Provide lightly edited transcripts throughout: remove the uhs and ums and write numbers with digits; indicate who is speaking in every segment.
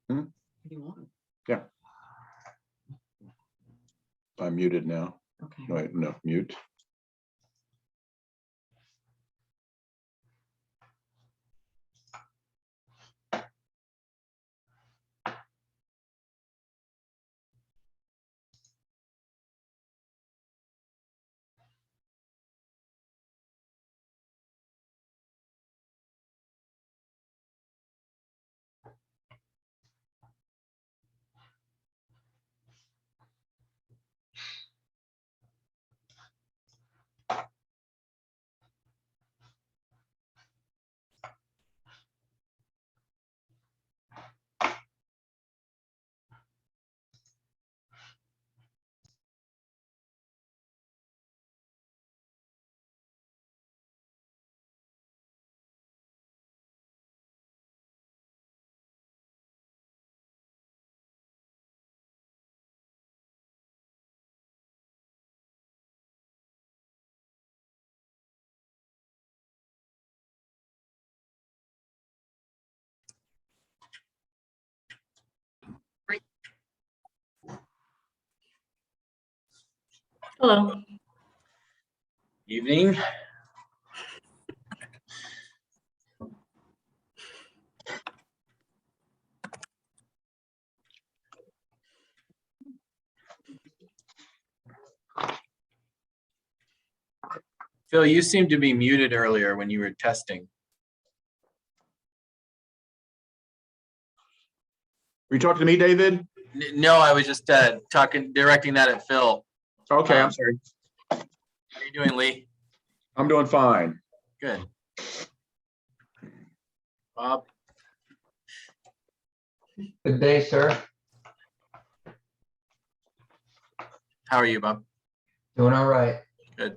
Speaker 1: What do you want?
Speaker 2: Yeah. I'm muted now.
Speaker 1: Okay.
Speaker 2: Wait, no, mute.
Speaker 1: Hello.
Speaker 3: Evening. Phil, you seemed to be muted earlier when you were testing.
Speaker 2: Were you talking to me, David?
Speaker 3: No, I was just directing that at Phil.
Speaker 2: Okay, I'm sorry.
Speaker 3: How are you doing, Lee?
Speaker 2: I'm doing fine.
Speaker 3: Good. Bob?
Speaker 4: Good day, sir.
Speaker 3: How are you, Bob?
Speaker 4: Doing all right.
Speaker 3: Good.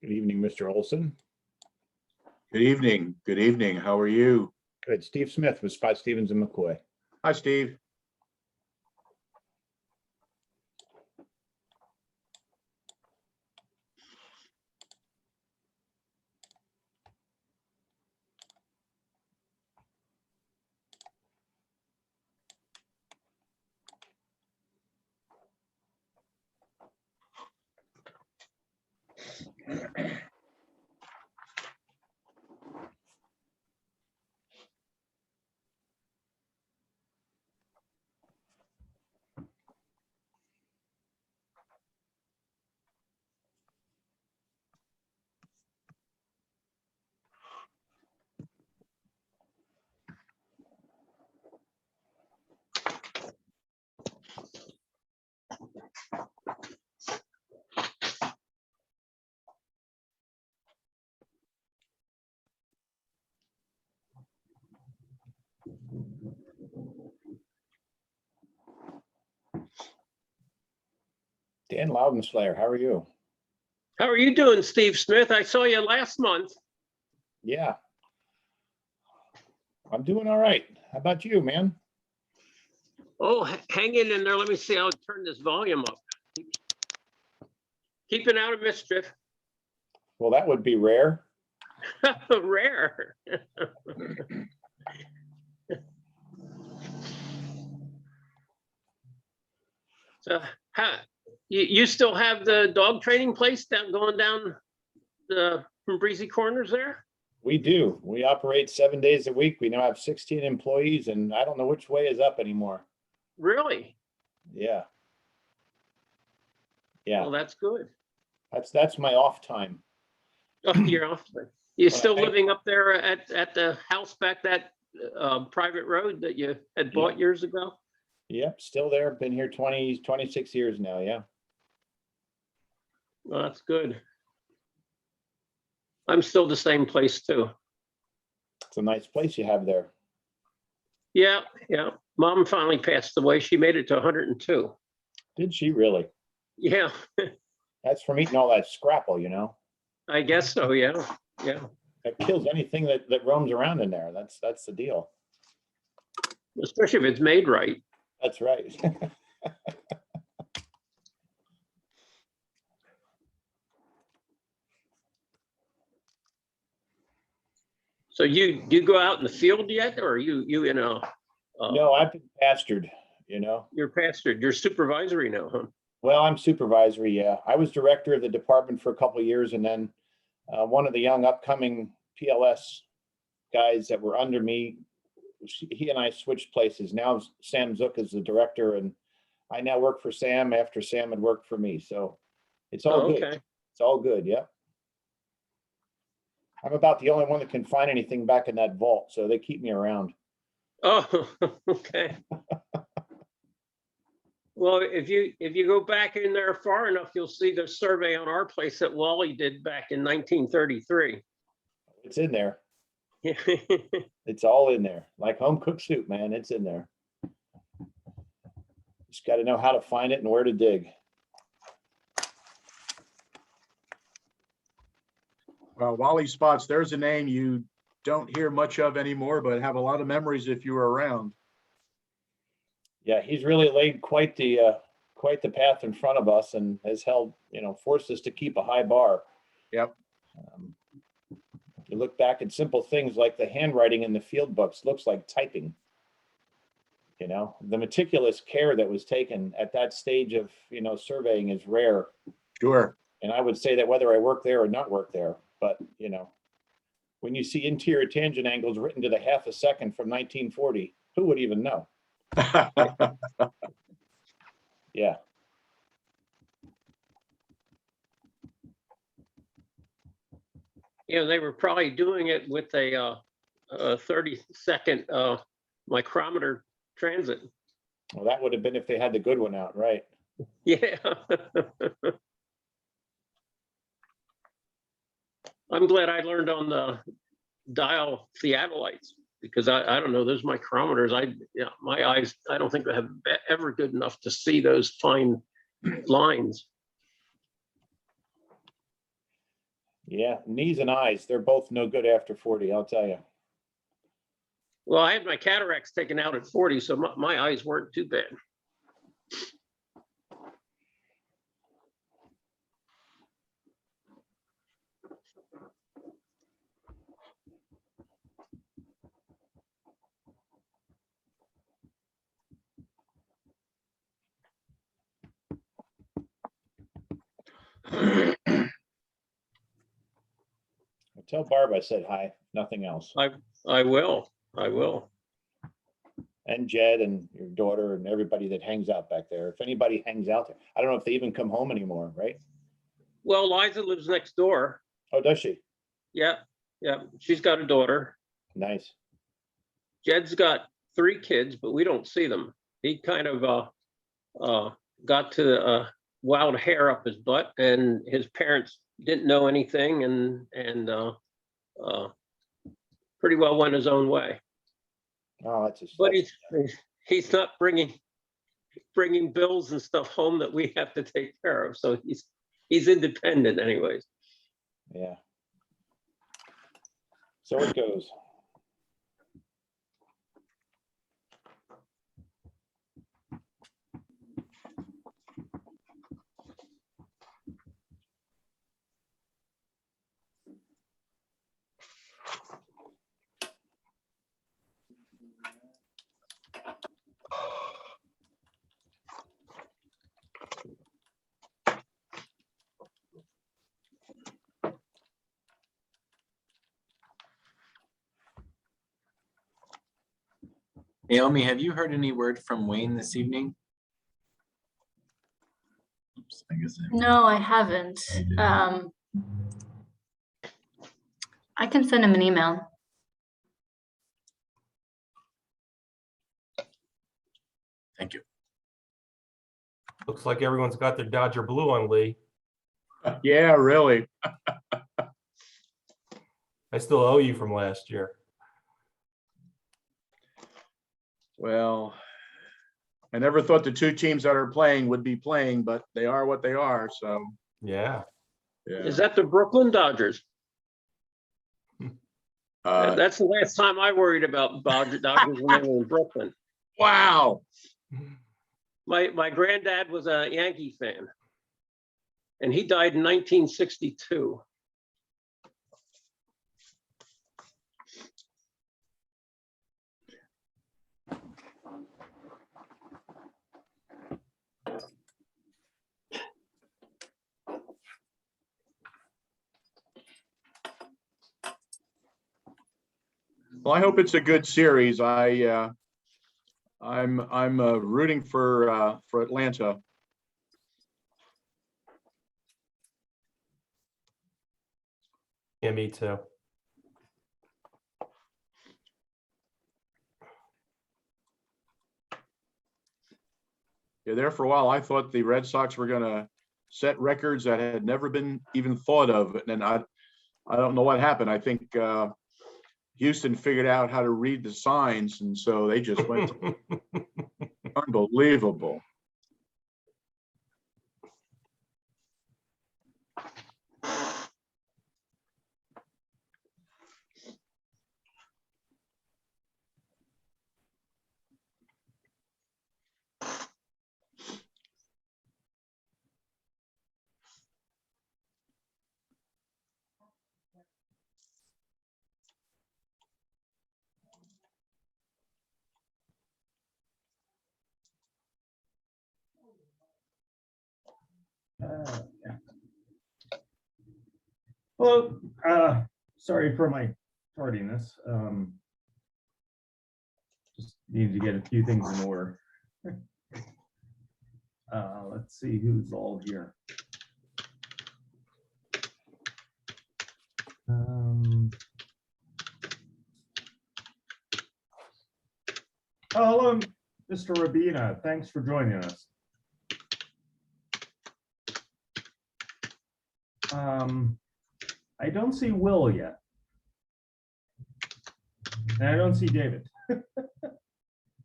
Speaker 5: Good evening, Mr. Olson.
Speaker 2: Good evening. Good evening. How are you?
Speaker 5: Good. Steve Smith with Spot Stevens and McCoy.
Speaker 2: Hi, Steve.
Speaker 5: Dan Loudenslayer, how are you?
Speaker 6: How are you doing, Steve Smith? I saw you last month.
Speaker 5: Yeah. I'm doing all right. How about you, man?
Speaker 6: Oh, hang in there. Let me see. I'll turn this volume up. Keeping out of mischief.
Speaker 5: Well, that would be rare.
Speaker 6: Rare. So, you still have the dog training place going down from Breezy Corners there?
Speaker 5: We do. We operate 7 days a week. We now have 16 employees, and I don't know which way is up anymore.
Speaker 6: Really?
Speaker 5: Yeah.
Speaker 6: Well,
Speaker 5: Yeah.
Speaker 6: that's good.
Speaker 5: That's my off time.
Speaker 6: Oh, you're off. You
Speaker 5: Well,
Speaker 6: still
Speaker 5: I-
Speaker 6: living up there at the house back that private road that you had bought years ago?
Speaker 5: Yep, still there. Been here 26 years now. Yeah.
Speaker 6: Well, that's good. I'm still the same place too.
Speaker 5: It's a nice place you have there.
Speaker 6: Yeah, yeah. Mom finally passed away. She made it to 102.
Speaker 5: Did she really?
Speaker 6: Yeah,
Speaker 5: That's from eating all that scrapple, you know?
Speaker 6: I guess so. Yeah, yeah.
Speaker 5: That kills anything that roams around in there. That's the deal.
Speaker 6: Especially if it's made right.
Speaker 5: That's right.
Speaker 6: So you go out in the field yet, or you in a?
Speaker 5: No, I've been pastured, you know?
Speaker 6: You're pastored. You're supervisory now, huh?
Speaker 5: Well, I'm supervisory, yeah. I was director of the department for a couple of years, and then one of the young upcoming PLS guys that were under me, he and I switched places. Now Sam Zook is the director, and I now work for Sam after Sam had worked for me. So it's all
Speaker 6: Oh,
Speaker 5: good.
Speaker 6: okay.
Speaker 5: It's all good, yeah. I'm about the only one that can find anything back in that vault, so they keep me around.
Speaker 6: Oh, okay. Well, if you go back in there far enough, you'll see the survey on our place that Wally did back in 1933.
Speaker 5: It's in there. It's all in there. Like home cooked soup, man. It's in there. Just got to know how to find it and where to dig.
Speaker 2: Well, Wally Spots, there's a name you don't hear much of anymore, but have a lot of memories if you were around.
Speaker 5: Yeah, he's really laid quite the path in front of us and has held, forced us to keep a high bar.
Speaker 2: Yep.
Speaker 5: You look back at simple things like the handwriting in the field books looks like typing. The meticulous care that was taken at that stage of, surveying is rare.
Speaker 2: Sure.
Speaker 5: And I would say that whether I work there or not work there, but, when you see interior tangent angles written to the half a second from 1940, who would even know? Yeah.
Speaker 6: Yeah, they were probably doing it with a 30-second micrometer transit.
Speaker 5: Well, that would have been if they had the good one out, right?
Speaker 6: Yeah. I'm glad I learned on the dial theodolites because I don't know those micrometers. My eyes, I don't think I have ever good enough to see those fine lines.
Speaker 5: Yeah, knees and eyes, they're both no good after 40, I'll tell you.
Speaker 6: Well, I had my cataracts taken out at 40, so my eyes weren't too bad.
Speaker 5: Tell Barb I said hi, nothing else.
Speaker 6: I will.
Speaker 5: And Jed and your daughter and everybody that hangs out back there. If anybody hangs out there, I don't know if they even come home anymore, right?
Speaker 6: Well, Liza lives next door.
Speaker 5: Oh, does she?
Speaker 6: Yeah. She's got a daughter.
Speaker 5: Nice.
Speaker 6: Jed's got 3 kids, but we don't see them. He kind of got to wild hair up his butt, and his parents didn't know anything, and pretty well went his own way.
Speaker 5: Oh, that's
Speaker 6: But he's not bringing bills and stuff home that we have to take care of. So he's independent, anyways.
Speaker 5: yeah. So it goes.
Speaker 3: Naomi, have you heard any word from Wayne this evening? Oops, I guess
Speaker 7: No, I haven't. I can send him an email.
Speaker 3: Thank you.
Speaker 8: Looks like everyone's got their Dodger blue on, Lee.
Speaker 2: Yeah, really.
Speaker 8: I still owe you from last year.
Speaker 2: Well, I never thought the 2 teams that are playing would be playing, but they are what they are, so.
Speaker 8: Yeah.
Speaker 2: Yeah.
Speaker 6: Is that the Brooklyn Dodgers? That's the last time I worried about Dodgers when they were in Brooklyn.
Speaker 2: Wow.
Speaker 6: My granddad was a Yankee fan, and he died in 1962.
Speaker 2: Well, I hope it's a good series. I'm rooting for Atlanta.
Speaker 8: Yeah, me too.
Speaker 2: Yeah, there for a while, I thought the Red Sox were gonna set records that had never been even thought of, and I don't know what happened. I think Houston figured out how to read the signs, and so they just went unbelievable.
Speaker 9: Hello, sorry for my tardiness. Just needed to get a few things in order. Let's see who's all here. Hello, Mr. Rabina. Thanks for joining us. I don't see Will yet. And I don't see David.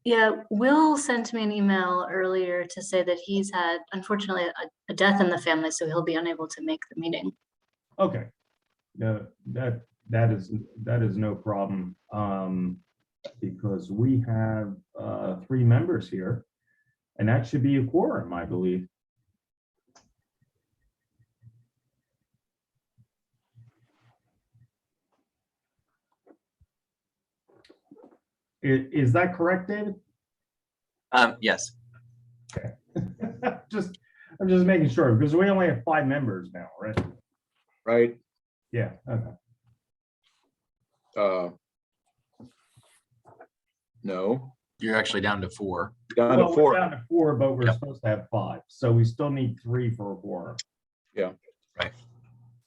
Speaker 7: Yeah, Will sent me an email earlier to say that he's had, unfortunately, a death in the family, so he'll be unable to make the meeting.
Speaker 9: Okay. No, that is no problem. Because we have 3 members here, and that should be a quorum, I believe. Is that correct, David?
Speaker 3: Yes,
Speaker 9: I'm just making sure, because we only have 5 members now, right?
Speaker 2: right?
Speaker 9: Yeah, okay.
Speaker 2: No,
Speaker 3: you're actually down to 4.
Speaker 2: down
Speaker 9: Well,
Speaker 2: to
Speaker 9: we're
Speaker 2: 4.
Speaker 9: down to 4, but we're
Speaker 3: Yep.
Speaker 9: supposed to have 5, so we still need 3 for a quorum.
Speaker 2: Yeah.
Speaker 3: Right.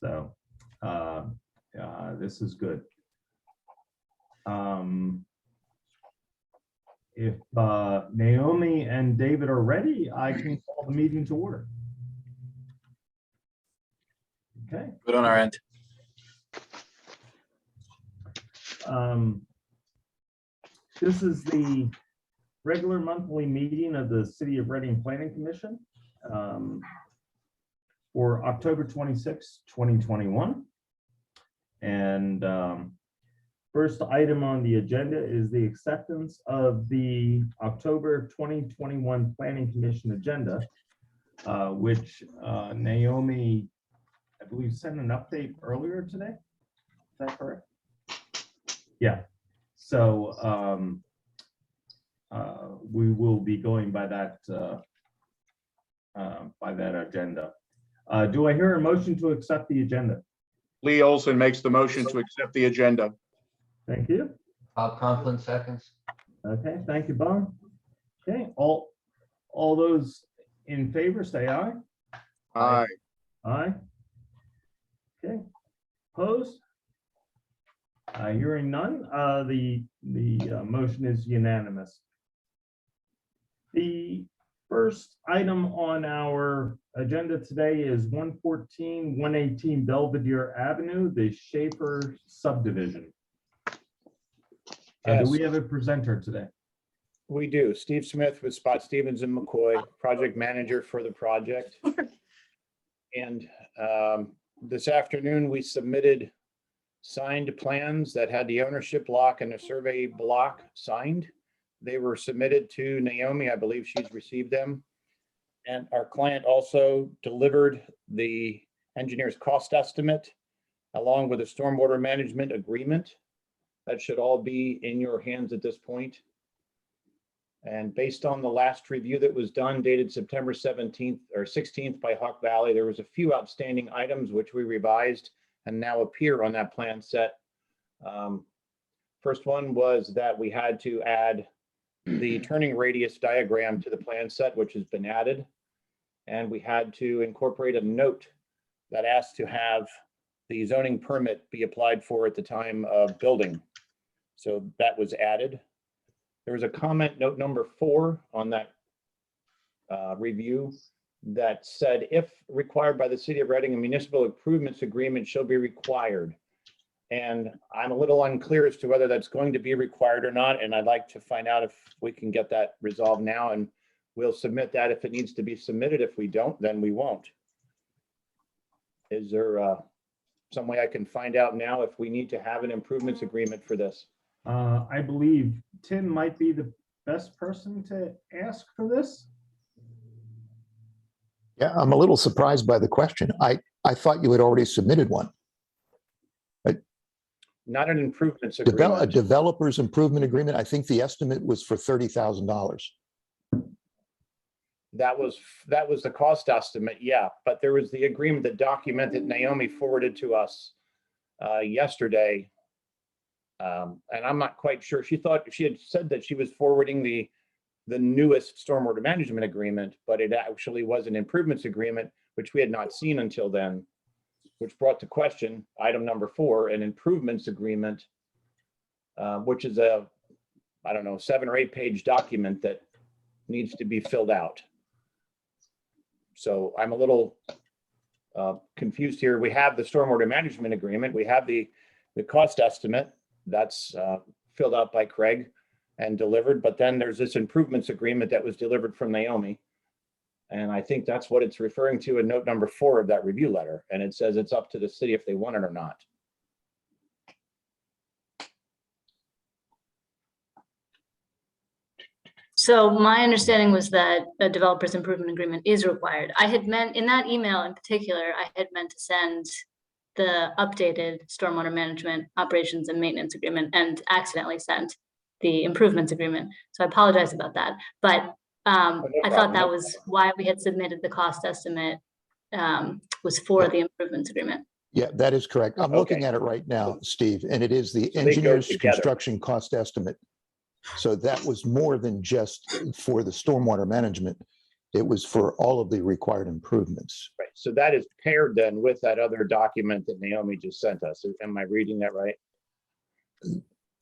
Speaker 9: So, this is good. If Naomi and David are ready, I can call the meeting to order. Okay.
Speaker 3: Good on our end.
Speaker 9: This is the regular monthly meeting of the City of Reading Planning Commission for October 26, 2021. And first item on the agenda is the acceptance of the October 2021 Planning Commission agenda, which Naomi, I believe, sent an update earlier today. Is that correct? Yeah. So we will be going by that agenda. Do I hear a motion to accept the agenda?
Speaker 2: Lee Olson makes the motion to accept the agenda.
Speaker 9: Thank you.
Speaker 4: Bob Conklin seconds.
Speaker 9: Okay, thank you, Bob. Okay, all those in favor, say aye.
Speaker 2: Aye.
Speaker 9: Aye. Okay, opposed? Hearing none, the motion is unanimous. The first item on our agenda today is 114, 118 Belvedere Avenue, the Schaefer subdivision. Do
Speaker 5: Yes.
Speaker 9: we have a presenter today?
Speaker 5: We do. Steve Smith with Spot Stevens and McCoy, project manager for the project. And this afternoon, we submitted signed plans that had the ownership block and the survey block signed. They were submitted to Naomi. I believe she's received them. And our client also delivered the engineer's cost estimate along with a stormwater management agreement. That should all be in your hands at this point. And based on the last review that was done dated September 17th or 16th by Hawk Valley, there was a few outstanding items which we revised and now appear on that plan set. First one was that we had to add the turning radius diagram to the plan set, which has been added. And we had to incorporate a note that asked to have the zoning permit be applied for at the time of building. So that was added. There was a comment, note number 4 on that review that said, if required by the City of Reading, a municipal improvements agreement shall be required. And I'm a little unclear as to whether that's going to be required or not. And I'd like to find out if we can get that resolved now, and we'll submit that if it needs to be submitted. If we don't, then we won't. Is there some way I can find out now if we need to have an improvements agreement for this?
Speaker 9: I believe Tim might be the best person to ask for this.
Speaker 10: Yeah, I'm a little surprised by the question. I thought you had already submitted one.
Speaker 5: Not an improvements
Speaker 10: A
Speaker 5: agreement.
Speaker 10: developer's improvement agreement, I think the estimate was for $30,000.
Speaker 5: That was the cost estimate, yeah, but there was the agreement, the document that Naomi forwarded to us yesterday. And I'm not quite sure. She had said that she was forwarding the newest stormwater management agreement, but it actually was an improvements agreement, which we had not seen until then, which brought to question item number 4, an improvements agreement, which is a, I don't know, 7 or 8 page document that needs to be filled out. So I'm a little confused here. We have the stormwater management agreement. We have the cost estimate that's filled out by Craig and delivered, but then there's this improvements agreement that was delivered from Naomi. And I think that's what it's referring to in note number 4 of that review letter. And it says it's up to the city if they want it or not.
Speaker 7: So my understanding was that a developer's improvement agreement is required. I had meant, in that email in particular, I had meant to send the updated stormwater management operations and maintenance agreement and accidentally sent the improvements agreement. So I apologize about that. But I thought
Speaker 5: problem,
Speaker 7: that
Speaker 5: no
Speaker 7: was why we had submitted the cost estimate, was for the improvements agreement.
Speaker 10: Yeah, that is correct. I'm looking
Speaker 5: Okay.
Speaker 10: at it right now, Steve, and it is the
Speaker 5: So they go
Speaker 10: engineer's
Speaker 5: together.
Speaker 10: construction cost estimate. So that was more than just for the stormwater management. It was for all of the required improvements.
Speaker 5: Right, so that is paired then with that other document that Naomi just sent us. Am I reading that right?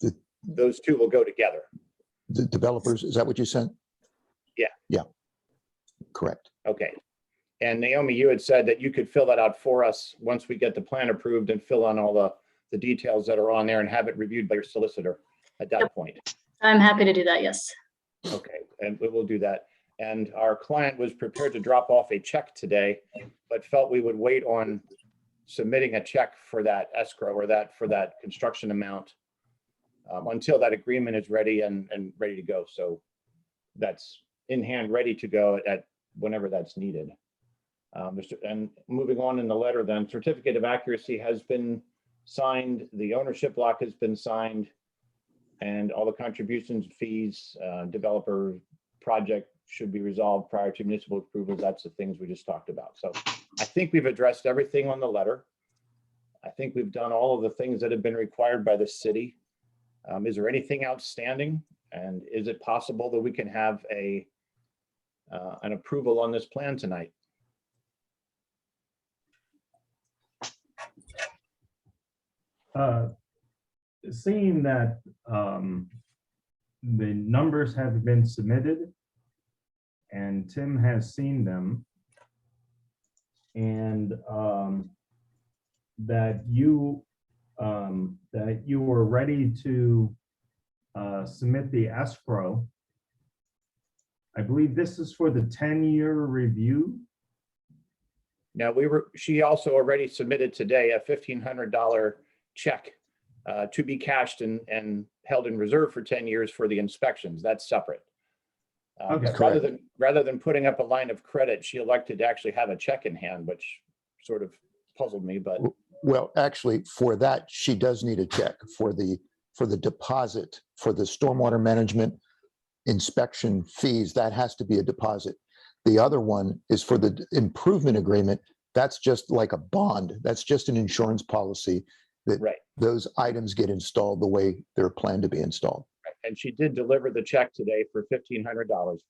Speaker 10: The-
Speaker 5: Those two will go together.
Speaker 10: The developers, is that what you sent?
Speaker 5: Yeah.
Speaker 10: Yeah, correct.
Speaker 5: Okay. And Naomi, you had said that you could fill that out for us once we get the plan approved and fill on all the details that are on there and have it reviewed by your solicitor at that
Speaker 7: Yep.
Speaker 5: point.
Speaker 7: I'm happy to do that, yes.
Speaker 5: Okay, and we will do that. And our client was prepared to drop off a check today, but felt we would wait on submitting a check for that escrow or for that construction amount until that agreement is ready and ready to go. So that's in hand, ready to go at whenever that's needed. And moving on in the letter then, certificate of accuracy has been signed, the ownership block has been signed, and all the contributions, fees, developer project should be resolved prior to municipal approval. That's the things we just talked about. So I think we've addressed everything on the letter. I think we've done all of the things that have been required by the city. Is there anything outstanding? And is it possible that we can have an approval on this plan tonight?
Speaker 9: Seeing that the numbers have been submitted and Tim has seen them, and that you were ready to submit the escrow. I believe this is for the 10-year review.
Speaker 5: Now she also already submitted today a $1,500 check to be cashed and held in reserve for 10 years for the inspections. That's separate.
Speaker 9: Okay.
Speaker 5: Rather than putting up a line of credit, she elected to actually have a check in hand, which sort of puzzled me, but
Speaker 10: Well, actually, for that, she does need a check for the deposit, for the stormwater management inspection fees. That has to be a deposit. The other one is for the improvement agreement. That's just like a bond. That's just an insurance policy that
Speaker 5: right.
Speaker 10: those items get installed the way they're planned to be installed.
Speaker 5: And she did deliver the check today for $1,500,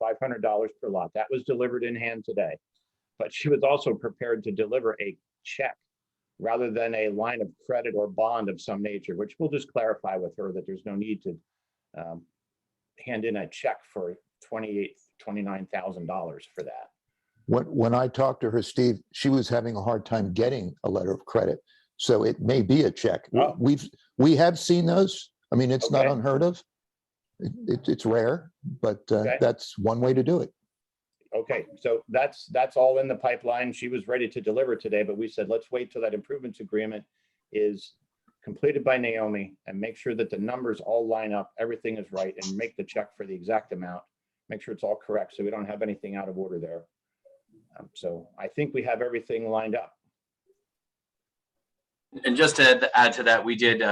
Speaker 5: $500 per lot. That was delivered in hand today. But she was also prepared to deliver a check rather than a line of credit or bond of some nature, which we'll just clarify with her that there's no need to hand in a check for $29,000 for that.
Speaker 10: When I talked to her, Steve, she was having a hard time getting a letter of credit. So it may be a check.
Speaker 5: Oh.
Speaker 10: We have seen those. I mean, it's not
Speaker 5: Okay.
Speaker 10: unheard of. It's rare, but
Speaker 5: Okay.
Speaker 10: that's one way to do it.
Speaker 5: Okay, so that's all in the pipeline. She was ready to deliver today, but we said, let's wait till that improvements agreement is completed by Naomi and make sure that the numbers all line up, everything is right, and make the check for the exact amount. Make sure it's all correct so we don't have anything out of order there. So I think we have everything lined up.
Speaker 3: And just to add to that, we did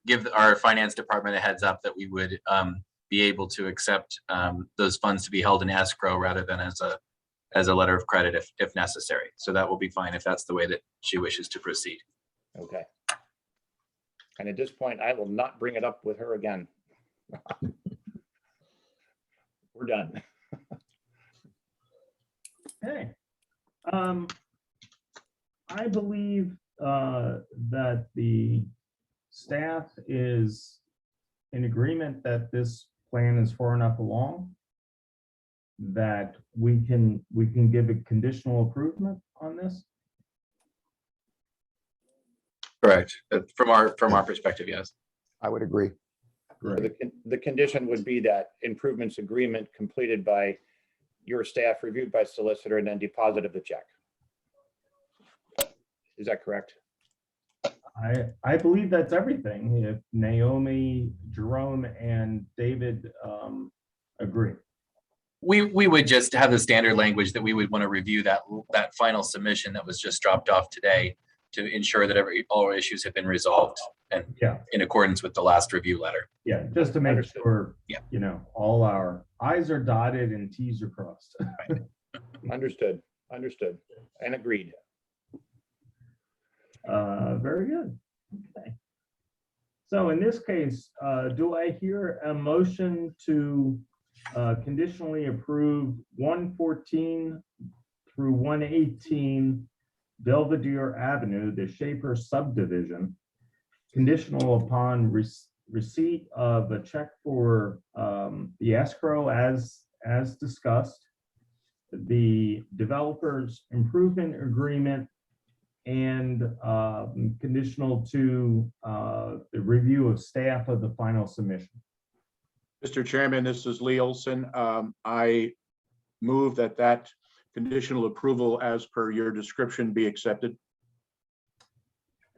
Speaker 3: give our finance department a heads up that we would be able to accept those funds to be held in escrow rather than as a letter of credit if necessary. So that will be fine if that's the way that she wishes to proceed.
Speaker 5: Okay. And at this point, I will not bring it up with her again. We're done.
Speaker 9: Okay. I believe that the staff is in agreement that this plan is far enough along that we can give a conditional approval on this.
Speaker 3: Correct. From our perspective, yes.
Speaker 10: I would agree.
Speaker 5: The condition would be that improvements agreement completed by your staff, reviewed by solicitor, and then deposit of the check. Is that correct?
Speaker 9: I believe that's everything. If Naomi, Jerome, and David agree.
Speaker 3: We would just have the standard language that we would want to review that final submission that was just dropped off today to ensure that all issues have been resolved and
Speaker 9: Yeah.
Speaker 3: in accordance with the last review letter.
Speaker 9: Yeah, just to make
Speaker 5: Understood.
Speaker 9: sure,
Speaker 3: Yeah.
Speaker 9: you know, all our i's are dotted and t's are crossed.
Speaker 5: Understood, understood, and agreed.
Speaker 9: Very good. Okay. So in this case, do I hear a motion to conditionally approve 114 through 118 Belvedere Avenue, the Shaper subdivision, conditional upon receipt of a check for the escrow as discussed, the developer's improvement agreement, and conditional to the review of staff of the final submission.
Speaker 2: Mr. Chairman, this is Lee Olson. I move that conditional approval as per your description be accepted.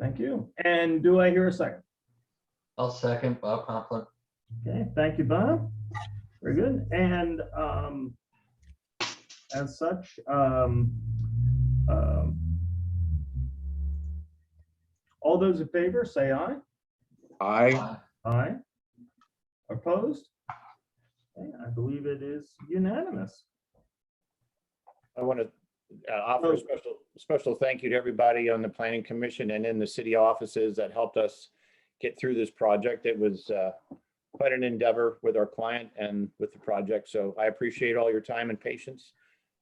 Speaker 9: Thank you. And do I hear a second?
Speaker 4: I'll second Bob Conklin.
Speaker 9: Okay, thank you, Bob. Very good. And as such, all those in favor, say aye.
Speaker 2: Aye.
Speaker 9: Aye. Opposed? Okay, I believe it is unanimous.
Speaker 5: I want to offer a special thank you to everybody on the planning commission and in the city offices that helped us get through this project. It was quite an endeavor with our client and with the project. So I appreciate all your time and patience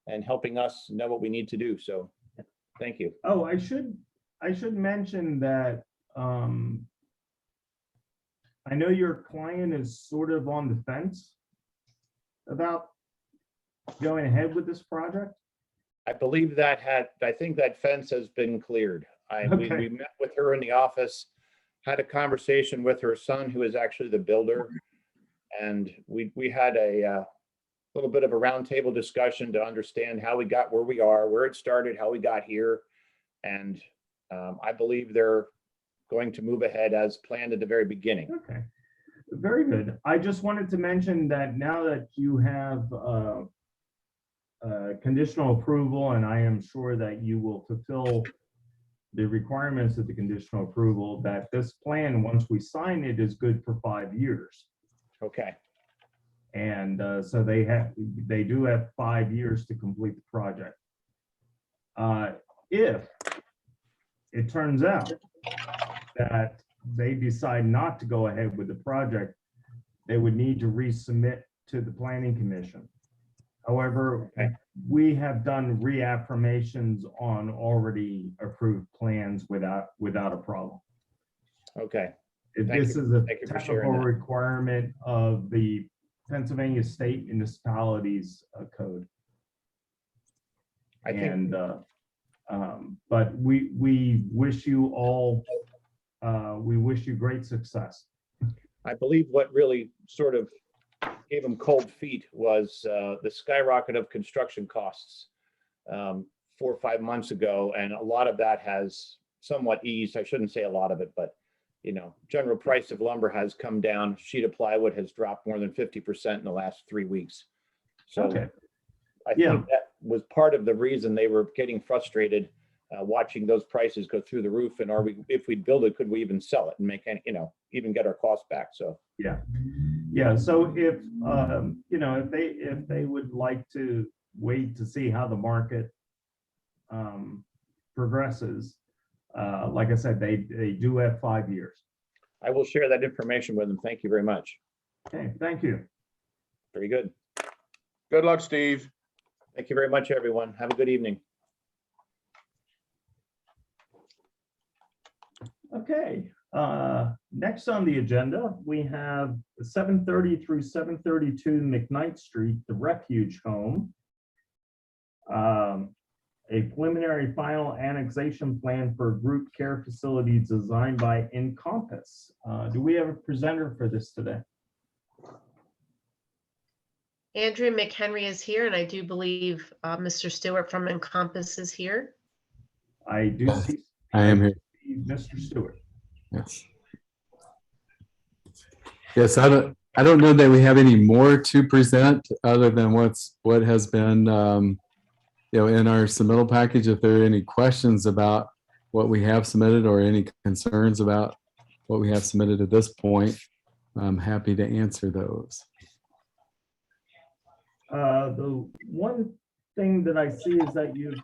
Speaker 5: and helping us know what we need to do. So thank you.
Speaker 9: Oh, I should mention that I know your client is sort of on the fence about going ahead with this project.
Speaker 5: I believe I think that fence has been cleared. We
Speaker 9: Okay.
Speaker 5: met with her in the office, had a conversation with her son, who is actually the builder. And we had a little bit of a roundtable discussion to understand how we got where we are, where it started, how we got here. And I believe they're going to move ahead as planned at the very beginning.
Speaker 9: Okay, very good. I just wanted to mention that now that you have conditional approval, and I am sure that you will fulfill the requirements of the conditional approval, that this plan, once we sign it, is good for 5 years.
Speaker 5: Okay,
Speaker 9: And so they do have 5 years to complete the project. If it turns out that they decide not to go ahead with the project, they would need to resubmit to the planning commission. However,
Speaker 5: Okay.
Speaker 9: we have done reaffirmations on already approved plans without a problem.
Speaker 5: okay,
Speaker 9: If
Speaker 5: Thank
Speaker 9: This
Speaker 5: you.
Speaker 9: is a
Speaker 5: Thank you for sharing
Speaker 9: technical
Speaker 5: that.
Speaker 9: requirement of the Pennsylvania State Municipalities Code.
Speaker 5: I think,
Speaker 9: But we wish you all, we wish you great success.
Speaker 5: I believe what really sort of gave them cold feet was the skyrocket of construction costs 4 or 5 months ago. And a lot of that has somewhat eased. I shouldn't say a lot of it, but general price of lumber has come down. Sheet of plywood has dropped more than 50% in the last 3 weeks. So
Speaker 9: Okay,
Speaker 5: I
Speaker 9: Yeah.
Speaker 5: think that was part of the reason they were getting frustrated, watching those prices go through the roof. And if we build it, could we even sell it and make any, even get our costs back? So,
Speaker 9: yeah, so if if they would like to wait to see how the market progresses, like I said, they do have 5 years.
Speaker 5: I will share that information with them. Thank you very much.
Speaker 9: Okay, thank you.
Speaker 5: Very good.
Speaker 2: Good luck, Steve.
Speaker 5: Thank you very much, everyone. Have a good evening.
Speaker 9: Okay, next on the agenda, we have 730 through 732 McKnight Street, the Refuge Home. A preliminary final annexation plan for group care facility designed by Encompass. Do we have a presenter for this today?
Speaker 11: Andrea McHenry is here, and I do believe Mr. Stewart from Encompass is here.
Speaker 9: I do see.
Speaker 12: I am here.
Speaker 9: Mr. Stewart.
Speaker 12: Yes. Yes, I I don't know that we have any more to present other than what has been, in our submittal package. If there are any questions about what we have submitted or any concerns about what we have submitted at this point, I'm happy to answer those.
Speaker 9: The one thing that I see is that you've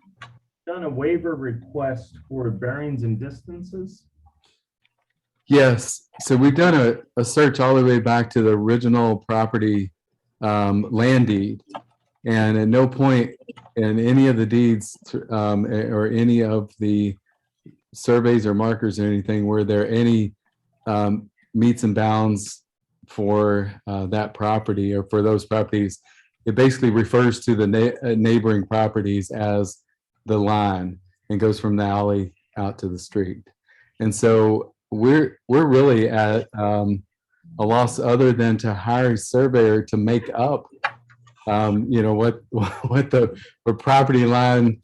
Speaker 9: done a waiver request for bearings and distances.
Speaker 12: Yes, so we've done a search all the way back to the original property land deed. And at no point in any of the deeds or any of the surveys or markers or anything were there any meets and bounds for that property or for those properties. It basically refers to the neighboring properties as the line and goes from the alley out to the street. And so we're really at a loss other than to hire a surveyor to make up what the property line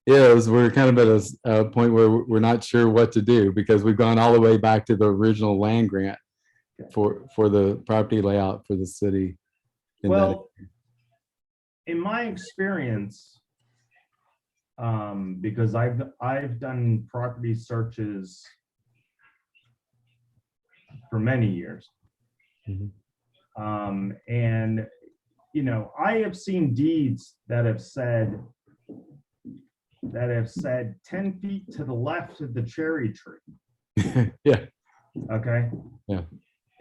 Speaker 12: is. We're kind of at a point where we're not sure what to do because we've gone all the way back to the original land grant for the property layout for the city.
Speaker 9: Well, in my experience, because I've done property searches for many years. And I have seen deeds that have said 10 feet to the left of the cherry tree.
Speaker 12: Yeah.
Speaker 9: Okay.
Speaker 12: Yeah.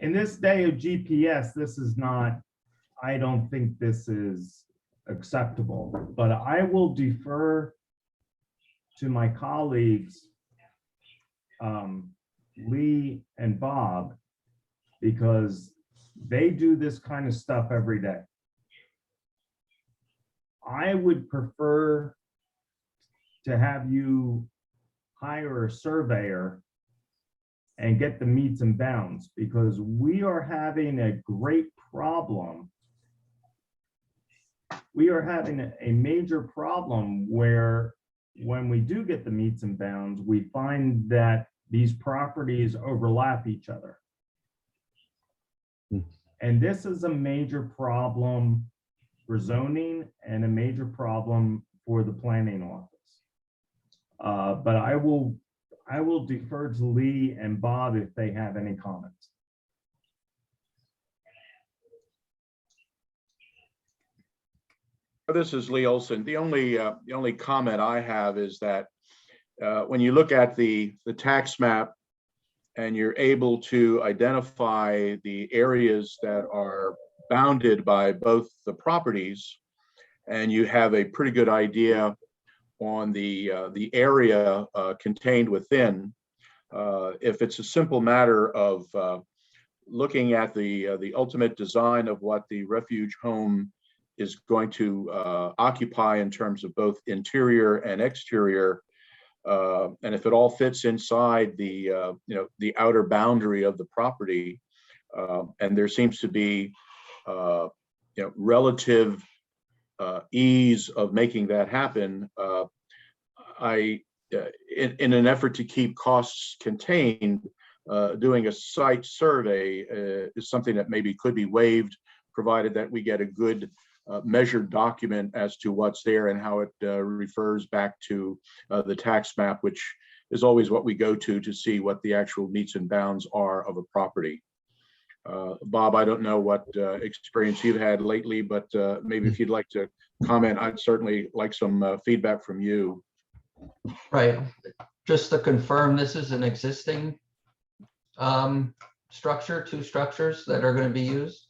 Speaker 9: In this day of GPS, this is not, I don't think this is acceptable, but I will defer to my colleagues, Lee and Bob, because they do this kind of stuff every day. I would prefer to have you hire a surveyor and get the meets and bounds, because we are having a great problem. We are having a major problem where when we do get the meets and bounds, we find that these properties overlap each other. And this is a major problem for zoning and a major problem for the planning office. But I will defer to Lee and Bob if they have any comments.
Speaker 2: This is Lee Olson. The only comment I have is that when you look at the tax map and you're able to identify the areas that are bounded by both the properties, and you have a pretty good idea on the area contained within, if it's a simple matter of looking at the ultimate design of what the refuge home is going to occupy in terms of both interior and exterior, and if it all fits inside the outer boundary of the property, and there seems to be relative ease of making that happen, in an effort to keep costs contained, doing a site survey is something that maybe could be waived, provided that we get a good measured document as to what's there and how it refers back to the tax map, which is always what we go to see what the actual meets and bounds are of a property. Bob, I don't know what experience you've had lately, but maybe if you'd like to comment, I'd certainly like some feedback from you.
Speaker 4: Right. Just to confirm, this is an existing structure, two structures that are going to be used?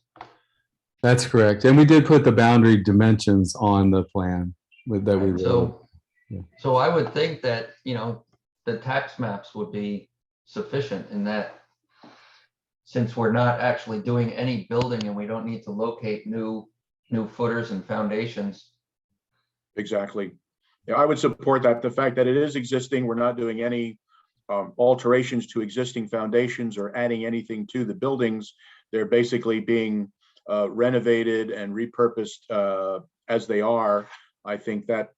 Speaker 12: That's correct. And we did put the boundary dimensions on the plan that we wrote.
Speaker 4: So I would think that, the tax maps would be sufficient in that, since we're not actually doing any building and we don't need to locate new footers and foundations.
Speaker 2: Exactly. Yeah, I would support that. The fact that it is existing, we're not doing any alterations to existing foundations or adding anything to the buildings. They're basically being renovated and repurposed as they are. I think that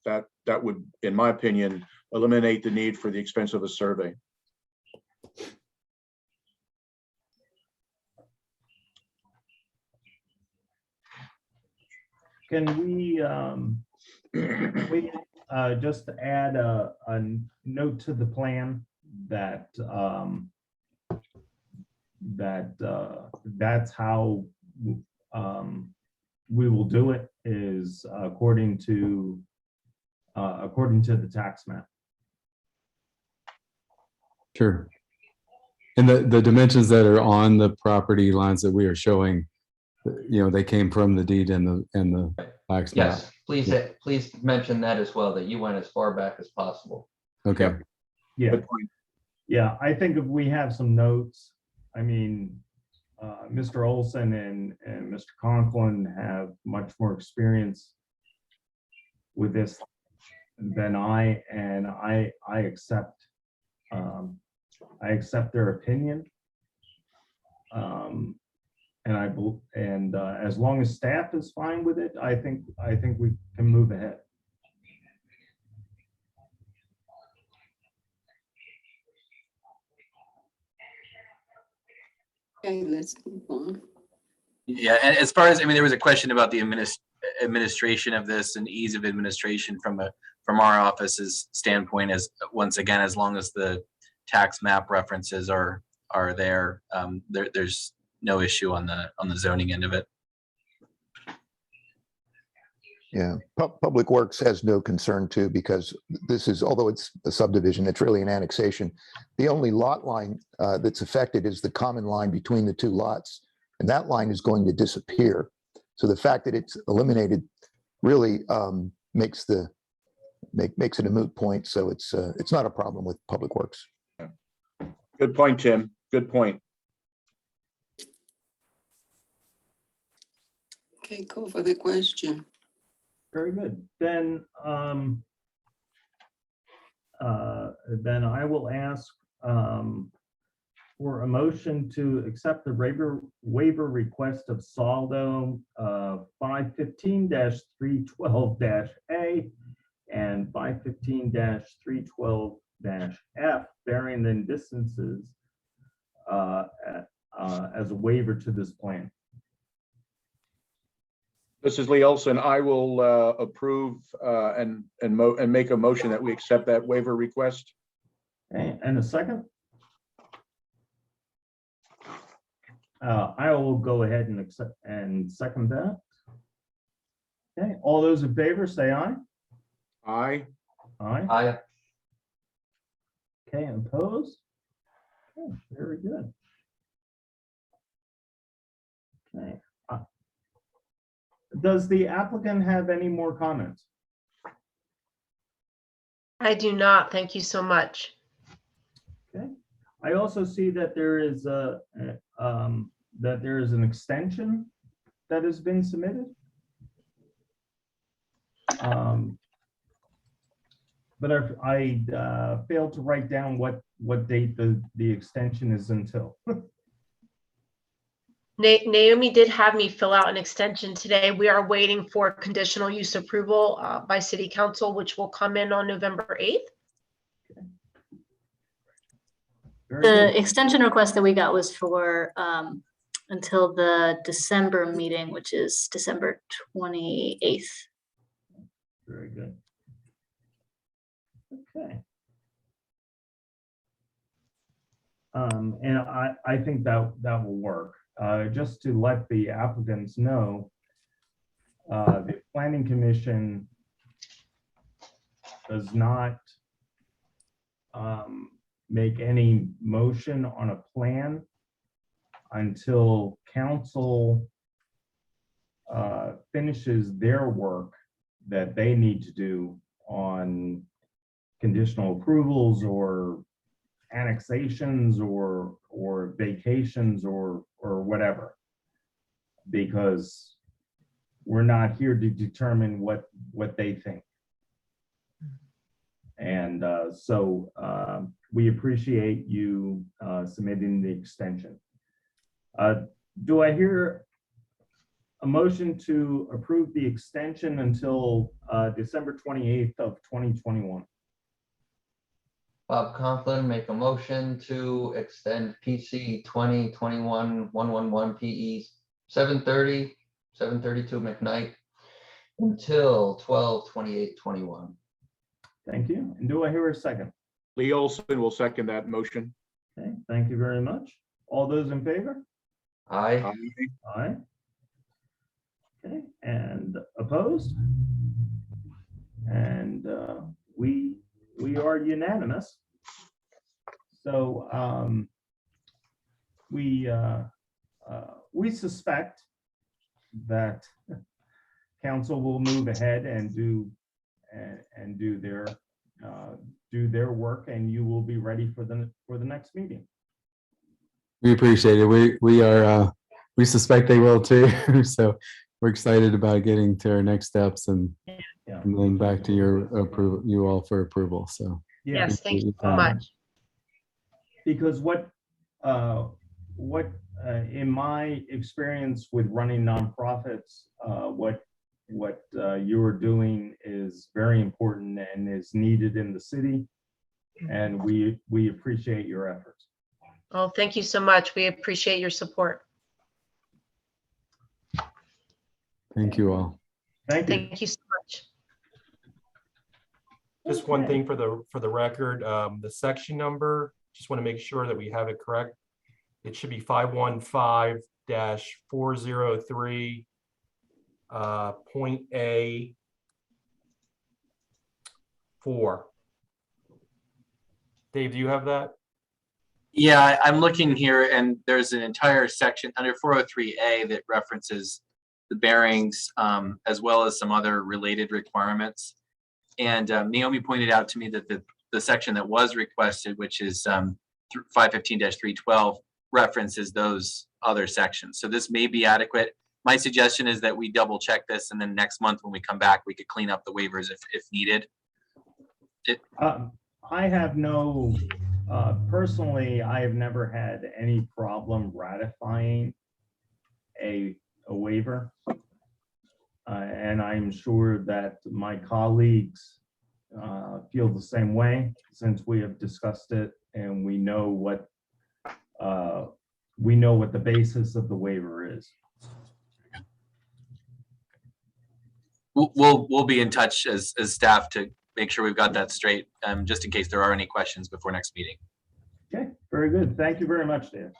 Speaker 2: that would, in my opinion, eliminate the need for the expense of a survey.
Speaker 9: can we just add a note to the plan that that's how we will do it, is according to the tax map.
Speaker 12: Sure. And the dimensions that are on the property lines that we are showing, they came from the deed and the tax map.
Speaker 4: Yes, please mention that as well, that you went as far back as possible.
Speaker 12: Okay.
Speaker 9: Yeah,
Speaker 2: Good point.
Speaker 9: yeah, I think if we have some notes, I mean, Mr. Olson and Mr. Conklin have much more experience with this than I, and I accept their opinion. And as long as staff is fine with it, I think we can move ahead.
Speaker 1: Okay, let's move on.
Speaker 3: Yeah, and as far as, there was a question about the administration of this and ease of administration from our office's standpoint, as once again, as long as the tax map references are there, there's no issue on the zoning end of it.
Speaker 10: Yeah, Public Works has no concern too, because this is, although it's a subdivision, it's really an annexation. The only lot line that's affected is the common line between the two lots, and that line is going to disappear. So the fact that it's eliminated really makes it a moot point. So it's not a problem with Public Works.
Speaker 2: Good point, Tim. Good point.
Speaker 1: Okay, call for the question.
Speaker 9: Very good. Then I will ask for a motion to accept the waiver request of Saldo 515-312-A and 515-312-F, varying in distances as a waiver to this plan.
Speaker 2: This is Lee Olson. I will approve and make a motion that we accept that waiver request.
Speaker 9: Okay, and a second? I will go ahead and accept and second that. Okay, all those in favor say aye.
Speaker 2: Aye.
Speaker 9: Aye. Okay, and opposed? Okay, very good. Okay. Does the applicant have any more comments?
Speaker 11: I do not. Thank you so much.
Speaker 9: Okay. I also see that there is an extension that has been submitted. But I failed to write down what date the extension is until.
Speaker 11: Naomi did have me fill out an extension today. We are waiting for conditional use approval by City Council, which will come in on November 8th.
Speaker 7: The extension request that we got was for until the December meeting, which is December 28th.
Speaker 9: Very good. Okay. And I think that will work. Just to let the applicants know, the Planning Commission does not make any motion on a plan until council finishes their work that they need to do on conditional approvals or annexations or vacations or whatever, because we're not here to determine what they think. And so we appreciate you submitting the extension. Do I hear a motion to approve the extension until December 28th of 2021?
Speaker 4: Bob Conklin, make a motion to extend PC 2021-111 PE 732 McKnight until 12/28/21.
Speaker 9: Thank you. And do I hear a second?
Speaker 2: Lee Olson will second that motion.
Speaker 9: Okay, thank you very much. All those in favor?
Speaker 4: Aye.
Speaker 9: Aye. Okay, and opposed? And we are unanimous. So we suspect that council will move ahead and do their work, and you will be ready for the next meeting.
Speaker 12: We appreciate it. We suspect they will too. So we're excited about getting to our next steps and
Speaker 9: Yeah.
Speaker 12: and then back to your approval, you all for approval. So.
Speaker 9: Yeah.
Speaker 11: Yes, thank you so
Speaker 9: Um,
Speaker 11: much.
Speaker 9: Because what in my experience with running nonprofits, what you're doing is very important and is needed in the city. And we appreciate your efforts.
Speaker 11: Oh, thank you so much. We appreciate your support.
Speaker 12: Thank you all.
Speaker 9: Thank you.
Speaker 11: Thank you so much.
Speaker 8: Just one
Speaker 9: Okay.
Speaker 8: thing for the record, the section number, just want to make sure that we have it correct. It should be 515-403 point A 4. Dave, do you have that?
Speaker 3: Yeah, I'm looking here and there's an entire section under 403A that references the bearings as well as some other related requirements. And Naomi pointed out to me that the section that was requested, which is 515-312, references those other sections. So this may be adequate. My suggestion is that we double check this, and then next month when we come back, we could clean up the waivers if needed.
Speaker 9: I have no, personally, I have never had any problem ratifying a waiver. And I'm sure that my colleagues feel the same way, since we have discussed it and we know what the basis of the waiver is.
Speaker 3: We'll be in touch as staff to make sure we've got that straight, just in case there are any questions before next meeting.
Speaker 9: Okay, very good. Thank you very much, Dave.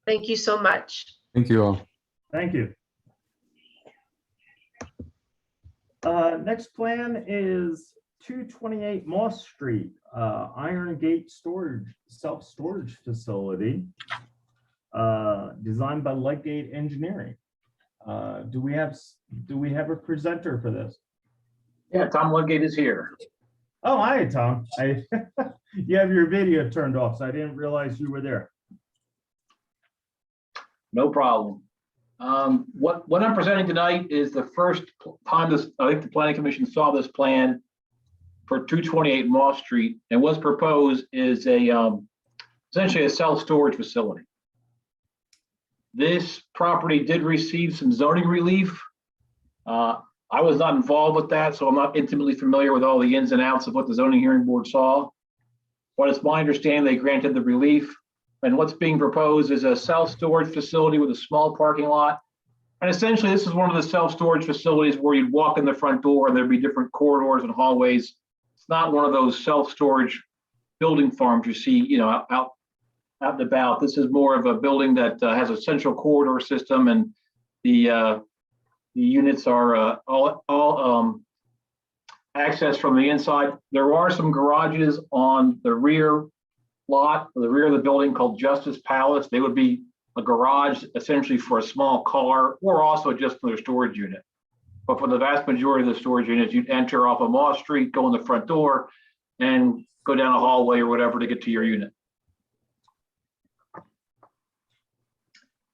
Speaker 11: Thank you so much.
Speaker 12: Thank you all.
Speaker 9: Thank you. Next plan is 228 Moss Street, Iron Gate Storage, self-storage facility, designed by Lightgate Engineering. Do we have a presenter for this?
Speaker 13: Yeah, Tom Ludgate is here.
Speaker 9: Oh, hi, Tom. You have your video turned off, so I didn't realize you were there.
Speaker 13: No problem. What I'm presenting tonight is the first time I think the Planning Commission saw this plan for 228 Moss Street, and what's proposed is essentially a self-storage facility. This property did receive some zoning relief. I was not involved with that, so I'm not intimately familiar with all the ins and outs of what the zoning hearing board saw. But it's my understanding they granted the relief. And what's being proposed is a self-storage facility with a small parking lot. And essentially, this is one of the self-storage facilities where you'd walk in the front door and there'd be different corridors and hallways. It's not one of those self-storage building farms you see, out and about. This is more of a building that has a central corridor system, and the units are all accessed from the inside. There are some garages on the rear lot, the rear of the building, called Justice Palace. They would be a garage essentially for a small car, or also just for their storage unit. But for the vast majority of the storage units, you'd enter off of Moss Street, go in the front door, and go down a hallway or whatever to get to your unit.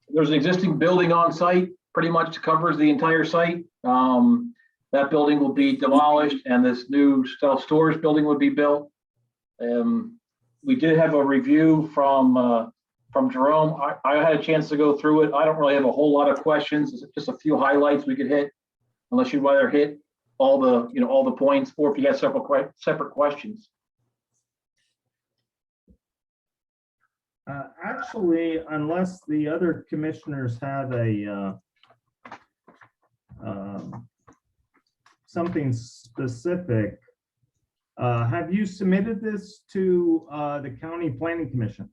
Speaker 13: There's an existing building on site, pretty much covers the entire site. That building will be demolished and this new self-storage building would be built. We did have a review from Jerome. I had a chance to go through it. I don't really have a whole lot of questions. It's just a few highlights we could hit, unless you'd rather hit all the points, or if you have separate questions.
Speaker 9: Actually, unless the other commissioners have something specific. Have you submitted this to the County Planning Commission?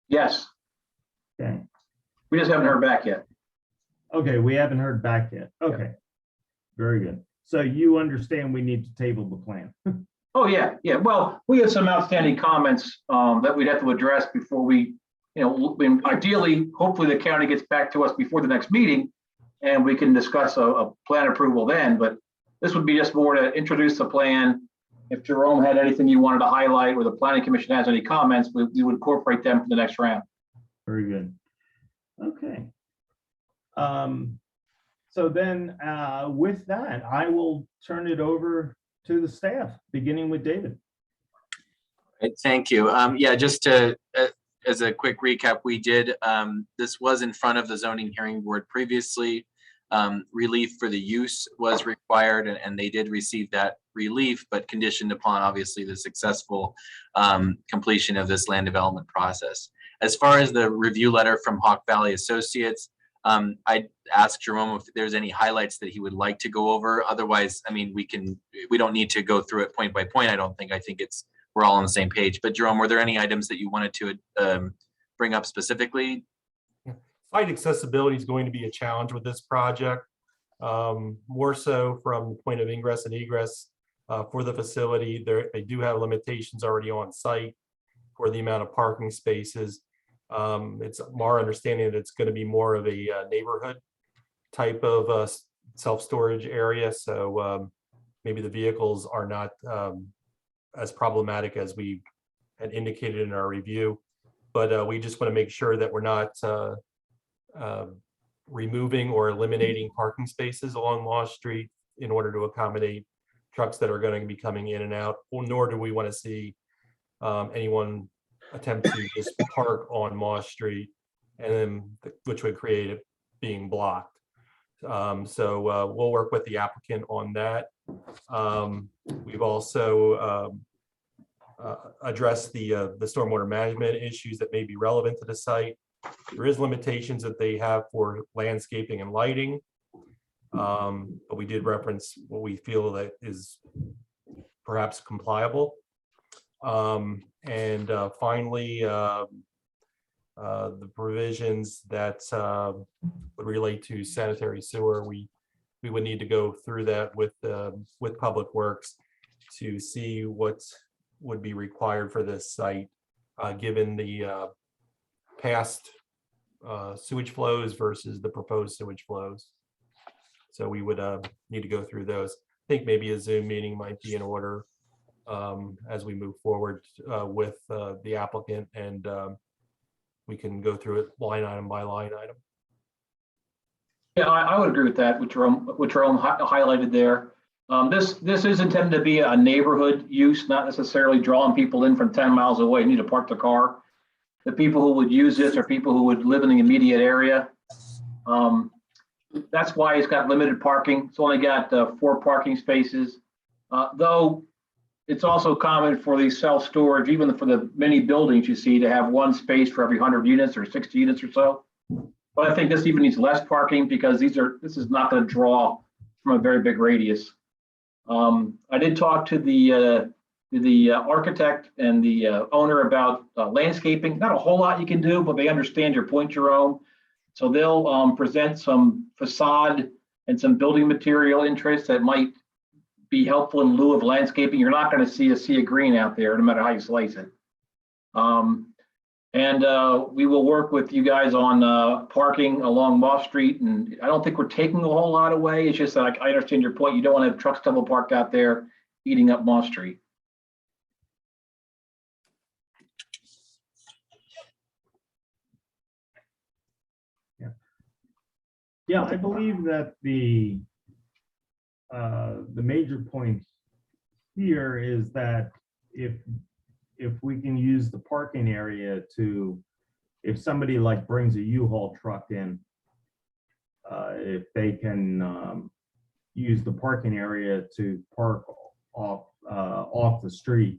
Speaker 13: Yes,
Speaker 9: Okay,
Speaker 13: we just haven't heard back yet.
Speaker 9: okay, we haven't heard back yet. Okay, very good. So you understand we need to table the plan.
Speaker 13: Oh, yeah, yeah. Well, we have some outstanding comments that we'd have to address before we, ideally, hopefully the county gets back to us before the next meeting and we can discuss a plan approval then, but this would be just more to introduce the plan. If Jerome had anything you wanted to highlight or the planning commission has any comments, we would incorporate them for the next round.
Speaker 9: Very good. Okay. So then with that, I will turn it over to the staff, beginning with David.
Speaker 3: Right, thank you. Yeah, just to, as a quick recap, we did, this was in front of the zoning hearing board previously. Relief for the use was required and they did receive that relief, but conditioned upon obviously the successful completion of this land development process. As far as the review letter from Hawk Valley Associates, I asked Jerome if there's any highlights that he would like to go over. Otherwise, I mean, we don't need to go through it point by point. I don't think. I think we're all on the same page. But Jerome, were there any items that you wanted to bring up specifically?
Speaker 8: Site accessibility is going to be a challenge with this project, more so from the point of ingress and egress for the facility. They do have limitations already on site for the amount of parking spaces. It's our understanding that it's going to be more of a neighborhood type of self-storage area. So maybe the vehicles are not as problematic as we had indicated in our review. But we just want to make sure that we're not removing or eliminating parking spaces along Moss Street in order to accommodate trucks that are going to be coming in and out, nor do we want to see anyone attempt to just park on Moss Street, and then which would create it being blocked. So we'll work with the applicant on that. We've also addressed the stormwater management issues that may be relevant to the site. There is limitations that they have for landscaping and lighting, but we did reference what we feel that is perhaps compliable. And finally, the provisions that would relate to sanitary sewer, we would need to go through that with Public Works to see what would be required for this site, given the past sewage flows versus the proposed sewage flows. So we would need to go through those. I think maybe a Zoom meeting might be in order as we move forward with the applicant, and we can go through it line item by line item.
Speaker 13: Yeah, I would agree with that, which Jerome highlighted there. This is intended to be a neighborhood use, not necessarily drawing people in from 10 miles away, need to park their car. The people who would use this are people who would live in the immediate area. That's why it's got limited parking. It's only got 4 parking spaces, though it's also common for these self-storage, even for the many buildings you see, to have 1 space for every 100 units or 60 units or so. But I think this even needs less parking because this is not going to draw from a very big radius. I did talk to the architect and the owner about landscaping. Not a whole lot you can do, but they understand your point, Jerome. So they'll present some facade and some building material interests that might be helpful in lieu of landscaping. You're not going to see a sea of green out there, no matter how you slice it. And we will work with you guys on parking along Moss Street. And I don't think we're taking a whole lot away. It's just that I understand your point. You don't want to have trucks double parked out there eating up Moss Street.
Speaker 9: Yeah, I believe that the major point here is that if we can use the parking area to, if somebody like brings a U-Haul truck in, if they can use the parking area to park off the street,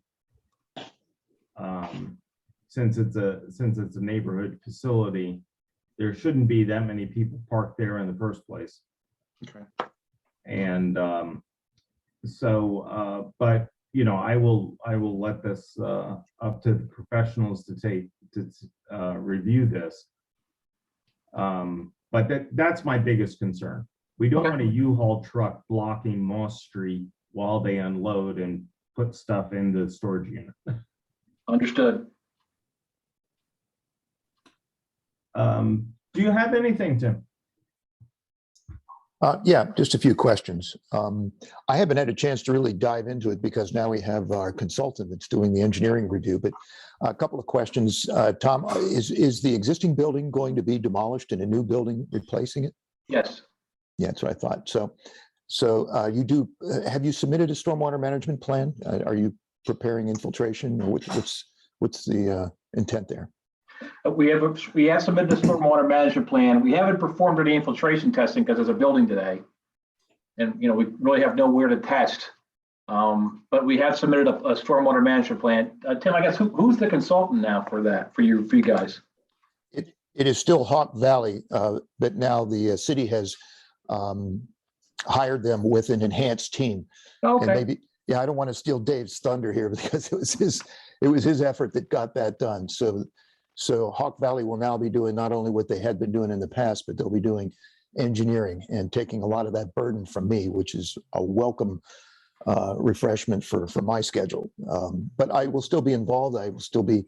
Speaker 9: since it's a neighborhood facility, there shouldn't be that many people parked there in the first place.
Speaker 2: Okay.
Speaker 9: And So, but, you know, I will let this up to the professionals to review this. But that's my biggest concern. We don't want a U-Haul truck blocking Moss Street while they unload and put stuff in the storage unit.
Speaker 13: Understood.
Speaker 9: Do you have anything, Tim?
Speaker 10: Yeah, just a few questions. I haven't had a chance to really dive into it because now we have our consultant that's doing the engineering review, but a couple of questions. Tom, is the existing building going to be demolished and a new building replacing it?
Speaker 13: Yes.
Speaker 10: Yeah, that's what I thought. So have you submitted a stormwater management plan? Are you preparing infiltration, or what's the intent there?
Speaker 13: We have submitted a stormwater management plan. We haven't performed any infiltration testing because there's a building today. And, you know, we really have nowhere to test. But we have submitted a stormwater management plan. Tim, I guess who's the consultant now for that, for you guys?
Speaker 10: It is still Hawk Valley, but now the city has hired them with an enhanced team. And
Speaker 13: Okay,
Speaker 10: maybe, yeah, I don't want to steal Dave's thunder here because it was his effort that got that done. So Hawk Valley will now be doing not only what they had been doing in the past, but they'll be doing engineering and taking a lot of that burden from me, which is a welcome refreshment for my schedule. But I will still be involved. I will still be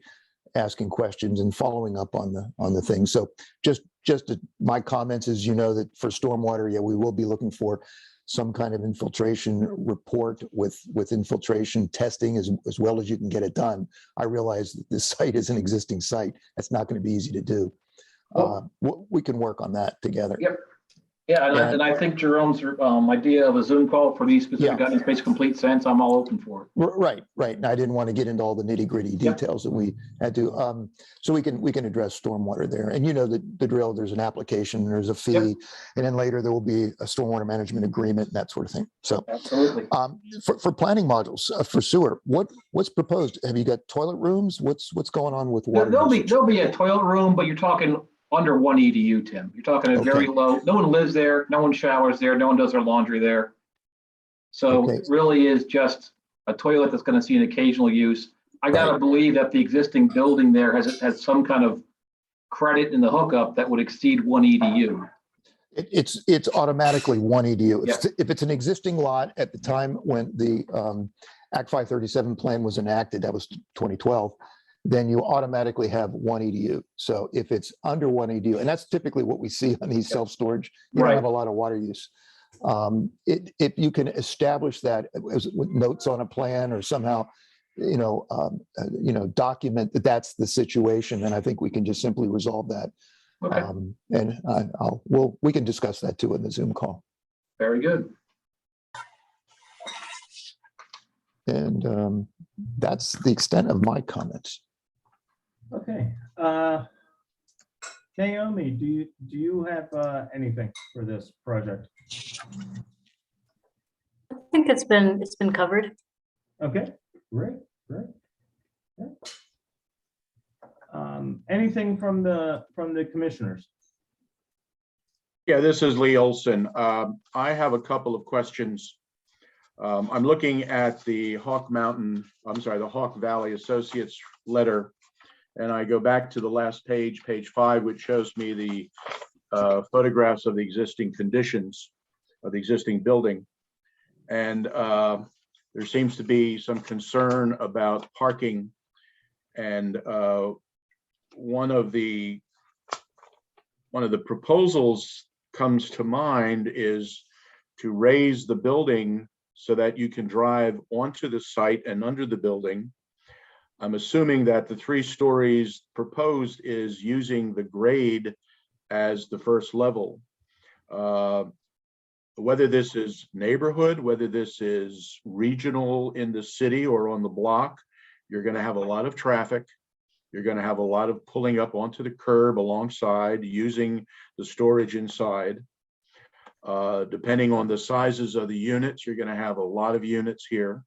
Speaker 10: asking questions and following up on the things. So just my comments is, you know, that for stormwater, yeah, we will be looking for some kind of infiltration report with infiltration testing as well as you can get it done. I realize that this site is an existing site. That's not going to be easy to do. We can work on that together.
Speaker 13: Yep. Yeah, and I think Jerome's idea of a Zoom call for these specific items makes complete sense. I'm all open for it.
Speaker 10: Right. And I didn't want to get into all the nitty-gritty details that we had to. So we can address stormwater there. And you know the drill. There's an application, there's a fee, and then later there will be a stormwater management agreement and that sort of thing. So
Speaker 13: absolutely.
Speaker 10: For planning modules for sewer, what's proposed? Have you got toilet rooms? What's going on with water?
Speaker 13: There'll be a toilet room, but you're talking under 1 EDU, Tim. You're talking a very low, no one lives there, no one showers there, no one does their laundry there. So it really is just a toilet that's going to see an occasional use. I gotta believe that the existing building there has some kind of credit in the hookup that would exceed 1 EDU.
Speaker 10: It's automatically 1 EDU. If it's an existing lot at the time when the Act 537 plan was enacted, that was 2012, then you automatically have 1 EDU. So if it's under 1 EDU, and that's typically what we see on these self-storage, you don't have a lot of water use. If you can establish that with notes on a plan or somehow, document that that's the situation, then I think we can just simply resolve that.
Speaker 13: Okay.
Speaker 10: And we can discuss that too in the Zoom call.
Speaker 13: Very good.
Speaker 10: And that's the extent of my comments.
Speaker 9: Okay. Naomi, do you have anything for this project?
Speaker 7: I think it's been covered.
Speaker 9: Okay, great. Yeah. Anything from the commissioners?
Speaker 2: Yeah, this is Lee Olson. I have a couple of questions. I'm looking at the Hawk Valley Associates letter, and I go back to the last page 5, which shows me the photographs of the existing conditions of the existing building. And there seems to be some concern about parking. And one of the proposals comes to mind is to raise the building so that you can drive onto the site and under the building. I'm assuming that the 3 stories proposed is using the grade as the first level. Whether this is neighborhood, whether this is regional in the city or on the block, you're going to have a lot of traffic. You're going to have a lot of pulling up onto the curb alongside, using the storage inside. Depending on the sizes of the units, you're going to have a lot of units here.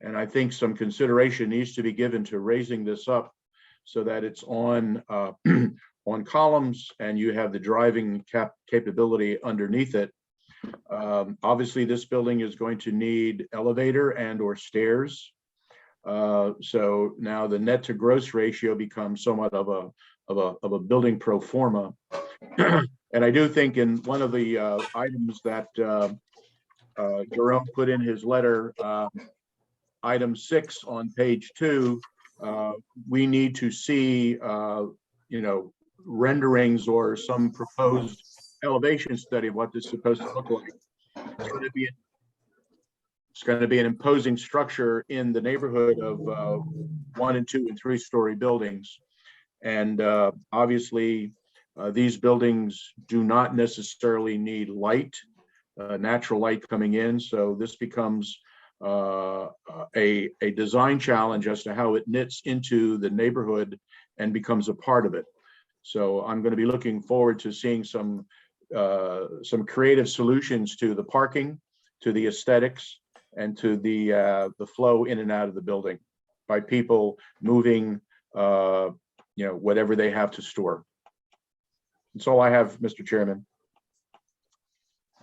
Speaker 2: And I think some consideration needs to be given to raising this up so that it's on columns and you have the driving capability underneath it. Obviously, this building is going to need elevator and or stairs. So now the net to gross ratio becomes somewhat of a building pro forma. And I do think in one of the items that Jerome put in his letter, item 6 on page 2, we need to see, renderings or some proposed elevation study of what this is supposed to look like. It's going to be an imposing structure in the neighborhood of 1 and 2 and 3 story buildings. And obviously, these buildings do not necessarily need light, natural light coming in. So this becomes a design challenge as to how it knits into the neighborhood and becomes a part of it. So I'm going to be looking forward to seeing some creative solutions to the parking, to the aesthetics, and to the flow in and out of the building by people moving, whatever they have to store. That's all I have, Mr. Chairman.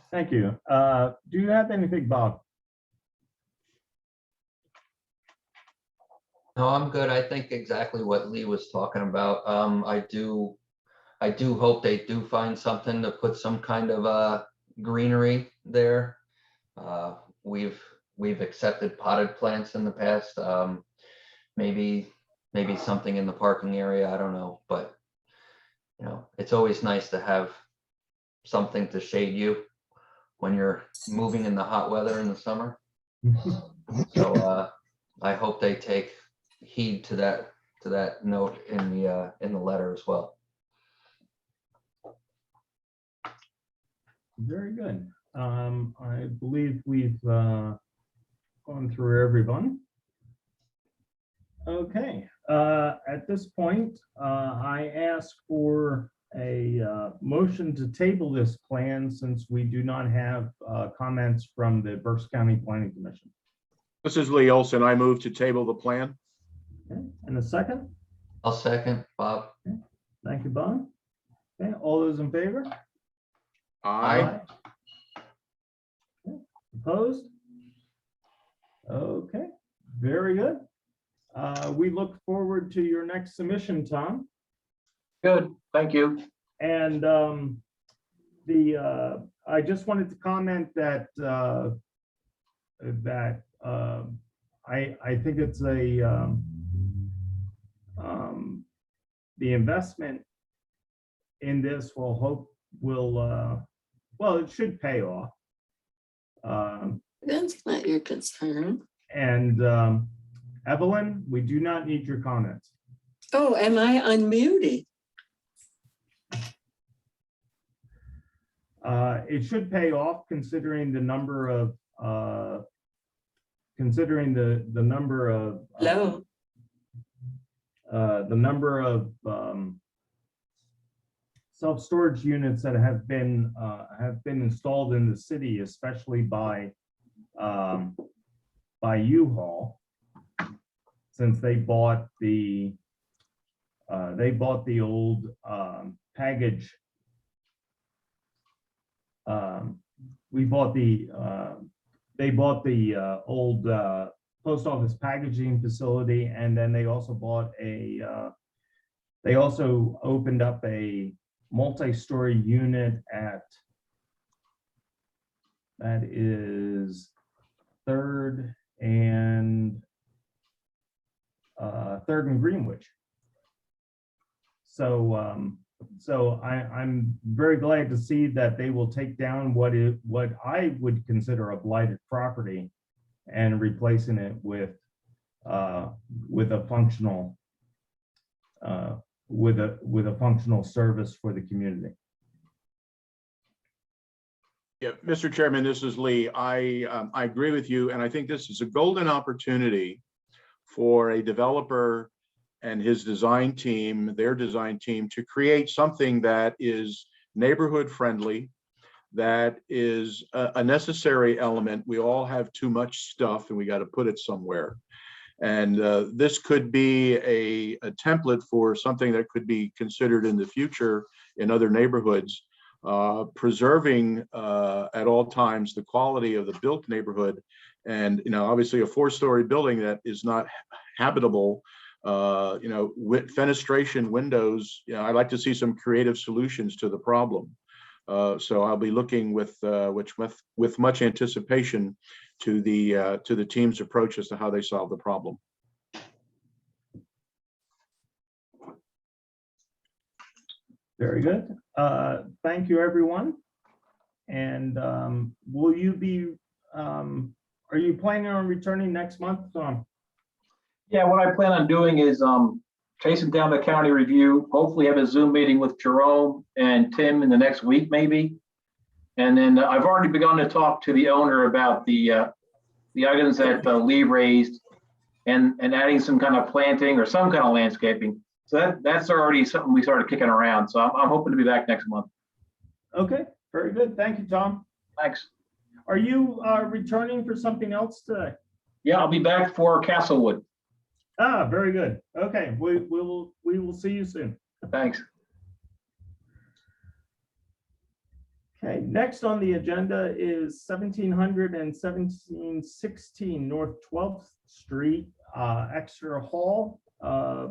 Speaker 9: Thank you. Do you have anything, Bob?
Speaker 4: No, I'm good. I think exactly what Lee was talking about. I do hope they do find something to put some kind of greenery there. We've accepted potted plants in the past. Maybe something in the parking area. I don't know, but it's always nice to have something to shade you when you're moving in the hot weather in the summer. So I hope they take heed to that note in the letter as well.
Speaker 9: Very good. I believe we've gone through everyone. Okay, at this point, I ask for a motion to table this plan since we do not have comments from the Berks County Planning Commission.
Speaker 2: This is Lee Olson. I move to table the plan.
Speaker 9: Okay, and a second?
Speaker 4: I'll second, Bob.
Speaker 9: Okay. Thank you, Bob. Okay, all those in favor?
Speaker 2: Aye.
Speaker 9: Okay. Opposed? Okay, very good. We look forward to your next submission, Tom.
Speaker 13: Good, thank you.
Speaker 9: And I just wanted to comment that I think it's the investment in this will it should pay off.
Speaker 1: That's not your concern.
Speaker 9: And Evelyn, we do not need your comments.
Speaker 1: Oh, am I unmuted?
Speaker 9: It should pay off considering the number of
Speaker 1: Hello?
Speaker 9: the number of self-storage units that have been installed in the city, especially by U-Haul, since they bought the old package. They bought the old post office packaging facility, and then they also bought they also opened up a multi-story unit that is Third and Greenwich. So I'm very glad to see that they will take down what I would consider a blighted property and replacing it with a functional service for the community.
Speaker 2: Yeah, Mr. Chairman, this is Lee. I agree with you, and I think this is a golden opportunity for a developer and his design team, their design team, to create something that is neighborhood friendly, that is a necessary element. We all have too much stuff and we got to put it somewhere. And this could be a template for something that could be considered in the future in other neighborhoods. preserving at all times the quality of the built neighborhood. And, obviously a 4-story building that is not habitable, with fenestration windows, I'd like to see some creative solutions to the problem. So I'll be looking with much anticipation to the team's approach as to how they solve the problem.
Speaker 9: Very good. Thank you, everyone. And will you be, are you planning on returning next month, Tom?
Speaker 13: Yeah, what I plan on doing is chasing down the county review, hopefully have a Zoom meeting with Jerome and Tim in the next week, maybe. And then I've already begun to talk to the owner about the items that Lee raised and adding some kind of planting or some kind of landscaping. So that's already something we started kicking around. So I'm hoping to be back next month.
Speaker 9: Okay, very good. Thank you, Tom.
Speaker 13: Thanks.
Speaker 9: Are you returning for something else today?
Speaker 13: Yeah, I'll be back for Castlewood.
Speaker 9: Ah, very good. Okay, we will see you soon.
Speaker 13: Thanks.
Speaker 9: Okay, next on the agenda is 1700 and 1716 North 12th Street, Exeter Hall, a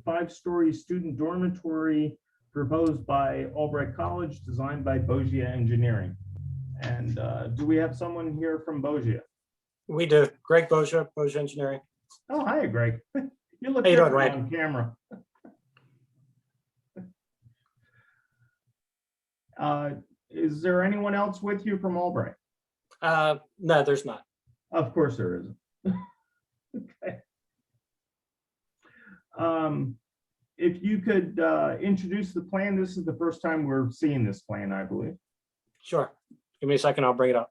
Speaker 9: 5-story student dormitory proposed by Albright College, designed by Bogia Engineering. And do we have someone here from Bogia?
Speaker 14: We do. Greg Bogia, Bogia Engineering.
Speaker 9: Oh, hi, Greg. You look
Speaker 14: How you doing,
Speaker 9: different
Speaker 14: Wade?
Speaker 9: on camera. Is there anyone else with you from Albright?
Speaker 14: No, there's not.
Speaker 9: Of course there isn't. Okay. If you could introduce the plan, this is the first time we're seeing this plan, I believe.
Speaker 14: Sure. Give me a second, I'll bring it up.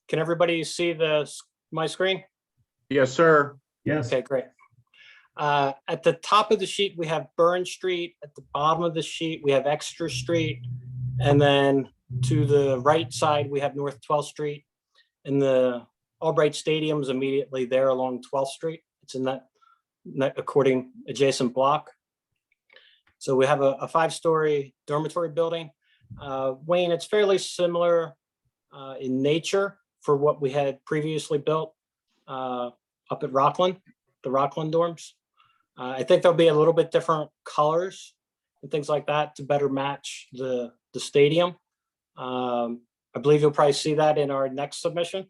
Speaker 14: Can everybody see my screen?
Speaker 2: Yes, sir.
Speaker 9: Yes.
Speaker 14: Okay, great. At the top of the sheet, we have Burn Street. At the bottom of the sheet, we have Exeter Street. And then to the right side, we have North 12th Street. And the Albright Stadium is immediately there along 12th Street. It's in that adjacent block. So we have a 5-story dormitory building. Wayne, it's fairly similar in nature for what we had previously built up at Rockland, the Rockland dorms. I think there'll be a little bit different colors and things like that to better match the stadium. I believe you'll probably see that in our next submission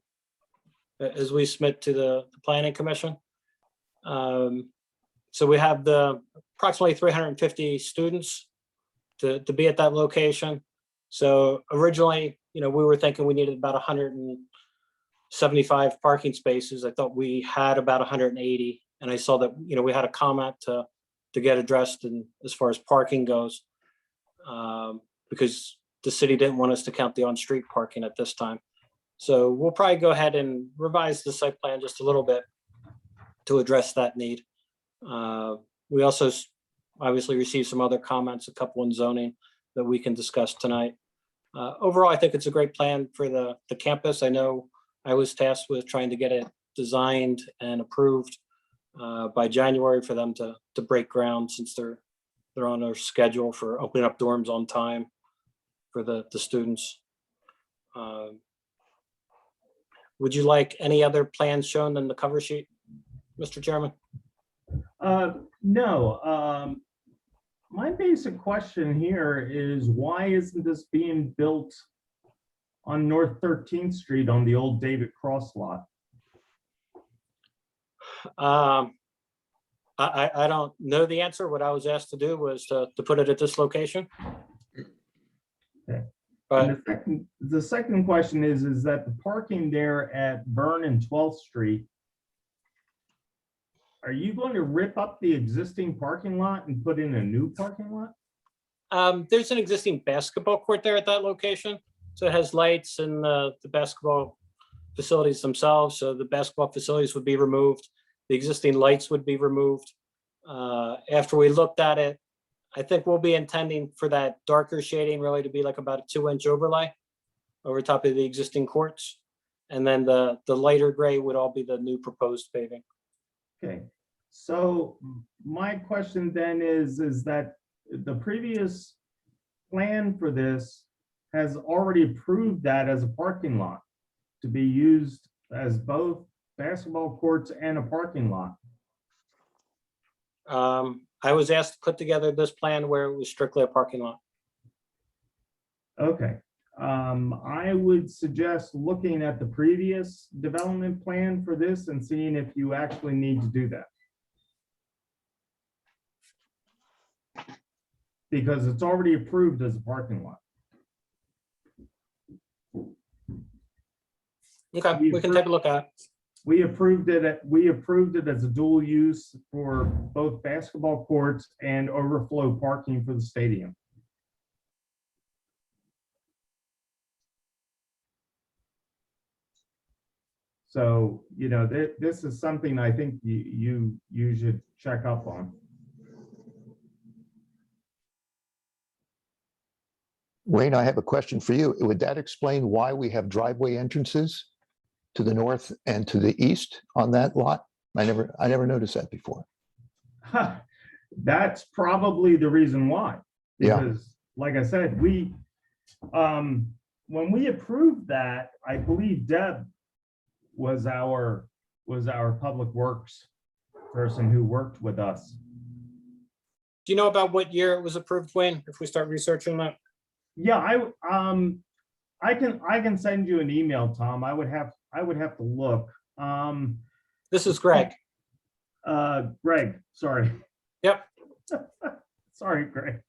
Speaker 14: as we submit to the Planning Commission. So we have the approximately 350 students to be at that location. So originally, we were thinking we needed about 175 parking spaces. I thought we had about 180. And I saw that, we had a comment to get addressed in, as far as parking goes, because the city didn't want us to count the on-street parking at this time. So we'll probably go ahead and revise the site plan just a little bit to address that need. We also obviously received some other comments, a couple in zoning that we can discuss tonight. Overall, I think it's a great plan for the campus. I know I was tasked with trying to get it designed and approved by January for them to break ground, since they're on their schedule for opening up dorms on time for the students. Would you like any other plans shown in the cover sheet, Mr. Chairman?
Speaker 9: No. My basic question here is, why isn't this being built on North 13th Street on the old David Cross lot?
Speaker 14: I don't know the answer. What I was asked to do was to put it at this location.
Speaker 9: Okay.
Speaker 14: But
Speaker 9: And the second question is that the parking there at Burn and 12th Street, are you going to rip up the existing parking lot and put in a new parking lot?
Speaker 14: there's an existing basketball court there at that location. So it has lights and the basketball facilities themselves. So the basketball facilities would be removed. The existing lights would be removed. After we looked at it, I think we'll be intending for that darker shading really to be like about a 2-inch overlay over top of the existing courts. And then the lighter gray would all be the new proposed paving.
Speaker 9: Okay, so my question then is that the previous plan for this has already approved that as a parking lot to be used as both basketball courts and a parking lot.
Speaker 14: I was asked to put together this plan where it was strictly a parking lot.
Speaker 9: Okay, I would suggest looking at the previous development plan for this and seeing if you actually need to do that. Because it's already approved as a parking lot.
Speaker 14: Okay, we can take a look at it.
Speaker 9: We approved it as a dual use for both basketball courts and overflow parking for the stadium. So, you know, this is something I think you should check up on.
Speaker 10: Wayne, I have a question for you. Would that explain why we have driveway entrances to the north and to the east on that lot? I never noticed that before.
Speaker 9: That's probably the reason why.
Speaker 10: Yeah.
Speaker 9: Because like I said, when we approved that, I believe Deb was our public works person who worked with us.
Speaker 14: Do you know about what year it was approved, Wayne, if we start researching that?
Speaker 9: Yeah, I can send you an email, Tom. I would have to look.
Speaker 14: This is Greg.
Speaker 9: Greg, sorry.
Speaker 14: Yep.
Speaker 9: Sorry, Greg.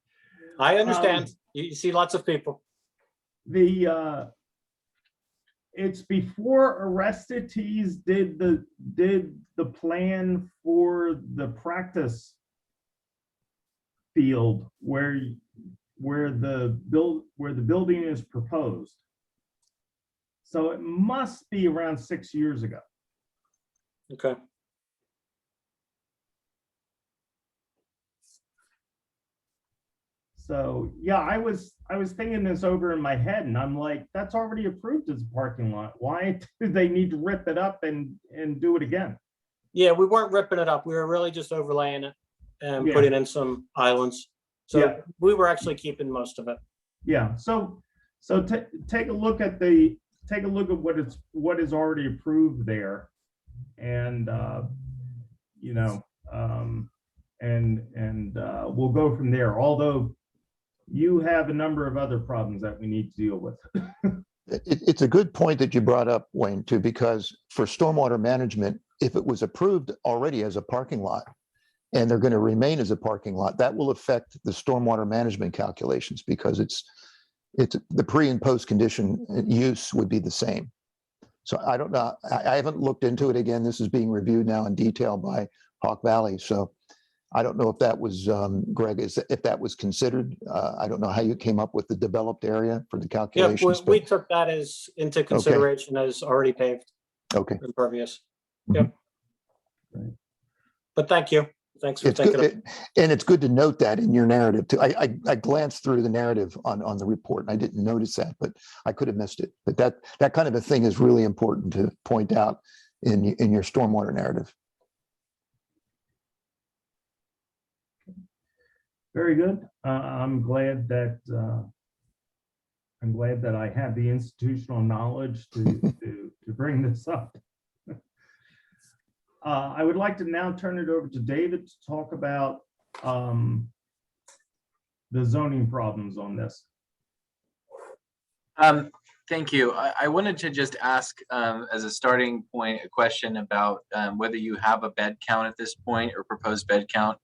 Speaker 14: I understand. You see lots of people.
Speaker 9: It's before Aristides did the plan for the practice field where the building is proposed. So it must be around 6 years ago.
Speaker 14: Okay.
Speaker 9: So yeah, I was thinking this over in my head, and I'm like, that's already approved as a parking lot. Why do they need to rip it up and do it again?
Speaker 14: Yeah, we weren't ripping it up. We were really just overlaying it and
Speaker 9: Yeah.
Speaker 14: putting in some islands. So
Speaker 9: Yeah.
Speaker 14: we were actually keeping most of it.
Speaker 9: Yeah. So take a look at what is already approved there, and you know, and we'll go from there. Although you have a number of other problems that we need to deal with.
Speaker 10: It's a good point that you brought up, Wayne, too, because for stormwater management, if it was approved already as a parking lot and they're going to remain as a parking lot, that will affect the stormwater management calculations because it's the pre and post condition use would be the same. So I don't know. I haven't looked into it again. This is being reviewed now in detail by Hawk Valley. So I don't know if that was, Greg, if that was considered. I don't know how you came up with the developed area for the
Speaker 14: Yeah,
Speaker 10: calculations.
Speaker 14: we took that as into consideration as already paved,
Speaker 10: Okay.
Speaker 14: impervious.
Speaker 10: Mhm.
Speaker 14: Yep. But thank you. Thanks for
Speaker 10: It's
Speaker 14: thinking of
Speaker 10: good, and it's good to note that in your narrative too. I glanced through the narrative on the report and I didn't notice that, but I could have missed it. But that kind of a thing is really important to point out in your stormwater narrative.
Speaker 9: Very good. I'm glad that I have the institutional knowledge to bring this up. I would like to now turn it over to David to talk about the zoning problems on this.
Speaker 3: Thank you. I wanted to just ask, as a starting point, a question about whether you have a bed count at this point or proposed bed count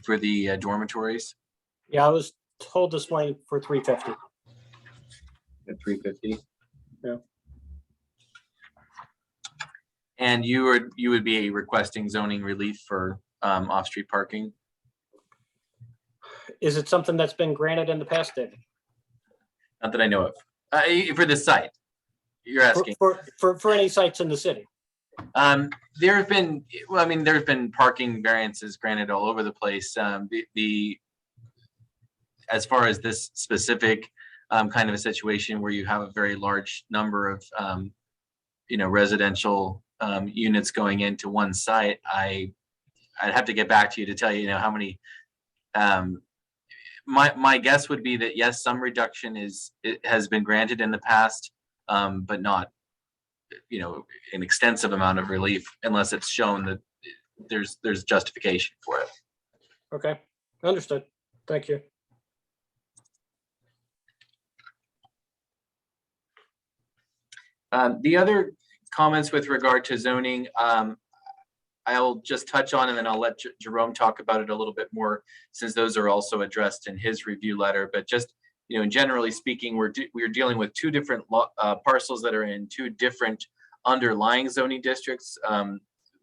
Speaker 3: for the dormitories.
Speaker 14: Yeah, I was told this morning for 350.
Speaker 3: At 350.
Speaker 14: Yeah.
Speaker 3: And you would be requesting zoning relief for off-street parking?
Speaker 14: Is it something that's been granted in the past, David?
Speaker 3: Not that I know of. For this site, you're asking.
Speaker 14: For any sites in the city?
Speaker 3: There have been, well, I mean, there's been parking variances granted all over the place. As far as this specific kind of a situation where you have a very large number of, residential units going into one site, I'd have to get back to you to tell you, how many. My guess would be that yes, some reduction has been granted in the past, but not, an extensive amount of relief unless it's shown that there's justification for it.
Speaker 14: Okay, understood. Thank you.
Speaker 3: The other comments with regard to zoning, I'll just touch on, and then I'll let Jerome talk about it a little bit more, since those are also addressed in his review letter. But just, generally speaking, we're dealing with two different parcels that are in two different underlying zoning districts.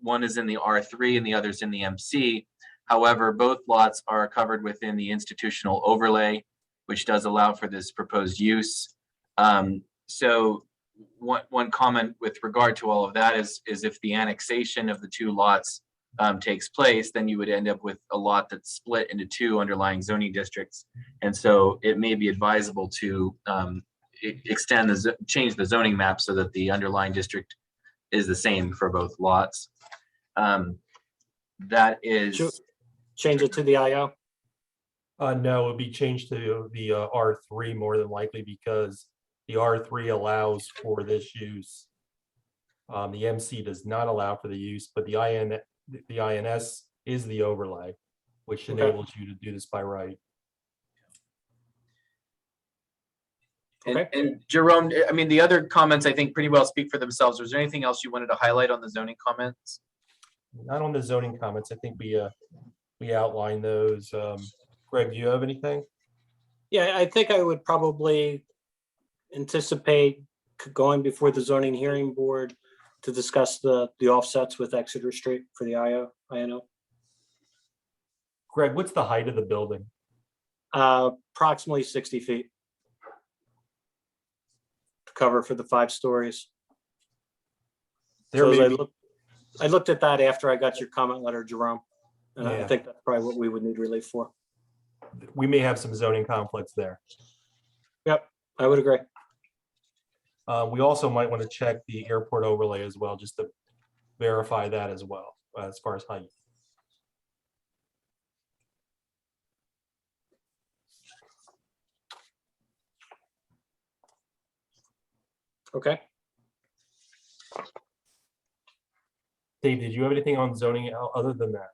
Speaker 3: One is in the R3 and the other's in the MC. However, both lots are covered within the institutional overlay, which does allow for this proposed use. So one comment with regard to all of that is if the annexation of the two lots takes place, then you would end up with a lot that's split into two underlying zoning districts. And so it may be advisable to change the zoning map so that the underlying district is the same for both lots. That is.
Speaker 14: Change it to the IO?
Speaker 8: No, it would be changed to the R3 more than likely, because the R3 allows for this use. The MC does not allow for the use, but the INS is the overlay, which enables you to do this by right.
Speaker 3: And Jerome, I mean, the other comments I think pretty well speak for themselves. Was there anything else you wanted to highlight on the zoning comments?
Speaker 8: Not on the zoning comments. I think we outlined those. Greg, do you have anything?
Speaker 14: Yeah, I think I would probably anticipate going before the zoning hearing board to discuss the offsets with Exeter Street for the INO.
Speaker 8: Greg, what's the height of the building?
Speaker 14: Approximately 60 feet. To cover for the 5 stories.
Speaker 8: There may be,
Speaker 14: I looked at that after I got your comment letter, Jerome. And I
Speaker 8: Yeah.
Speaker 14: think that's probably what we would need relief for.
Speaker 8: we may have some zoning conflicts there.
Speaker 14: Yep, I would agree.
Speaker 8: We also might want to check the airport overlay as well, just to verify that as well, as far as height.
Speaker 14: Okay.
Speaker 8: Dave, did you have anything on zoning other than that?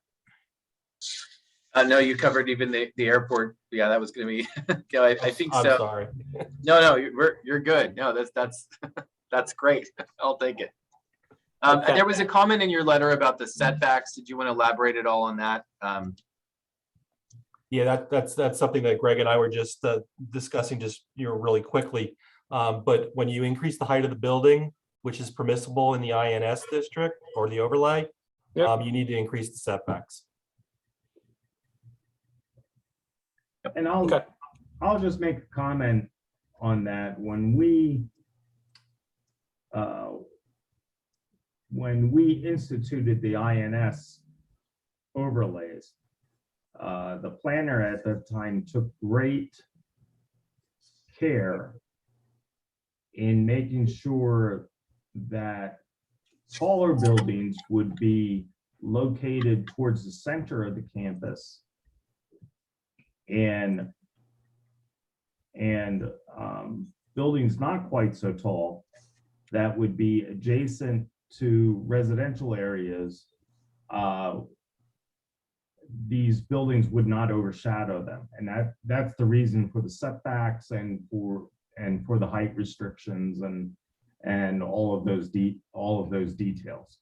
Speaker 3: No, you covered even the airport. Yeah, that was going to be. Yeah, I think so.
Speaker 8: I'm sorry.
Speaker 3: No, you're good. No, that's great. I'll take it.
Speaker 14: Okay.
Speaker 3: There was a comment in your letter about the setbacks. Did you want to elaborate at all on that?
Speaker 8: Yeah, that's something that Greg and I were just discussing just really quickly. But when you increase the height of the building, which is permissible in the INS district or the overlay,
Speaker 14: Yep.
Speaker 8: you need to increase the setbacks.
Speaker 9: And
Speaker 14: Okay.
Speaker 9: I'll just make a comment on that. When we instituted the INS overlays, the planner at that time took great care in making sure that taller buildings would be located towards the center of the campus and buildings not quite so tall that would be adjacent to residential areas. These buildings would not overshadow them, and that's the reason for the setbacks and for the height restrictions and all of those details.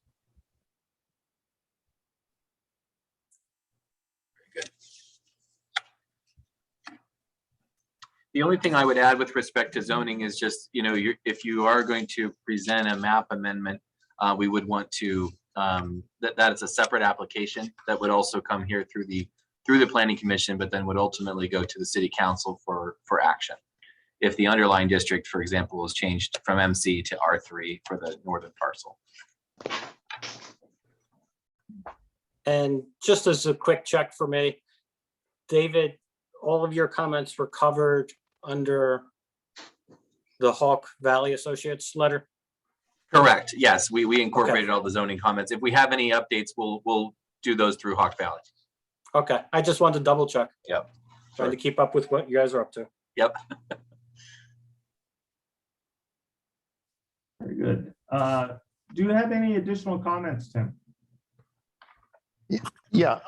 Speaker 3: The only thing I would add with respect to zoning is just, if you are going to present a map amendment, we would want to, that is a separate application that would also come here through the planning commission, but then would ultimately go to the city council for action. If the underlying district, for example, is changed from MC to R3 for the northern parcel.
Speaker 14: And just as a quick check for me, David, all of your comments were covered under the Hawk Valley Associates letter?
Speaker 3: Correct. Yes, we incorporated all the zoning comments. If we have any updates, we'll do those through Hawk Valley.
Speaker 14: Okay, I just wanted to double check.
Speaker 3: Yep.
Speaker 14: Trying to keep up with what you guys are up to.
Speaker 3: Yep.
Speaker 9: Very good. Do you have any additional comments, Tim?
Speaker 10: Yeah,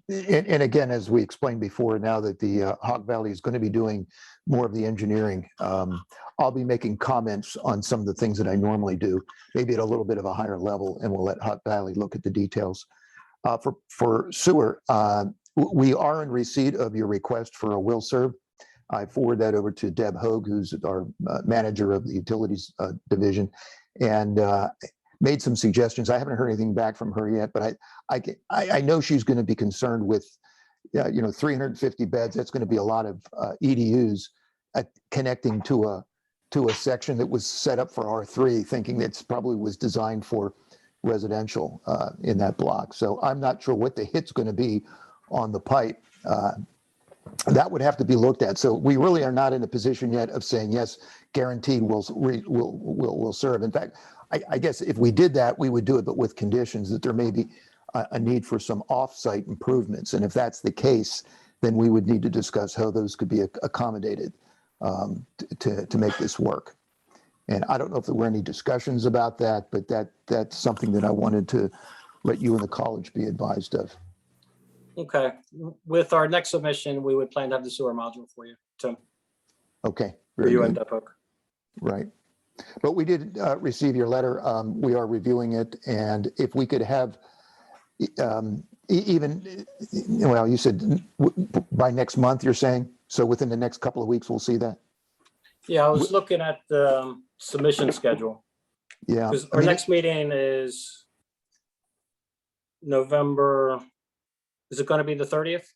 Speaker 10: and again, as we explained before, now that the Hog Valley is going to be doing more of the engineering, I'll be making comments on some of the things that I normally do, maybe at a little bit of a higher level, and we'll let Hog Valley look at the details. For sewer, we are in receipt of your request for a will serve. I forward that over to Deb Hogue, who's our manager of the utilities division, and made some suggestions. I haven't heard anything back from her yet, but I know she's going to be concerned with, 350 beds. That's going to be a lot of EDUs connecting to a section that was set up for R3, thinking that probably was designed for residential in that block. So I'm not sure what the hit's going to be on the pipe. That would have to be looked at. So we really are not in a position yet of saying, yes, guaranteed will serve. In fact, I guess if we did that, we would do it, but with conditions that there may be a need for some off-site improvements. And if that's the case, then we would need to discuss how those could be accommodated to make this work. And I don't know if there were any discussions about that, but that's something that I wanted to let you and the college be advised of.
Speaker 14: Okay, with our next submission, we would plan to have the sewer module for you, Tim.
Speaker 10: Okay.
Speaker 14: For
Speaker 10: very
Speaker 14: you
Speaker 10: good.
Speaker 14: and Deb Hook.
Speaker 10: Right. But we did receive your letter. We are reviewing it. And if we could have even, well, you said by next month, you're saying? So within the next couple of weeks, we'll see that?
Speaker 14: Yeah, I was looking at the submission schedule.
Speaker 10: Yeah.
Speaker 14: Because
Speaker 10: I
Speaker 14: our
Speaker 10: mean,
Speaker 14: next meeting is November, is it going to be the 30th?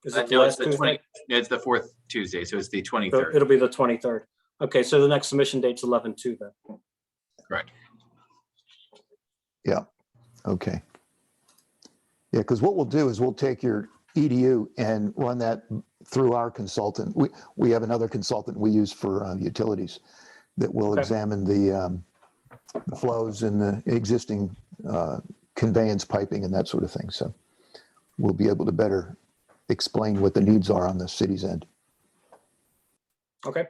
Speaker 14: Is it the
Speaker 3: No, it's
Speaker 14: last
Speaker 3: the 20,
Speaker 14: Tuesday?
Speaker 3: it's the fourth Tuesday, so it's the
Speaker 14: So
Speaker 3: 23rd.
Speaker 14: it'll be the 23rd. Okay, so the next submission date's 11/2 then.
Speaker 3: Correct.
Speaker 10: Yeah. Okay. Yeah, because what we'll do is we'll take your EDU and run that through our consultant. We have another consultant we use for utilities that will
Speaker 14: Okay.
Speaker 10: examine the flows in the existing conveyance piping and that sort of thing. So we'll be able to better explain what the needs are on the city's end.
Speaker 14: Okay.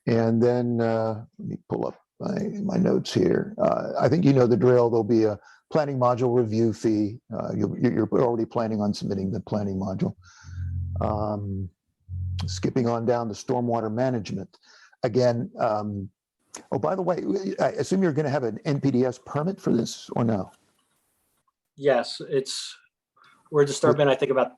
Speaker 10: And then let me pull up my notes here. I think you know the drill. There'll be a planning module review fee. You're already planning on submitting the planning module. Skipping on down to stormwater management. Again, oh, by the way, I assume you're going to have an NPDES permit for this or no?
Speaker 14: Yes, we're disturbing, I think, about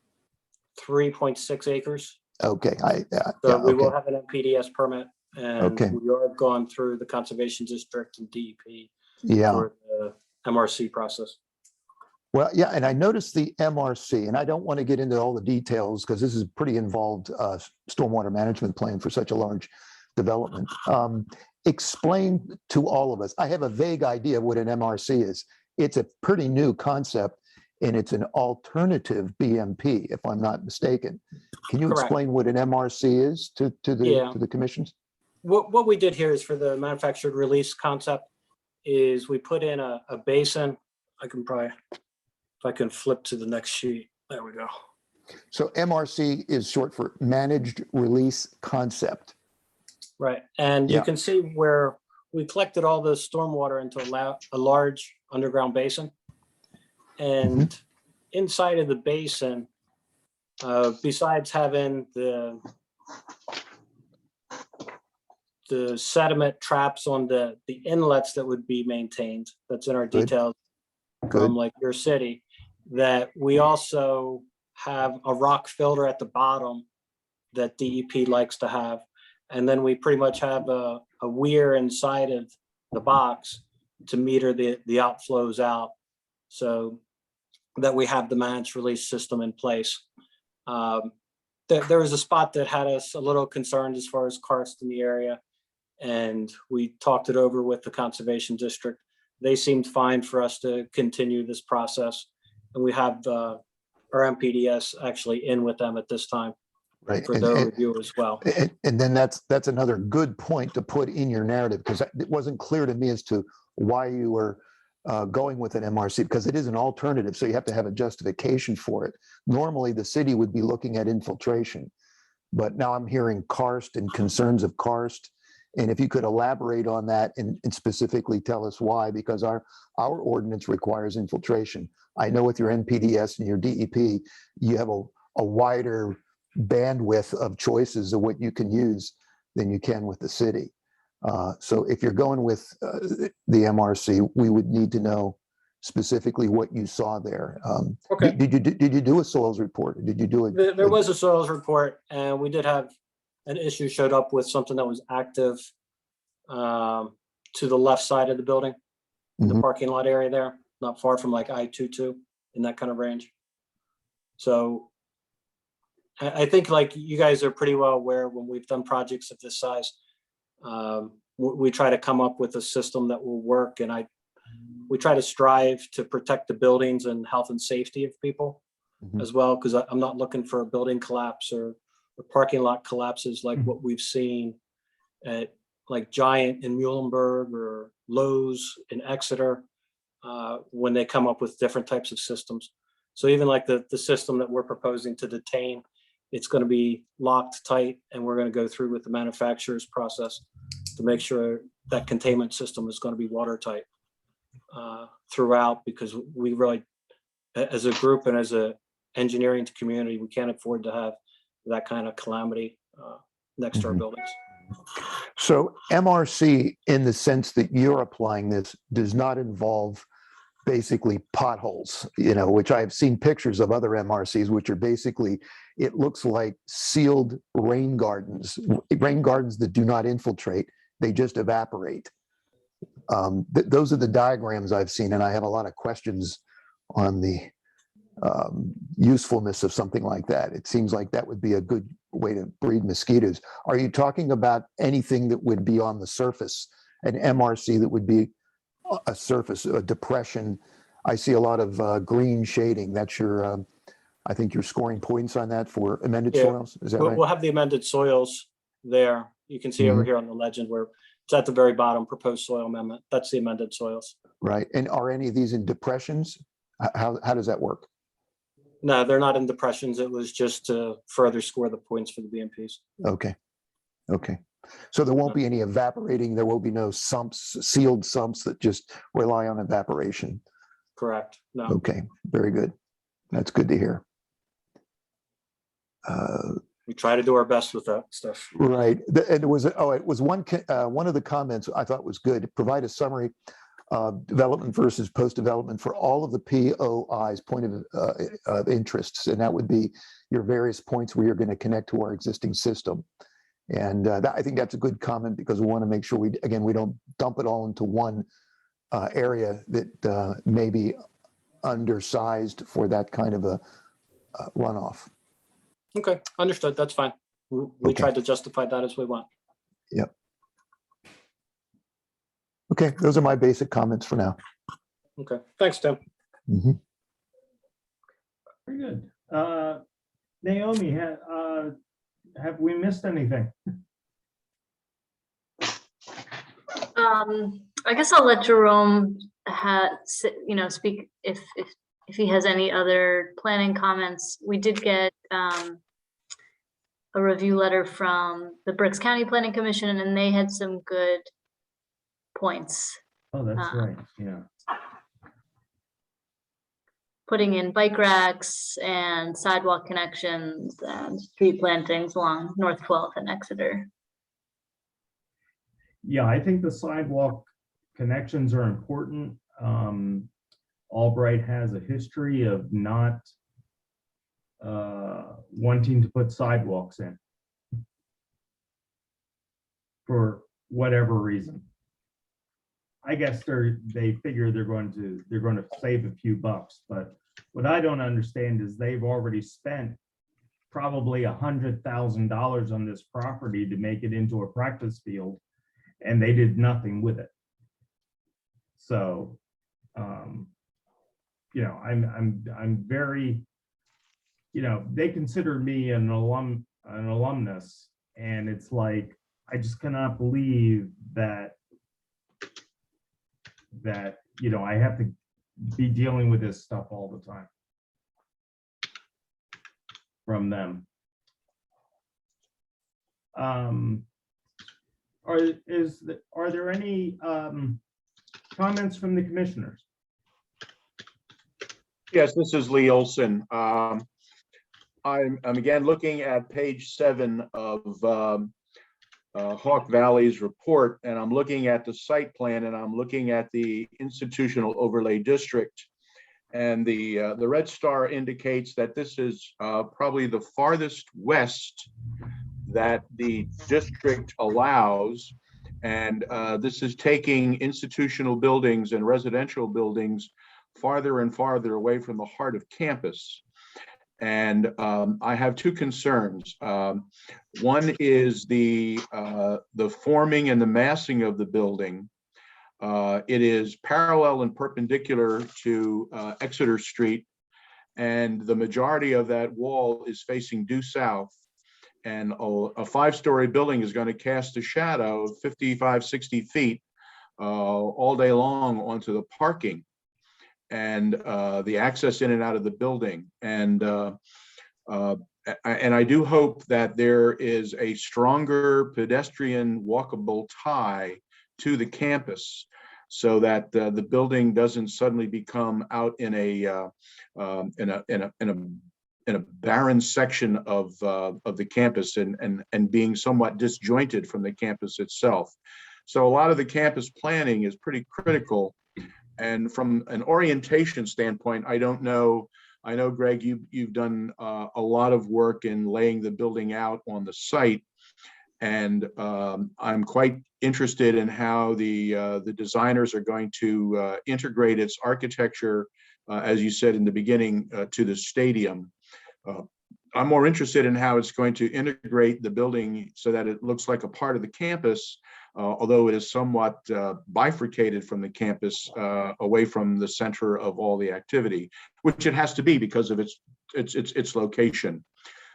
Speaker 14: 3.6 acres.
Speaker 10: Okay,
Speaker 14: So we
Speaker 10: okay.
Speaker 14: will have an NPDES permit, and
Speaker 10: Okay.
Speaker 14: we are going through the Conservation District and DEP
Speaker 10: Yeah.
Speaker 14: for the MRC process.
Speaker 10: Well, yeah, and I noticed the MRC, and I don't want to get into all the details because this is a pretty involved stormwater management plan for such a large development. Explain to all of us. I have a vague idea of what an MRC is. It's a pretty new concept, and it's an alternative BMP, if I'm not mistaken. Can you
Speaker 14: Correct.
Speaker 10: explain what an MRC is to the commissions?
Speaker 14: What we did here is for the manufactured release concept is we put in a basin. I can probably, if I can flip to the next sheet. There we go.
Speaker 10: So MRC is short for Managed Release Concept.
Speaker 14: Right, and you
Speaker 10: Yeah.
Speaker 14: can see where we collected all the stormwater into a large underground basin. And inside of the basin, besides having the sediment traps on the inlets that would be maintained, that's in our
Speaker 10: Good.
Speaker 14: details from like your city, that we also have a rock filter at the bottom that DEP likes to have. And then we pretty much have a weir inside of the box to meter the outflows out, so that we have the managed release system in place. There was a spot that had us a little concerned as far as karst in the area, and we talked it over with the Conservation District. they seemed fine for us to continue this process. And we have our MPDS actually in with them at this time
Speaker 10: Right.
Speaker 14: for their review as well.
Speaker 10: And then that's another good point to put in your narrative, because it wasn't clear to me as to why you were going with an MRC, because it is an alternative. So you have to have a justification for it. Normally, the city would be looking at infiltration, but now I'm hearing karst and concerns of karst. And if you could elaborate on that and specifically tell us why, because our ordinance requires infiltration. I know with your NPDS and your DEP, you have a wider bandwidth of choices of what you can use than you can with the city. So if you're going with the MRC, we would need to know specifically what you saw there.
Speaker 14: Okay.
Speaker 10: Did you do a soils report? Did you do it?
Speaker 14: There was a soils report, and we did have an issue showed up with something that was active to the left side of the building, the parking lot area there, not far from like I-22 in that kind of range. So I think like you guys are pretty well aware when we've done projects of this size, we try to come up with a system that will work, and we try to strive to protect the buildings and health and safety of people as well, because I'm not looking for a building collapse or parking lot collapses like what we've seen at like Giant in Muhlenberg or Lowe's in Exeter when they come up with different types of systems. So even like the system that we're proposing to detain, it's going to be locked tight, and we're going to go through with the manufacturer's process to make sure that containment system is going to be watertight throughout, because we really, as a group and as a engineering community, we can't afford to have that kind of calamity next to our buildings.
Speaker 10: So MRC, in the sense that you're applying this, does not involve basically potholes, which I've seen pictures of other MRCs, which are basically, it looks like sealed rain gardens that do not infiltrate, they just evaporate. Those are the diagrams I've seen, and I have a lot of questions on the usefulness of something like that. It seems like that would be a good way to breed mosquitoes. Are you talking about anything that would be on the surface, an MRC that would be a surface, a depression? I see a lot of green shading. That's your, I think you're scoring points on that for amended soils. Is that right?
Speaker 14: We'll have the amended soils there. You can see over here on the legend where it's at the very bottom, proposed soil amendment. That's the amended soils.
Speaker 10: Right. And are any of these in depressions? How does that work?
Speaker 14: No, they're not in depressions. It was just to further score the points for the BMPs.
Speaker 10: Okay. Okay. So there won't be any evaporating. There will be no sumps, sealed sumps that just rely on evaporation.
Speaker 14: Correct. No.
Speaker 10: Okay. Very good. That's good to hear.
Speaker 14: We try to do our best with that stuff.
Speaker 10: Right. And it was one of the comments I thought was good. Provide a summary of development versus post-development for all of the POIs, point of interests, and that would be your various points where you're going to connect to our existing system. And I think that's a good comment, because we want to make sure we don't dump it all into one area that may be undersized for that kind of a runoff.
Speaker 14: Okay, understood. That's fine. We tried to justify that as we went.
Speaker 10: Yep. Okay, those are my basic comments for now.
Speaker 14: Okay, thanks, Tim.
Speaker 9: Very good. Naomi, have we missed anything?
Speaker 7: I guess I'll let Jerome speak if he has any other planning comments. We did get a review letter from the Berks County Planning Commission, and they had some good points.
Speaker 9: Oh, that's right. Yeah.
Speaker 7: Putting in bike racks and sidewalk connections and street plantings along North 12th and Exeter.
Speaker 9: Yeah, I think the sidewalk connections are important. Albright has a history of not wanting to put sidewalks in for whatever reason. I guess they figure they're going to save a few bucks, but what I don't understand is they've already spent probably $100,000 on this property to make it into a practice field, and they did nothing with it. So, I'm very, they consider me an alumnus, and it's like, I just cannot believe that I have to be dealing with this stuff all the time from them. Are there any comments from the commissioners?
Speaker 2: Yes, this is Lee Olson. I'm again looking at page 7 of Hawk Valley's report, and I'm looking at the site plan, and I'm looking at the institutional overlay district. And the red star indicates that this is probably the farthest west that the district allows. And this is taking institutional buildings and residential buildings farther and farther away from the heart of campus. And I have two concerns. One is the forming and the massing of the building. It is parallel and perpendicular to Exeter Street, and the majority of that wall is facing due south. And a 5-story building is going to cast a shadow of 55, 60 feet all day long onto the parking and the access in and out of the building. And I do hope that there is a stronger pedestrian walkable tie to the campus, so that the building doesn't suddenly become out in a barren section of the campus and being somewhat disjointed from the campus itself. So a lot of the campus planning is pretty critical. And from an orientation standpoint, I don't know. I know, Greg, you've done a lot of work in laying the building out on the site, and I'm quite interested in how the designers are going to integrate its architecture, as you said in the beginning, to the stadium. I'm more interested in how it's going to integrate the building so that it looks like a part of the campus, although it is somewhat bifurcated from the campus, away from the center of all the activity, which it has to be because of its location.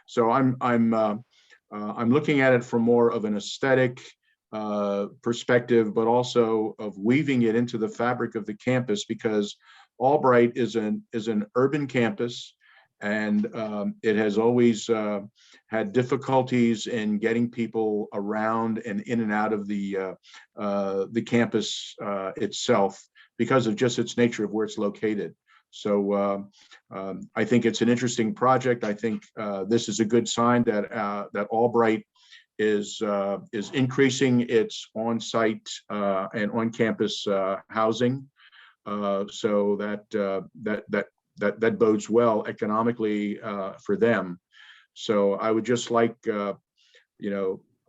Speaker 2: So I'm looking at it from more of an aesthetic perspective, but also of weaving it into the fabric of the campus, because Albright is an urban campus. And it has always had difficulties in getting people around and in and out of the campus itself because of just its nature of where it's located. So I think it's an interesting project. I think this is a good sign that that Albright is increasing its on-site and on-campus housing, so that bodes well economically for them. So I would just like,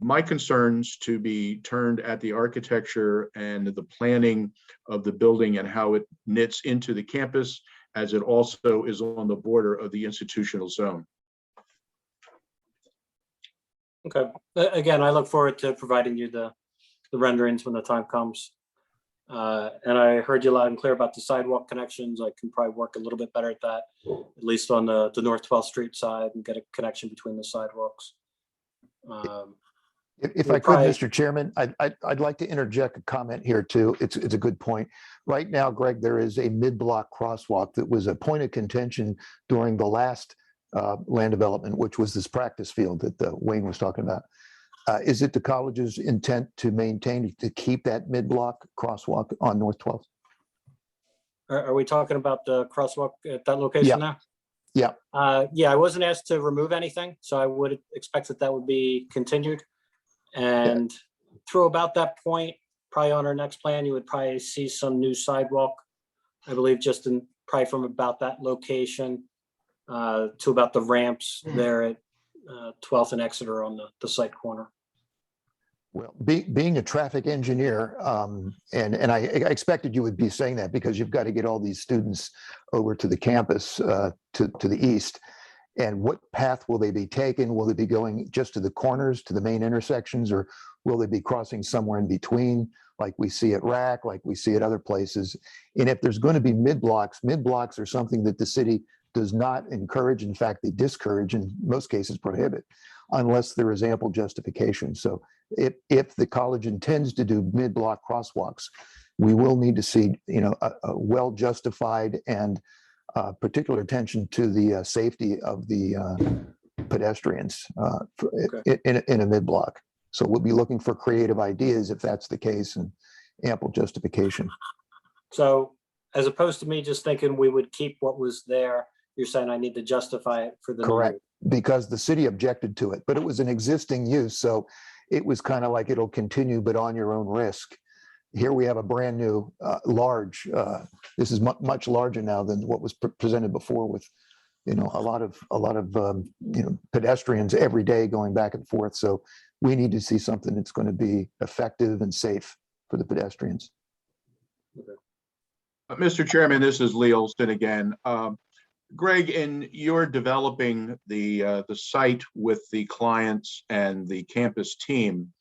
Speaker 2: my concerns to be turned at the architecture and the planning of the building and how it knits into the campus, as it also is on the border of the institutional zone.
Speaker 14: Okay, again, I look forward to providing you the renderings when the time comes. And I heard you loud and clear about the sidewalk connections. I can probably work a little bit better at that, at least on the North 12th Street side, and get a connection between the sidewalks.
Speaker 10: If I could, Mr. Chairman, I'd like to interject a comment here too. It's a good point. Right now, Greg, there is a mid-block crosswalk that was a point of contention during the last land development, which was this practice field that Wayne was talking about. Is it the college's intent to keep that mid-block crosswalk on North 12th?
Speaker 14: Are we talking about the crosswalk at that location now?
Speaker 10: Yeah.
Speaker 14: Yeah, I wasn't asked to remove anything, so I would expect that would be continued. And through about that point, probably on our next plan, you would probably see some new sidewalk, I believe, just probably from about that location to about the ramps there at 12th and Exeter on the site corner.
Speaker 10: Well, being a traffic engineer, and I expected you would be saying that because you've got to get all these students over to the campus to the east. And what path will they be taking? Will they be going just to the corners, to the main intersections, or will they be crossing somewhere in between, like we see at RAC, like we see at other places? And if there's going to be mid-blocks are something that the city does not encourage. In fact, they discourage, in most cases prohibit, unless there is ample justification. So if the college intends to do mid-block crosswalks, we will need to see, a well-justified and particular attention to the safety of the pedestrians in a mid-block. So we'll be looking for creative ideas if that's the case, and ample justification.
Speaker 14: So as opposed to me just thinking we would keep what was there, you're saying I need to justify it for the.
Speaker 10: Correct, because the city objected to it, but it was an existing use. So it was kind of like it'll continue, but on your own risk. Here we have a brand new large, this is much larger now than what was presented before, with, a lot of pedestrians every day going back and forth. So we need to see something that's going to be effective and safe for the pedestrians.
Speaker 2: Mr. Chairman, this is Lee Olson again. Greg, in your developing the site with the clients and the campus team,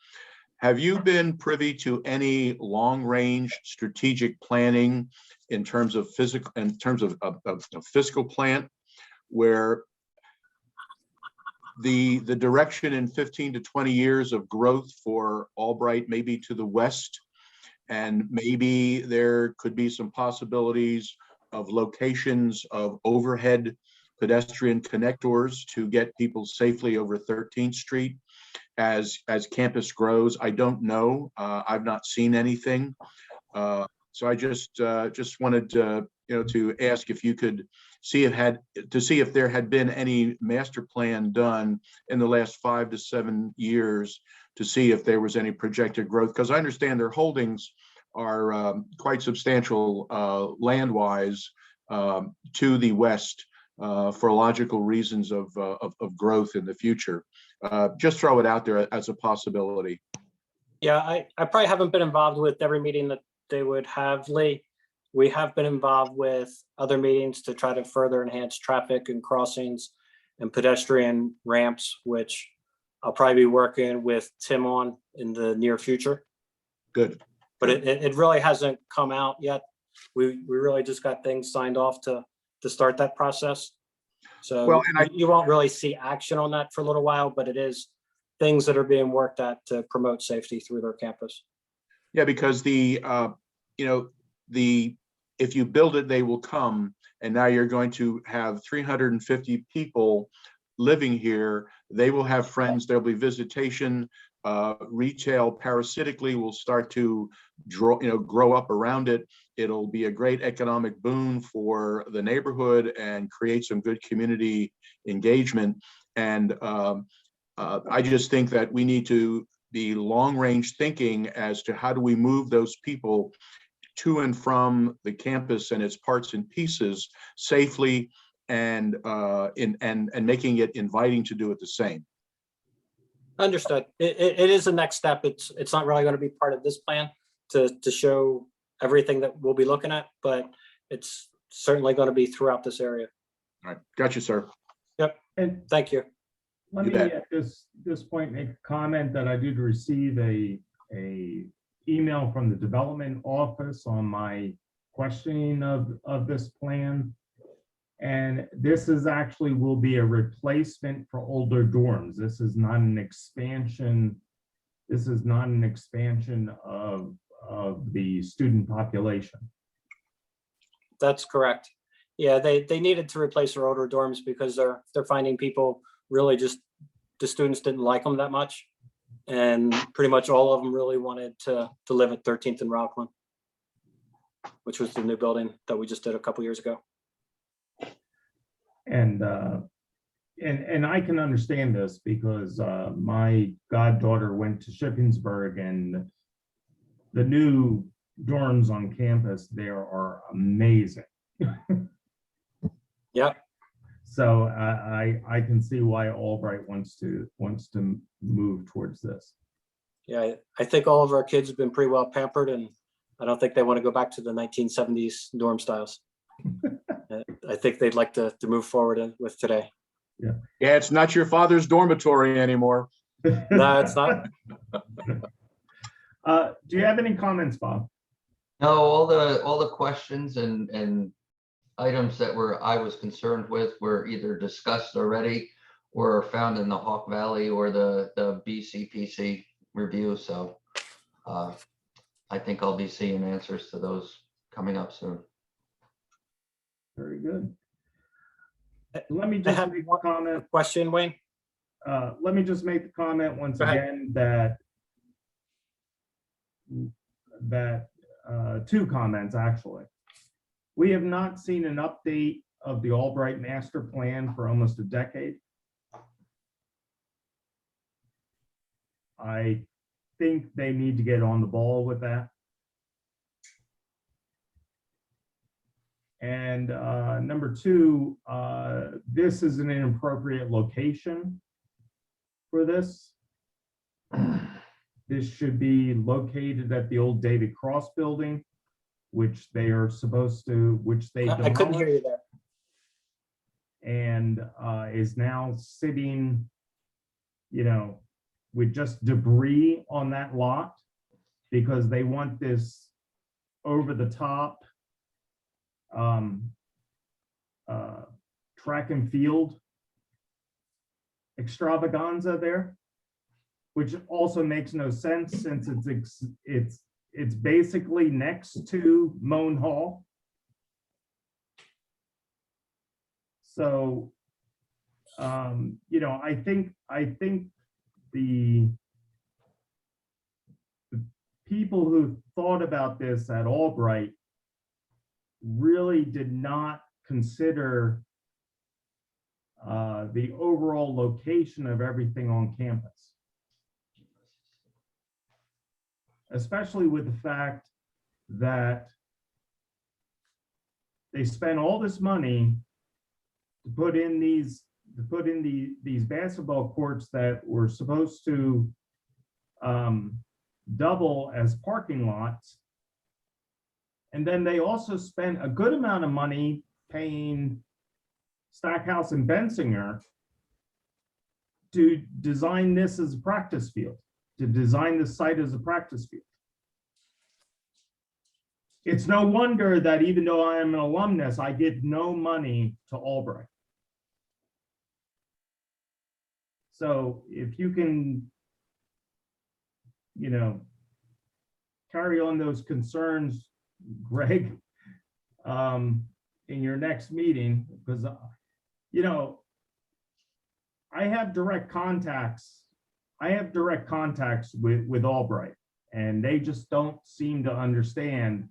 Speaker 2: have you been privy to any long-range strategic planning in terms of fiscal plan, where the direction in 15 to 20 years of growth for Albright may be to the west, and maybe there could be some possibilities of locations of overhead pedestrian connectors to get people safely over 13th Street as campus grows? I don't know. I've not seen anything. So I just wanted to ask if you could see if there had been any master plan done in the last 5 to 7 years to see if there was any projected growth, because I understand their holdings are quite substantial land-wise to the west for logical reasons of growth in the future. Just throw it out there as a possibility.
Speaker 14: Yeah, I probably haven't been involved with every meeting that they would have, Lee. We have been involved with other meetings to try to further enhance traffic and crossings and pedestrian ramps, which I'll probably be working with Tim on in the near future.
Speaker 2: Good.
Speaker 14: But it really hasn't come out yet. We really just got things signed off to start that process. So
Speaker 2: well,
Speaker 14: you won't really see action on that for a little while, but it is things that are being worked at to promote safety through their campus.
Speaker 2: Yeah, because if you build it, they will come. And now you're going to have 350 people living here. They will have friends. There'll be visitation. Retail parasitically will start to grow up around it. It'll be a great economic boon for the neighborhood and create some good community engagement. And I just think that we need to be long-range thinking as to how do we move those people to and from the campus and its parts and pieces safely, and making it inviting to do it the same.
Speaker 14: Understood. It is the next step. It's not really going to be part of this plan to show everything that we'll be looking at, but it's certainly going to be throughout this area.
Speaker 2: All right, got you, sir.
Speaker 14: Yep.
Speaker 9: And
Speaker 14: thank you.
Speaker 9: let
Speaker 2: You
Speaker 9: me
Speaker 2: bet.
Speaker 9: at this point make a comment that I did receive a email from the development office on my questioning of this plan. And this is actually will be a replacement for older dorms. This is not an expansion. This is not an expansion of the student population.
Speaker 14: That's correct. Yeah, they needed to replace their older dorms because they're finding people really just, the students didn't like them that much. And pretty much all of them really wanted to live at 13th and Rockland, which was the new building that we just did a couple years ago.
Speaker 9: And I can understand this because my goddaughter went to Shippensburg, and the new dorms on campus there are amazing.
Speaker 14: Yep.
Speaker 9: So I can see why Albright wants to move towards this.
Speaker 14: Yeah, I think all of our kids have been pretty well pampered, and I don't think they want to go back to the 1970s dorm styles. I think they'd like to move forward with today.
Speaker 2: Yeah, it's not your father's dormitory anymore.
Speaker 14: No, it's not.
Speaker 9: Do you have any comments, Bob?
Speaker 4: No, all the questions and items that I was concerned with were either discussed already or are found in the Hawk Valley or the BCPC review. So I think I'll be seeing answers to those coming up soon.
Speaker 9: Very good. Let me
Speaker 14: I
Speaker 9: just
Speaker 14: have
Speaker 9: make a
Speaker 14: one
Speaker 9: comment.
Speaker 14: question, Wayne.
Speaker 9: Let me just make the comment once
Speaker 14: Go ahead.
Speaker 9: again that two comments, actually. We have not seen an update of the Albright master plan for almost a decade. I think they need to get on the ball with that. And number two, this is an inappropriate location for this. This should be located at the old David Cross building, which they are supposed to, which they
Speaker 14: I couldn't hear you
Speaker 9: demolished
Speaker 14: there.
Speaker 9: and is now sitting, with just debris on that lot because they want this over the top track and field extravaganza there, which also makes no sense since it's basically next to Moan Hall. So, I think the people who thought about this at Albright really did not consider the overall location of everything on campus. Especially with the fact that they spent all this money to put in these basketball courts that were supposed to double as parking lots. And then they also spent a good amount of money paying Stackhouse and Bensinger to design this as a practice field, to design the site as a practice field. It's no wonder that even though I am an alumnus, I give no money to Albright. So if you can, carry on those concerns, Greg, in your next meeting, because, I have direct contacts with Albright, and they just don't seem to understand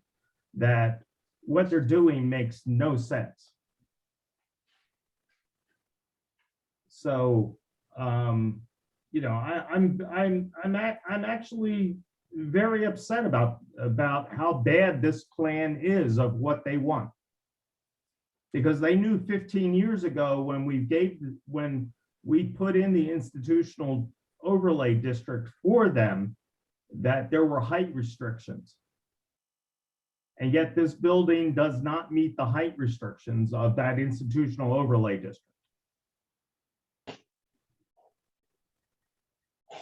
Speaker 9: that what they're doing makes no sense. So, I'm actually very upset about how bad this plan is of what they want. Because they knew 15 years ago when we put in the institutional overlay district for them, that there were height restrictions. And yet this building does not meet the height restrictions of that institutional overlay district.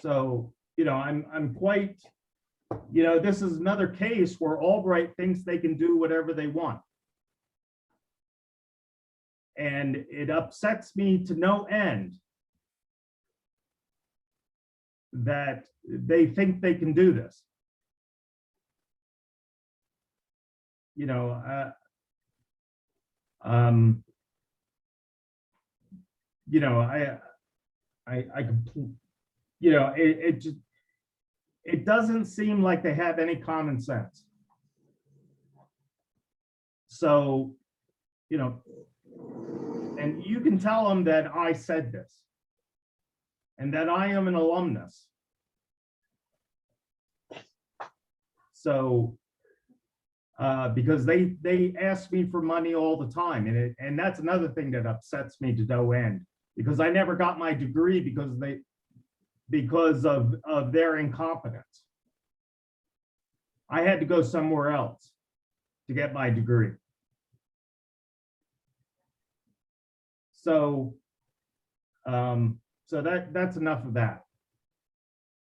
Speaker 9: So, I'm quite, this is another case where Albright thinks they can do whatever they want. And it upsets me to no end that they think they can do this. It doesn't seem like they have any common sense. So, and you can tell them that I said this and that I am an alumnus. So, because they ask me for money all the time, and that's another thing that upsets me to no end, because I never got my degree because of their incompetence. I had to go somewhere else to get my degree. So, So that's enough of that.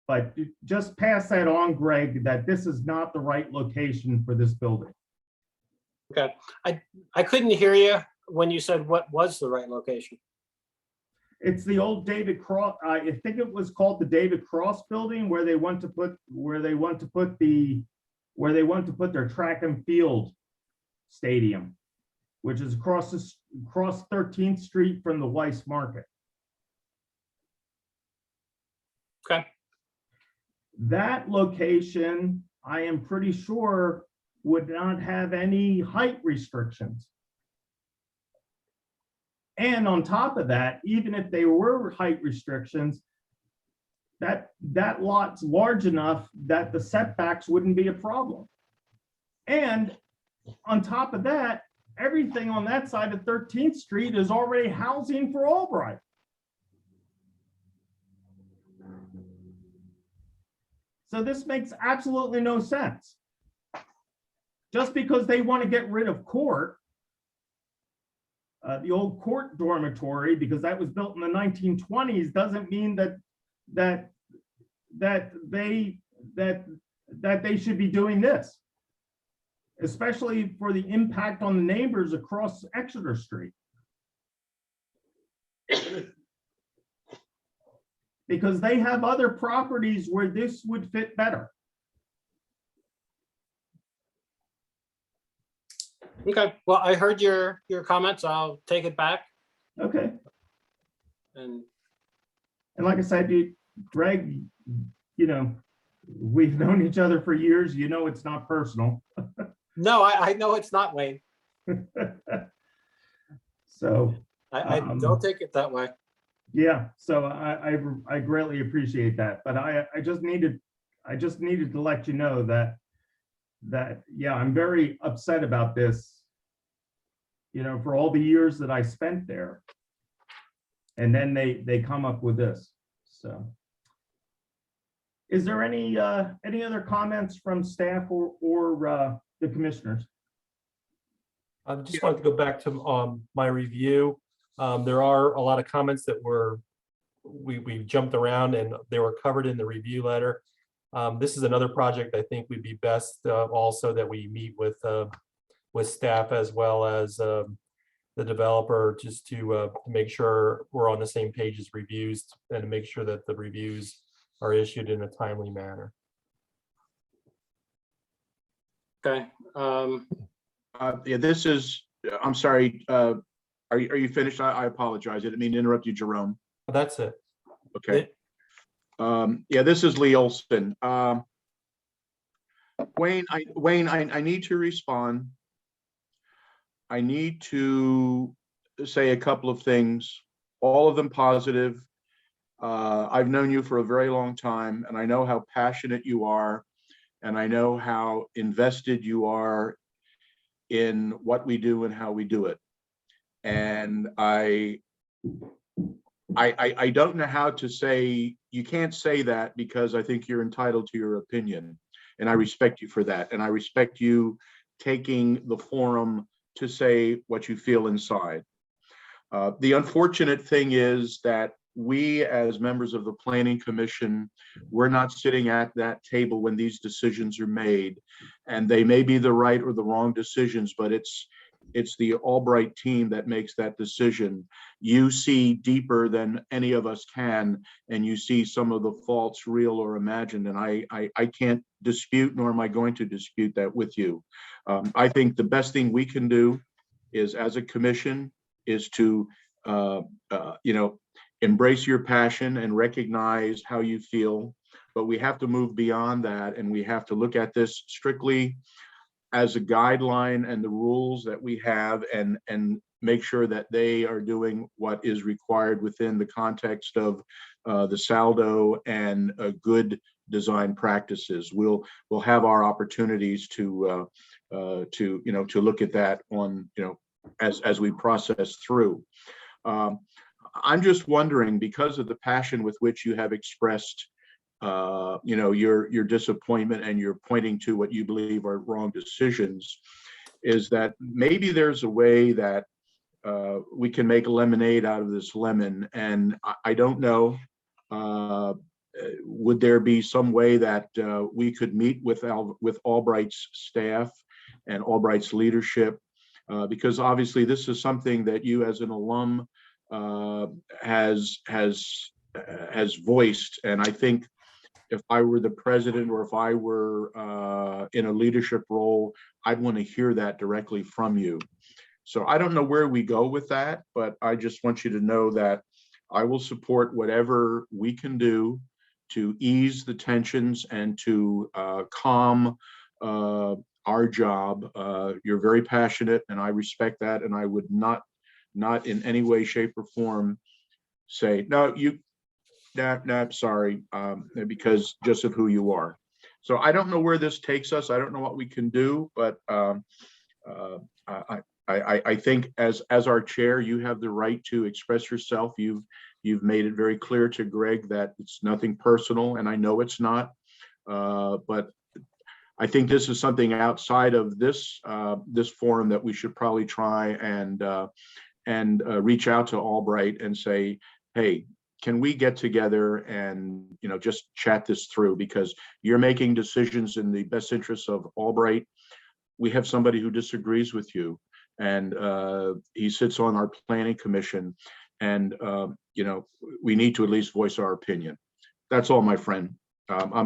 Speaker 9: But just pass that on, Greg, that this is not the right location for this building.
Speaker 14: Okay, I couldn't hear you when you said what was the right location.
Speaker 9: It's the old David Cross, I think it was called the David Cross Building, where they want to put their track and field stadium, which is across 13th Street from the Weiss Market.
Speaker 14: Okay.
Speaker 9: That location, I am pretty sure, would not have any height restrictions. And on top of that, even if they were height restrictions, that lot's large enough that the setbacks wouldn't be a problem. And on top of that, everything on that side of 13th Street is already housing for Albright. So this makes absolutely no sense. Just because they want to get rid of court, the old court dormitory, because that was built in the 1920s, doesn't mean that they should be doing this, especially for the impact on the neighbors across Exeter Street. Because they have other properties where this would fit better.
Speaker 14: Okay, well, I heard your comments. I'll take it back.
Speaker 9: Okay.
Speaker 14: And
Speaker 9: And like I said, Greg, we've known each other for years. It's not personal.
Speaker 14: no, I know it's not, Wayne.
Speaker 9: So.
Speaker 14: I don't take it that way.
Speaker 9: Yeah, so I greatly appreciate that, but I just needed to let you know that yeah, I'm very upset about this, for all the years that I spent there. And then they come up with this. So is there any other comments from staff or the commissioners?
Speaker 8: I just wanted to go back to my review. There are a lot of comments that we jumped around and they were covered in the review letter. This is another project I think would be best also that we meet with staff as well as the developer, just to make sure we're on the same page as reviews and to make sure that the reviews are issued in a timely manner.
Speaker 14: Okay.
Speaker 2: Yeah, this is, I'm sorry. Are you finished? I apologize. I didn't mean to interrupt you, Jerome.
Speaker 8: That's it.
Speaker 2: Okay. Yeah, this is Lee Olson. Wayne, I need to respond. I need to say a couple of things, all of them positive. I've known you for a very long time, and I know how passionate you are, and I know how invested you are in what we do and how we do it. And I don't know how to say, you can't say that because I think you're entitled to your opinion. And I respect you for that. And I respect you taking the forum to say what you feel inside. The unfortunate thing is that we as members of the Planning Commission, we're not sitting at that table when these decisions are made. And they may be the right or the wrong decisions, but it's the Albright team that makes that decision. You see deeper than any of us can, and you see some of the faults, real or imagined, and I can't dispute, nor am I going to dispute that with you. I think the best thing we can do is, as a commission, is to embrace your passion and recognize how you feel, but we have to move beyond that, and we have to look at this strictly as a guideline and the rules that we have, and make sure that they are doing what is required within the context of the SALDO and good design practices. We'll have our opportunities to look at that on as we process through. I'm just wondering, because of the passion with which you have expressed your disappointment, and you're pointing to what you believe are wrong decisions, is that maybe there's a way that we can make lemonade out of this lemon. And I don't know, would there be some way that we could meet with Albright's staff and Albright's leadership? Because obviously this is something that you as an alum has voiced. And I think if I were the president or if I were in a leadership role, I'd want to hear that directly from you. So I don't know where we go with that, but I just want you to know that I will support whatever we can do to ease the tensions and to calm our job. You're very passionate and I respect that. And I would not in any way, shape or form say, no, sorry, because just of who you are. So I don't know where this takes us. I don't know what we can do, but I think as our chair, you have the right to express yourself. You've made it very clear to Greg that it's nothing personal, and I know it's not. But I think this is something outside of this forum that we should probably try and reach out to Albright and say, hey, can we get together and just chat this through, because you're making decisions in the best interests of Albright. We have somebody who disagrees with you, and he sits on our planning commission, and we need to at least voice our opinion. That's all, my friend. I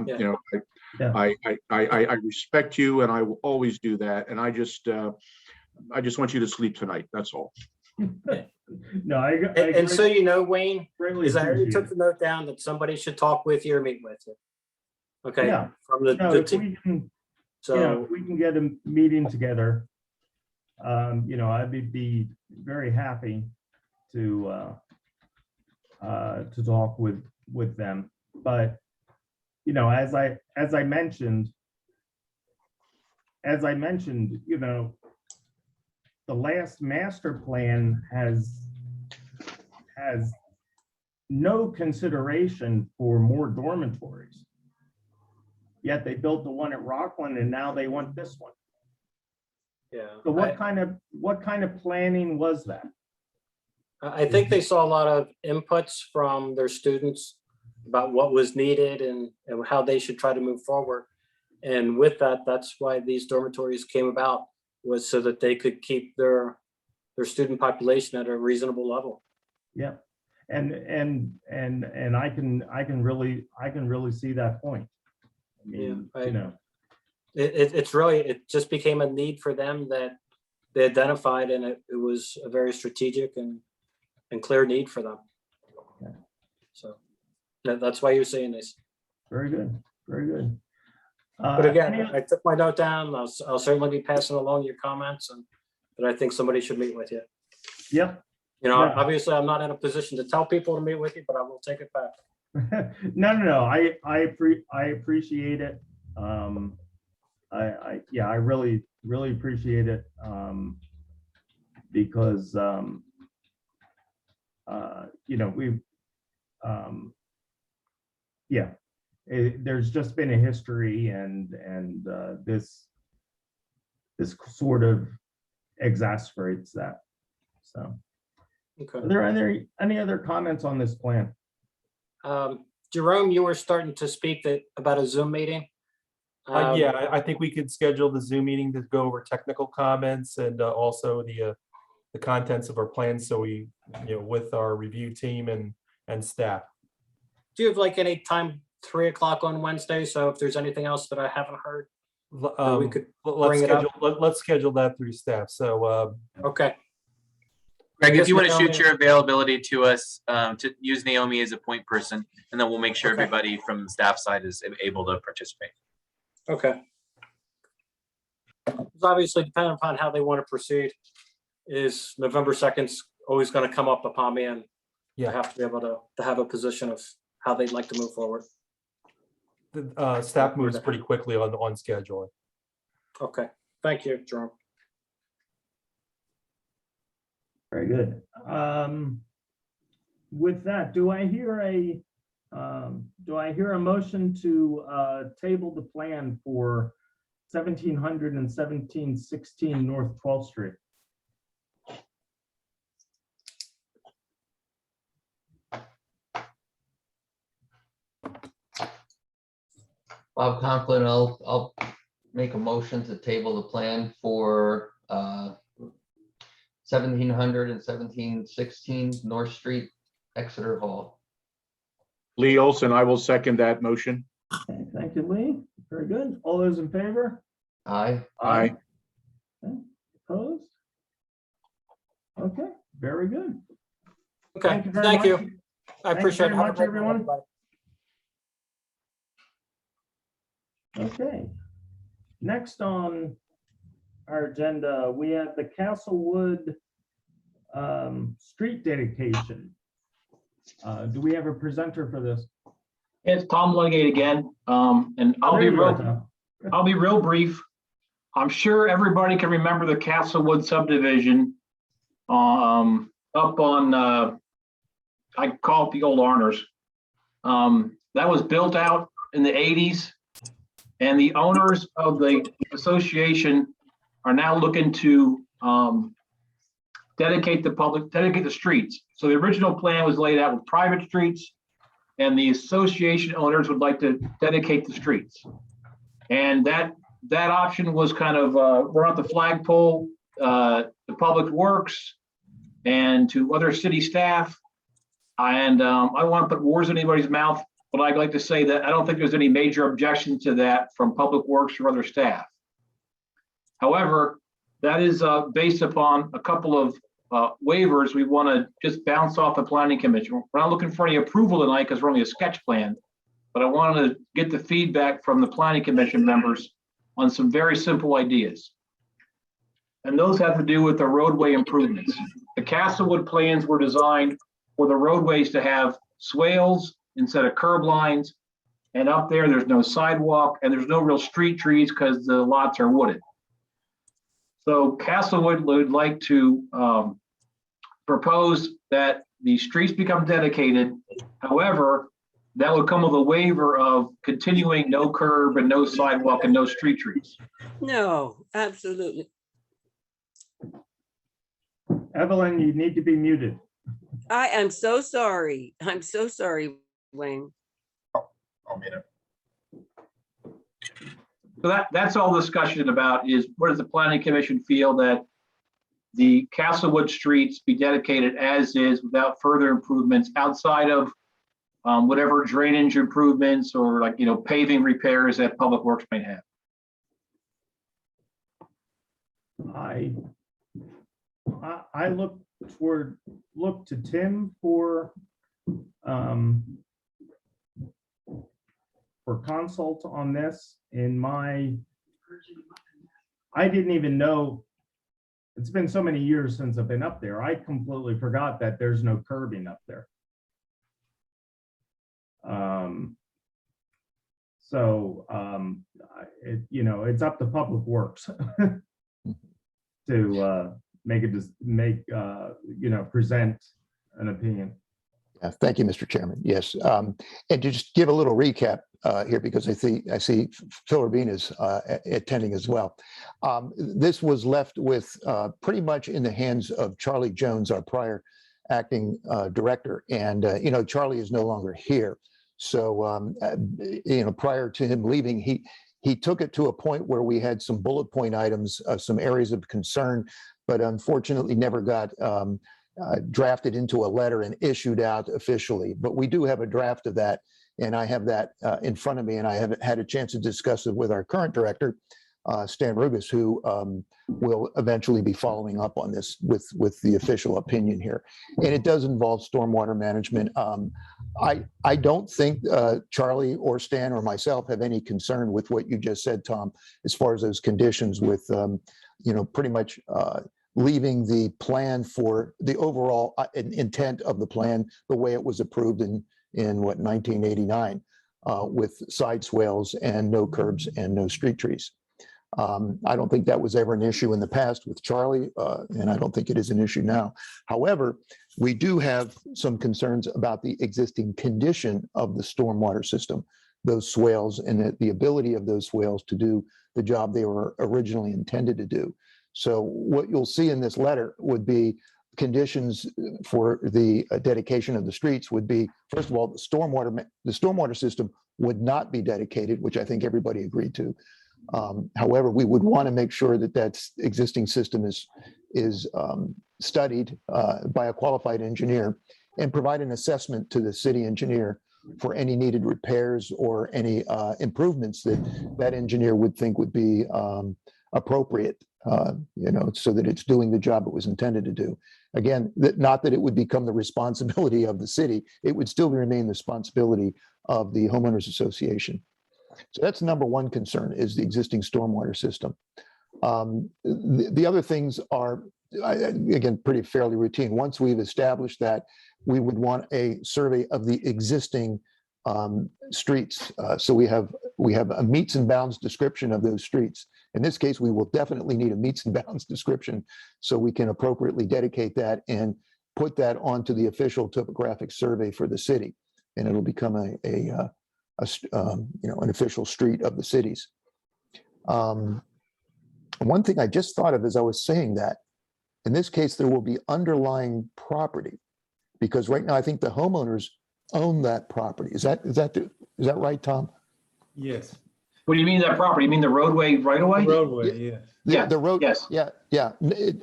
Speaker 2: respect you, and I will always do that. And I just want you to sleep tonight. That's all.
Speaker 9: No,
Speaker 14: And so you know, Wayne,
Speaker 9: greatly
Speaker 14: is I already
Speaker 9: appreciate
Speaker 14: took the note down that somebody should talk with you or meet with you. Okay,
Speaker 9: Yeah.
Speaker 14: from the
Speaker 9: No, if
Speaker 14: team.
Speaker 9: we can,
Speaker 14: So,
Speaker 9: if we can get a meeting together, I'd be very happy to talk with them. But as I mentioned, the last master plan has no consideration for more dormitories. Yet they built the one at Rockland and now they want this one.
Speaker 14: yeah.
Speaker 9: So what kind of planning was that?
Speaker 14: I think they saw a lot of inputs from their students about what was needed and how they should try to move forward. And with that, that's why these dormitories came about, was so that they could keep their student population at a reasonable level.
Speaker 9: Yeah, and I can really see that point. I mean,
Speaker 14: It just became a need for them that they identified, and it was a very strategic and clear need for them.
Speaker 9: Yeah.
Speaker 14: So that's why you're saying this.
Speaker 9: Very good, very good.
Speaker 14: But again, I took my note down. I'll certainly be passing along your comments, but I think somebody should meet with you.
Speaker 9: Yep.
Speaker 14: Yeah. Obviously I'm not in a position to tell people to meet with you, but I will take it back.
Speaker 9: No. I appreciate it. I really appreciate it. Because there's just been a history, and this sort of exacerbates that. So,
Speaker 14: Okay.
Speaker 9: are there any other comments on this plan?
Speaker 14: Jerome, you were starting to speak about a Zoom meeting.
Speaker 8: Yeah, I think we could schedule the Zoom meeting to go over technical comments and also the contents of our plans. So we, with our review team and staff.
Speaker 14: Do you have like any time, 3 o'clock on Wednesday? So if there's anything else that I haven't heard, we could bring it up.
Speaker 8: Let's schedule that through staff. So
Speaker 14: Okay.
Speaker 3: Greg,
Speaker 14: Yes,
Speaker 3: if you want to
Speaker 14: Naomi.
Speaker 3: shoot your availability to us, to use Naomi as a point person, and then we'll make sure
Speaker 14: Okay.
Speaker 3: everybody from the staff side is able to participate.
Speaker 14: Okay. It's obviously depending upon how they want to proceed. Is November 2nd's always going to come up upon me, and I have to be able to have a position of how they'd like to move forward.
Speaker 8: the staff moves pretty quickly on scheduling.
Speaker 14: Okay, thank you, Jerome.
Speaker 9: Very good. With that, do I hear a motion to table the plan for 1700 and 1716 North 12th Street?
Speaker 4: Bob Conklin, I'll make a motion to table the plan for 1700 and 1716 North Street, Exeter Hall.
Speaker 2: Lee Olson, I will second that motion.
Speaker 9: Okay, thank you, Lee. Very good. All those in favor?
Speaker 4: Aye.
Speaker 2: Aye.
Speaker 9: Opposed? Okay, very good.
Speaker 14: Okay,
Speaker 9: Thank you very
Speaker 14: thank
Speaker 9: much.
Speaker 14: you. I
Speaker 9: Thank you
Speaker 14: appreciate it.
Speaker 9: very
Speaker 14: Have a
Speaker 9: much,
Speaker 14: great night,
Speaker 9: everyone.
Speaker 14: everybody.
Speaker 9: Okay. Next on our agenda, we have the Castlewood street dedication. Do we have a presenter for this?
Speaker 13: It's Tom Ludgate again, and I'll
Speaker 9: There
Speaker 13: be
Speaker 9: you are,
Speaker 13: real,
Speaker 9: Tom.
Speaker 13: I'll be real brief. I'm sure everybody can remember the Castlewood subdivision, up on, I call it the old Arners. That was built out in the 80s. And the owners of the association are now looking to dedicate the streets. So the original plan was laid out with private streets, and the association owners would like to dedicate the streets. And that option was kind of brought up the flagpole, the Public Works, and to other city staff. And I don't want to put words in anybody's mouth, but I'd like to say that I don't think there's any major objection to that from Public Works or other staff. However, that is based upon a couple of waivers we want to just bounce off the Planning Commission. We're not looking for any approval tonight because we're only a sketch plan, but I wanted to get the feedback from the Planning Commission members on some very simple ideas. And those have to do with the roadway improvements. The Castlewood plans were designed for the roadways to have swales instead of curb lines. And up there's no sidewalk and there's no real street trees because the lots are wooded. So Castlewood would like to propose that the streets become dedicated. However, that would come with a waiver of continuing no curb and no sidewalk and no street trees.
Speaker 15: No, absolutely.
Speaker 9: Evelyn, you need to be muted.
Speaker 15: I am so sorry. I'm so sorry, Wayne.
Speaker 13: So that's all discussion about is what does the Planning Commission feel that the Castlewood streets be dedicated as is without further improvements outside of whatever drainage improvements or paving repairs that Public Works may have.
Speaker 9: I look to Tim for consult on this. I didn't even know, it's been so many years since I've been up there. I completely forgot that there's no curbing up there. It's up to Public Works to present an opinion.
Speaker 10: Yeah, thank you, Mr. Chairman. Yes, and to just give a little recap here, because I see Phil Urbina is attending as well. This was left with pretty much in the hands of Charlie Jones, our prior acting director, and Charlie is no longer here. So prior to him leaving, he took it to a point where we had some bullet point items, some areas of concern, but unfortunately never got drafted into a letter and issued out officially. But we do have a draft of that, and I have that in front of me, and I haven't had a chance to discuss it with our current director, Stan Rugas, who will eventually be following up on this with the official opinion here. And it does involve stormwater management. I don't think Charlie or Stan or myself have any concern with what you just said, Tom, as far as those conditions with, pretty much leaving the plan for the overall intent of the plan, the way it was approved in 1989, with side swales and no curbs and no street trees. I don't think that was ever an issue in the past with Charlie, and I don't think it is an issue now. However, we do have some concerns about the existing condition of the stormwater system, those swales, and the ability of those swales to do the job they were originally intended to do. So what you'll see in this letter would be conditions for the dedication of the streets would be, first of all, the stormwater system would not be dedicated, which I think everybody agreed to. However, we would want to make sure that that existing system is studied by a qualified engineer and provide an assessment to the city engineer for any needed repairs or any improvements that that engineer would think would be appropriate, so that it's doing the job it was intended to do. Again, not that it would become the responsibility of the city, it would still remain the responsibility of the homeowners association. So that's number one concern, is the existing stormwater system. The other things are, again, pretty fairly routine. Once we've established that, we would want a survey of the existing streets. So we have a meets and bounds description of those streets. In this case, we will definitely need a meets and bounds description so we can appropriately dedicate that and put that onto the official topographic survey for the city. And it'll become an official street of the cities. One thing I just thought of as I was saying that, in this case, there will be underlying property, because right now I think the homeowners own that property. Is that right, Tom?
Speaker 9: Yes.
Speaker 13: What do you mean that property? You mean the roadway right away?
Speaker 9: Roadway, yeah.
Speaker 13: Yeah,
Speaker 10: The road.
Speaker 13: yes.
Speaker 10: Yeah.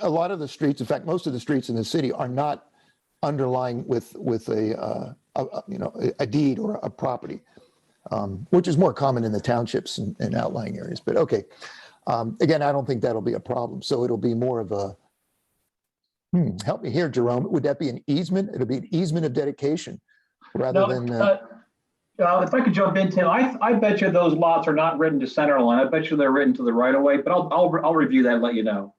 Speaker 10: A lot of the streets, in fact, most of the streets in the city are not underlying with a deed or a property, which is more common in the townships and outlying areas. But okay, again, I don't think that'll be a problem. So it'll be more of a, help me here, Jerome. Would that be an easement? It'll be an easement of dedication rather
Speaker 13: No,
Speaker 10: than.
Speaker 13: if I could jump in, Tim, I bet you those lots are not written to center line. I bet you they're written to the right of way, but I'll review that and let you know.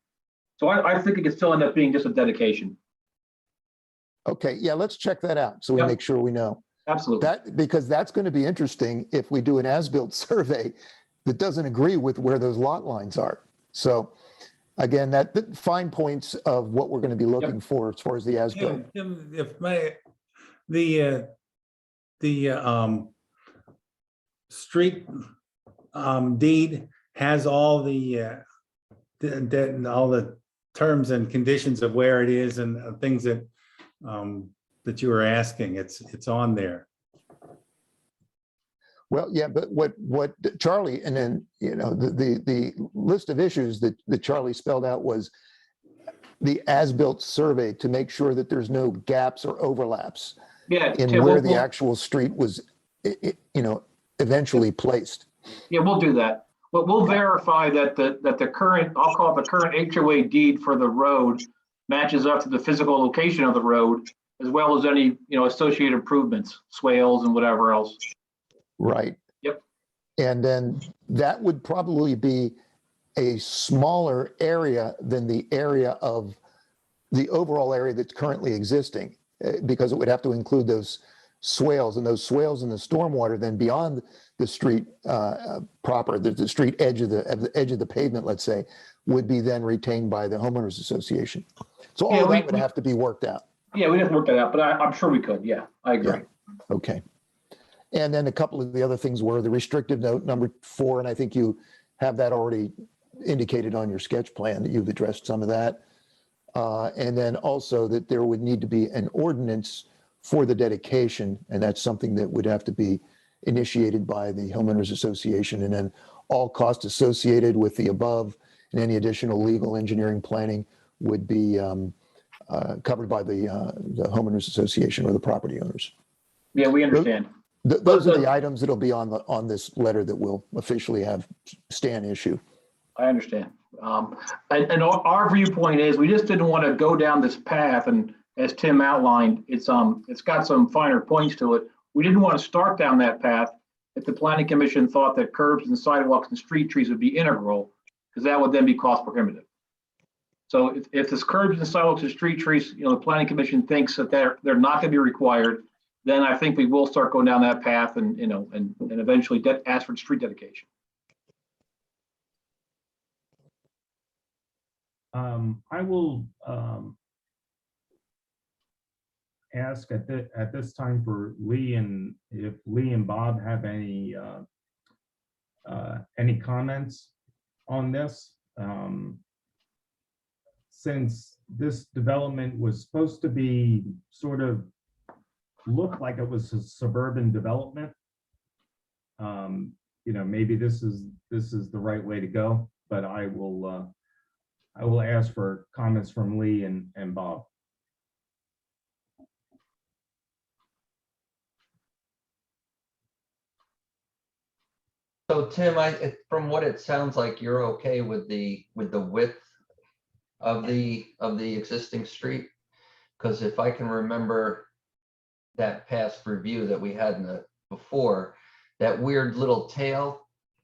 Speaker 13: So I think it could still end up being just a dedication.
Speaker 10: Okay, yeah, let's check that out so we
Speaker 13: Yep.
Speaker 10: make sure we know.
Speaker 13: Absolutely.
Speaker 10: Because that's going to be interesting if we do an as-built survey that doesn't agree with where those lot lines are. So again, that fine points of what we're going to be looking for as far as the as-built.
Speaker 9: If the street deed has all all the terms and conditions of where it is and things that that you were asking, it's on there.
Speaker 10: Well, yeah, but what Charlie, and then, the list of issues that Charlie spelled out was the as-built survey to make sure that there's no gaps or overlaps
Speaker 13: Yeah.
Speaker 10: in
Speaker 13: Tim,
Speaker 10: where the actual street was, eventually placed.
Speaker 13: Yeah, we'll do that. But we'll verify that the current, I'll call it the current HOA deed for the road matches up to the physical location of the road, as well as any, associated improvements, swales and whatever else.
Speaker 10: Right.
Speaker 13: Yep.
Speaker 10: And then that would probably be a smaller area than the area of the overall area that's currently existing, because it would have to include those swales, and those swales in the stormwater then beyond the street proper, the street edge of the pavement, let's say, would be then retained by the homeowners association. So all of that would have to be worked out.
Speaker 13: Yeah, we have to work that out, but I'm sure we could. Yeah, I agree.
Speaker 10: Okay. And then a couple of the other things were the restrictive note number 4, and I think you have that already indicated on your sketch plan that you've addressed some of that. And then also that there would need to be an ordinance for the dedication, and that's something that would have to be initiated by the homeowners association, and then all costs associated with the above and any additional legal engineering planning would be covered by the homeowners association or the property owners.
Speaker 13: Yeah, we understand.
Speaker 10: Those are the items that'll be on this letter that we'll officially have Stan issue.
Speaker 13: I understand. And our viewpoint is we just didn't want to go down this path, and as Tim outlined, it's got some finer points to it. We didn't want to start down that path if the planning commission thought that curbs and sidewalks and street trees would be integral, because that would then be cost prohibitive. So if this curbs and sidewalks and street trees, the planning commission thinks that they're not going to be required, then I think we will start going down that path and eventually ask for street dedication.
Speaker 9: I will ask at this time for Lee, and if Lee and Bob have any comments on this. Since this development was supposed to be sort of looked like it was a suburban development. Maybe this is the right way to go, but I will ask for comments from Lee and Bob.
Speaker 4: So Tim, from what it sounds like, you're okay with the width of the existing street? Because if I can remember that past review that we had before, that weird little tail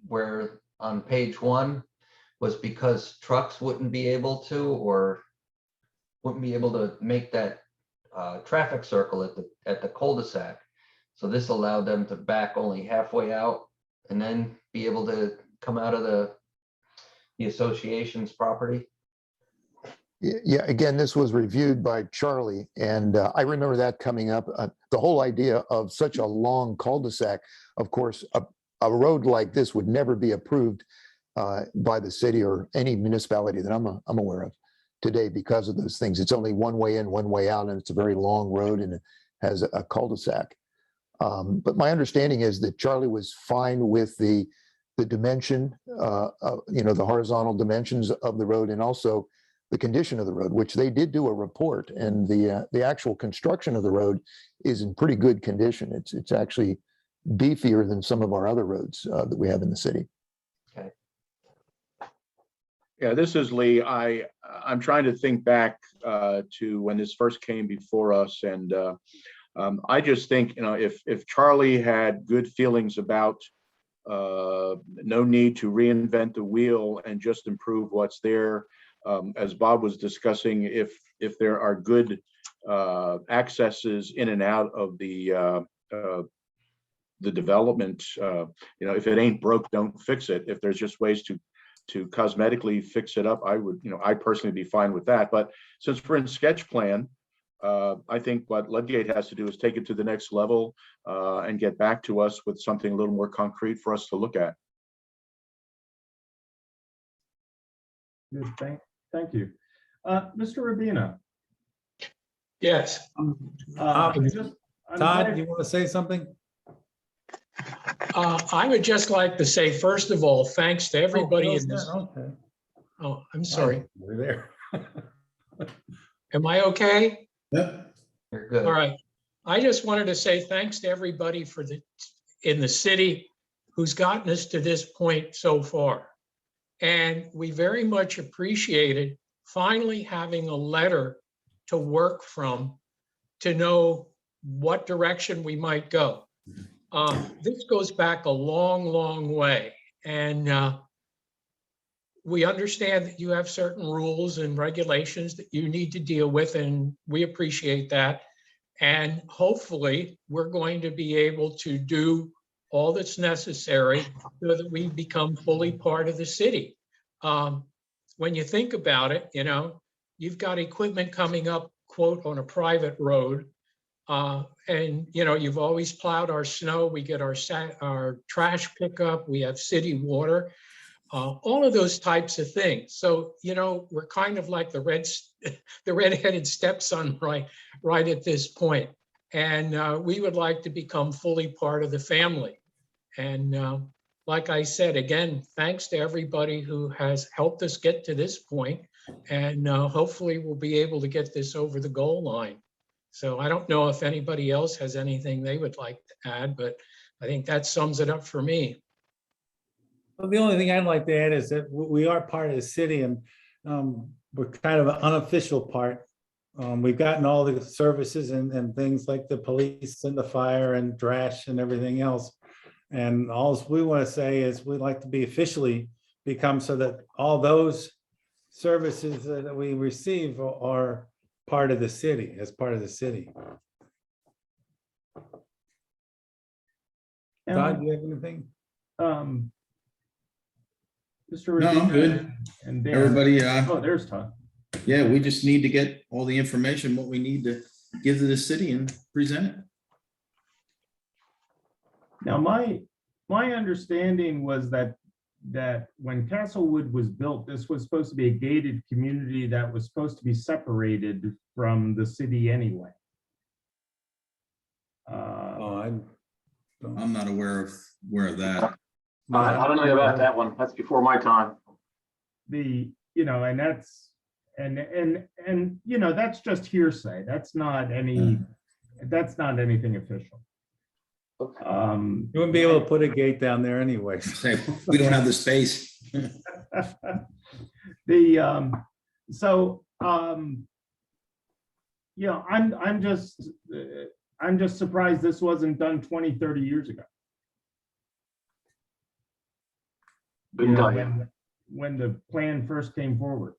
Speaker 4: where on page 1 was because trucks wouldn't be able to make that traffic circle at the cul-de-sac. So this allowed them to back only halfway out and then be able to come out of the association's property.
Speaker 10: Yeah, again, this was reviewed by Charlie, and I remember that coming up. The whole idea of such a long cul-de-sac, of course, a road like this would never be approved by the city or any municipality that I'm aware of today because of those things. It's only one way in, one way out, and it's a very long road and it has a cul-de-sac. But my understanding is that Charlie was fine with the dimension, the horizontal dimensions of the road and also the condition of the road, which they did do a report, and the actual construction of the road is in pretty good condition. It's actually beefier than some of our other roads that we have in the city.
Speaker 4: Okay.
Speaker 2: Yeah, this is Lee. I'm trying to think back to when this first came before us, and I just think, if Charlie had good feelings about no need to reinvent the wheel and just improve what's there, as Bob was discussing, if there are good accesses in and out of the development, if it ain't broke, don't fix it. If there's just ways to cosmetically fix it up, I personally be fine with that. But since we're in sketch plan, I think what Ludgate has to do is take it to the next level and get back to us with something a little more concrete for us to look at.
Speaker 9: Good, thank you. Mr. Rabina.
Speaker 16: Yes.
Speaker 9: I'm
Speaker 16: Todd,
Speaker 9: glad-
Speaker 16: you want to say something? I would just like to say, first of all, thanks to everybody in this.
Speaker 9: Okay.
Speaker 16: Oh, I'm sorry.
Speaker 9: We're there.
Speaker 16: Am I okay?
Speaker 4: You're good.
Speaker 16: All right. I just wanted to say thanks to everybody in the city who's gotten us to this point so far. And we very much appreciated finally having a letter to work from to know what direction we might go. This goes back a long, long way. And we understand that you have certain rules and regulations that you need to deal with, and we appreciate that. And hopefully we're going to be able to do all that's necessary so that we become fully part of the city. When you think about it, you've got equipment coming up, quote, on a private road. And you've always plowed our snow. We get our trash pickup. We have city water, all of those types of things. So, we're kind of like the redheaded stepson right at this point. And we would like to become fully part of the family. And like I said, again, thanks to everybody who has helped us get to this point. And hopefully we'll be able to get this over the goal line. So I don't know if anybody else has anything they would like to add, but I think that sums it up for me.
Speaker 17: Well, the only thing I'd like to add is that we are part of the city, and we're kind of an unofficial part. We've gotten all the services and things like the police and the fire and trash and everything else. And all we want to say is we'd like to be officially become so that all those services that we receive are part of the city, as part of the city. Todd, do you have anything?
Speaker 9: Mr.
Speaker 18: No, I'm
Speaker 9: Rabina
Speaker 18: good.
Speaker 9: And Dan.
Speaker 18: Everybody,
Speaker 9: Oh, there's Todd.
Speaker 18: yeah, we just need to get all the information, what we need to give to the city and present it.
Speaker 9: Now, my understanding was that that when Castlewood was built, this was supposed to be a gated community that was supposed to be separated from the city anyway.
Speaker 18: I'm not aware of that.
Speaker 13: I don't know about that one. That's before my time.
Speaker 9: And that's, and, that's just hearsay. That's not anything official.
Speaker 17: You wouldn't be able to put a gate down there anyway.
Speaker 18: Say, we don't have the space.
Speaker 9: I'm just surprised this wasn't done 20, 30 years ago.
Speaker 13: Couldn't tell you.
Speaker 9: When the plan first came forward.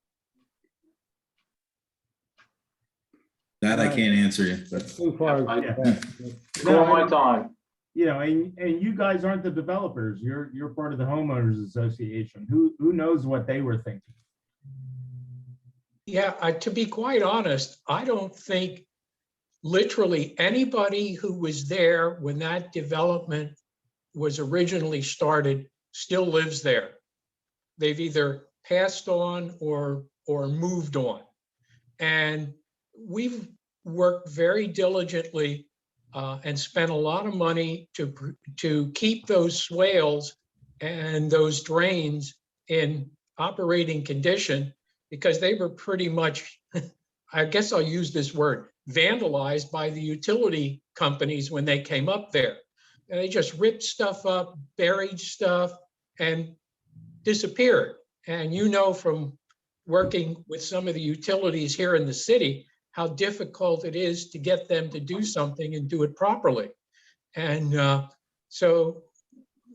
Speaker 18: That I can't answer you, but
Speaker 17: Too far.
Speaker 13: Before my time.
Speaker 9: And you guys aren't the developers. You're part of the homeowners association. Who knows what they were thinking?
Speaker 16: Yeah, to be quite honest, I don't think literally anybody who was there when that development was originally started still lives there. They've either passed on or moved on. And we've worked very diligently and spent a lot of money to keep those swales and those drains in operating condition, because they were pretty much, I guess I'll use this word, vandalized by the utility companies when they came up there. And they just ripped stuff up, buried stuff, and disappeared. And from working with some of the utilities here in the city, how difficult it is to get them to do something and do it properly. And so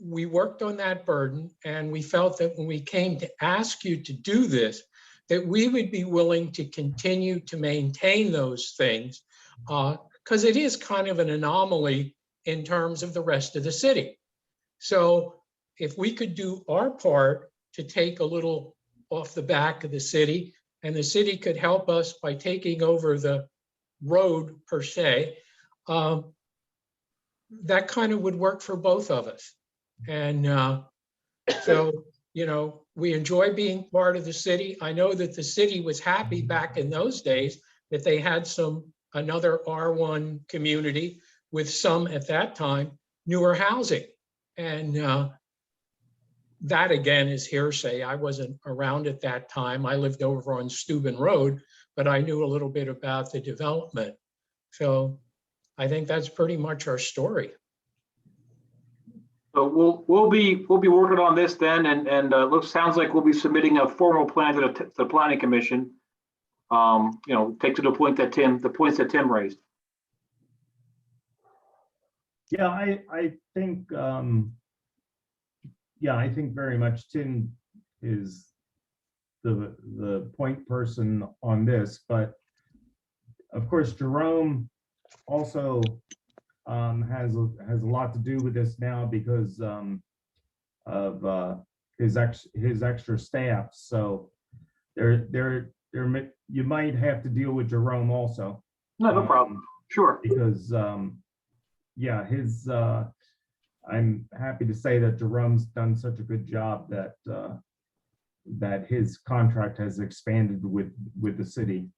Speaker 16: we worked on that burden, and we felt that when we came to ask you to do this, that we would be willing to continue to maintain those things, because it is kind of an anomaly in terms of the rest of the city. So if we could do our part to take a little off the back of the city, and the city could help us by taking over the road per se, that kind of would work for both of us. And so, we enjoy being part of the city. I know that the city was happy back in those days that they had another R1 community with some, at that time, newer housing. And that again is hearsay. I wasn't around at that time. I lived over on Steuben Road, but I knew a little bit about the development. So I think that's pretty much our story.
Speaker 13: So we'll be working on this then, and sounds like we'll be submitting a formal plan to the planning commission. Take to the points that Tim raised.
Speaker 9: Yeah, I think I think very much Tim is the point person on this, but of course Jerome also has a lot to do with this now because of his extra staff. So you might have to deal with Jerome also.
Speaker 13: No problem. Sure.
Speaker 9: Because I'm happy to say that Jerome's done such a good job that that his contract has expanded with the city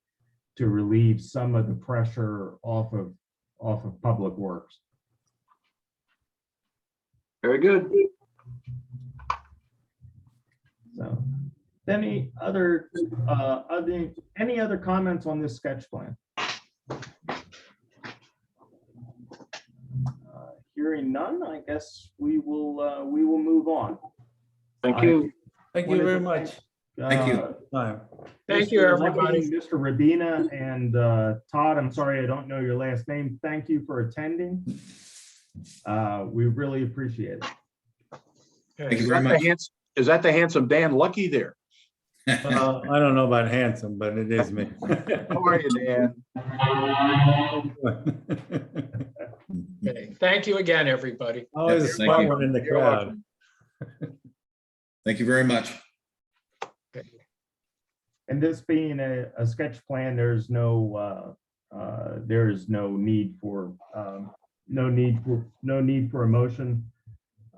Speaker 9: to relieve some of the pressure off of Public Works.
Speaker 13: Very good.
Speaker 9: So, any other comments on this sketch plan? Hearing none, I guess we will move on.
Speaker 13: Thank you.
Speaker 17: Thank you very much.
Speaker 18: Thank you.
Speaker 16: Thank you, everybody.
Speaker 9: Mr. Rabina and Todd, I'm sorry I don't know your last name. Thank you for attending. We really appreciate it.
Speaker 18: Thank you very much.
Speaker 2: Is that the handsome Dan Lucky there?
Speaker 17: I don't know about handsome, but it is me.
Speaker 2: How are you, Dan?
Speaker 16: Okay. Thank you again, everybody.
Speaker 17: Always a
Speaker 18: Thank
Speaker 17: smart
Speaker 18: you.
Speaker 17: one in the
Speaker 2: You're
Speaker 17: crowd.
Speaker 18: Thank you very much.
Speaker 9: And this being a sketch plan, there's no need for a motion.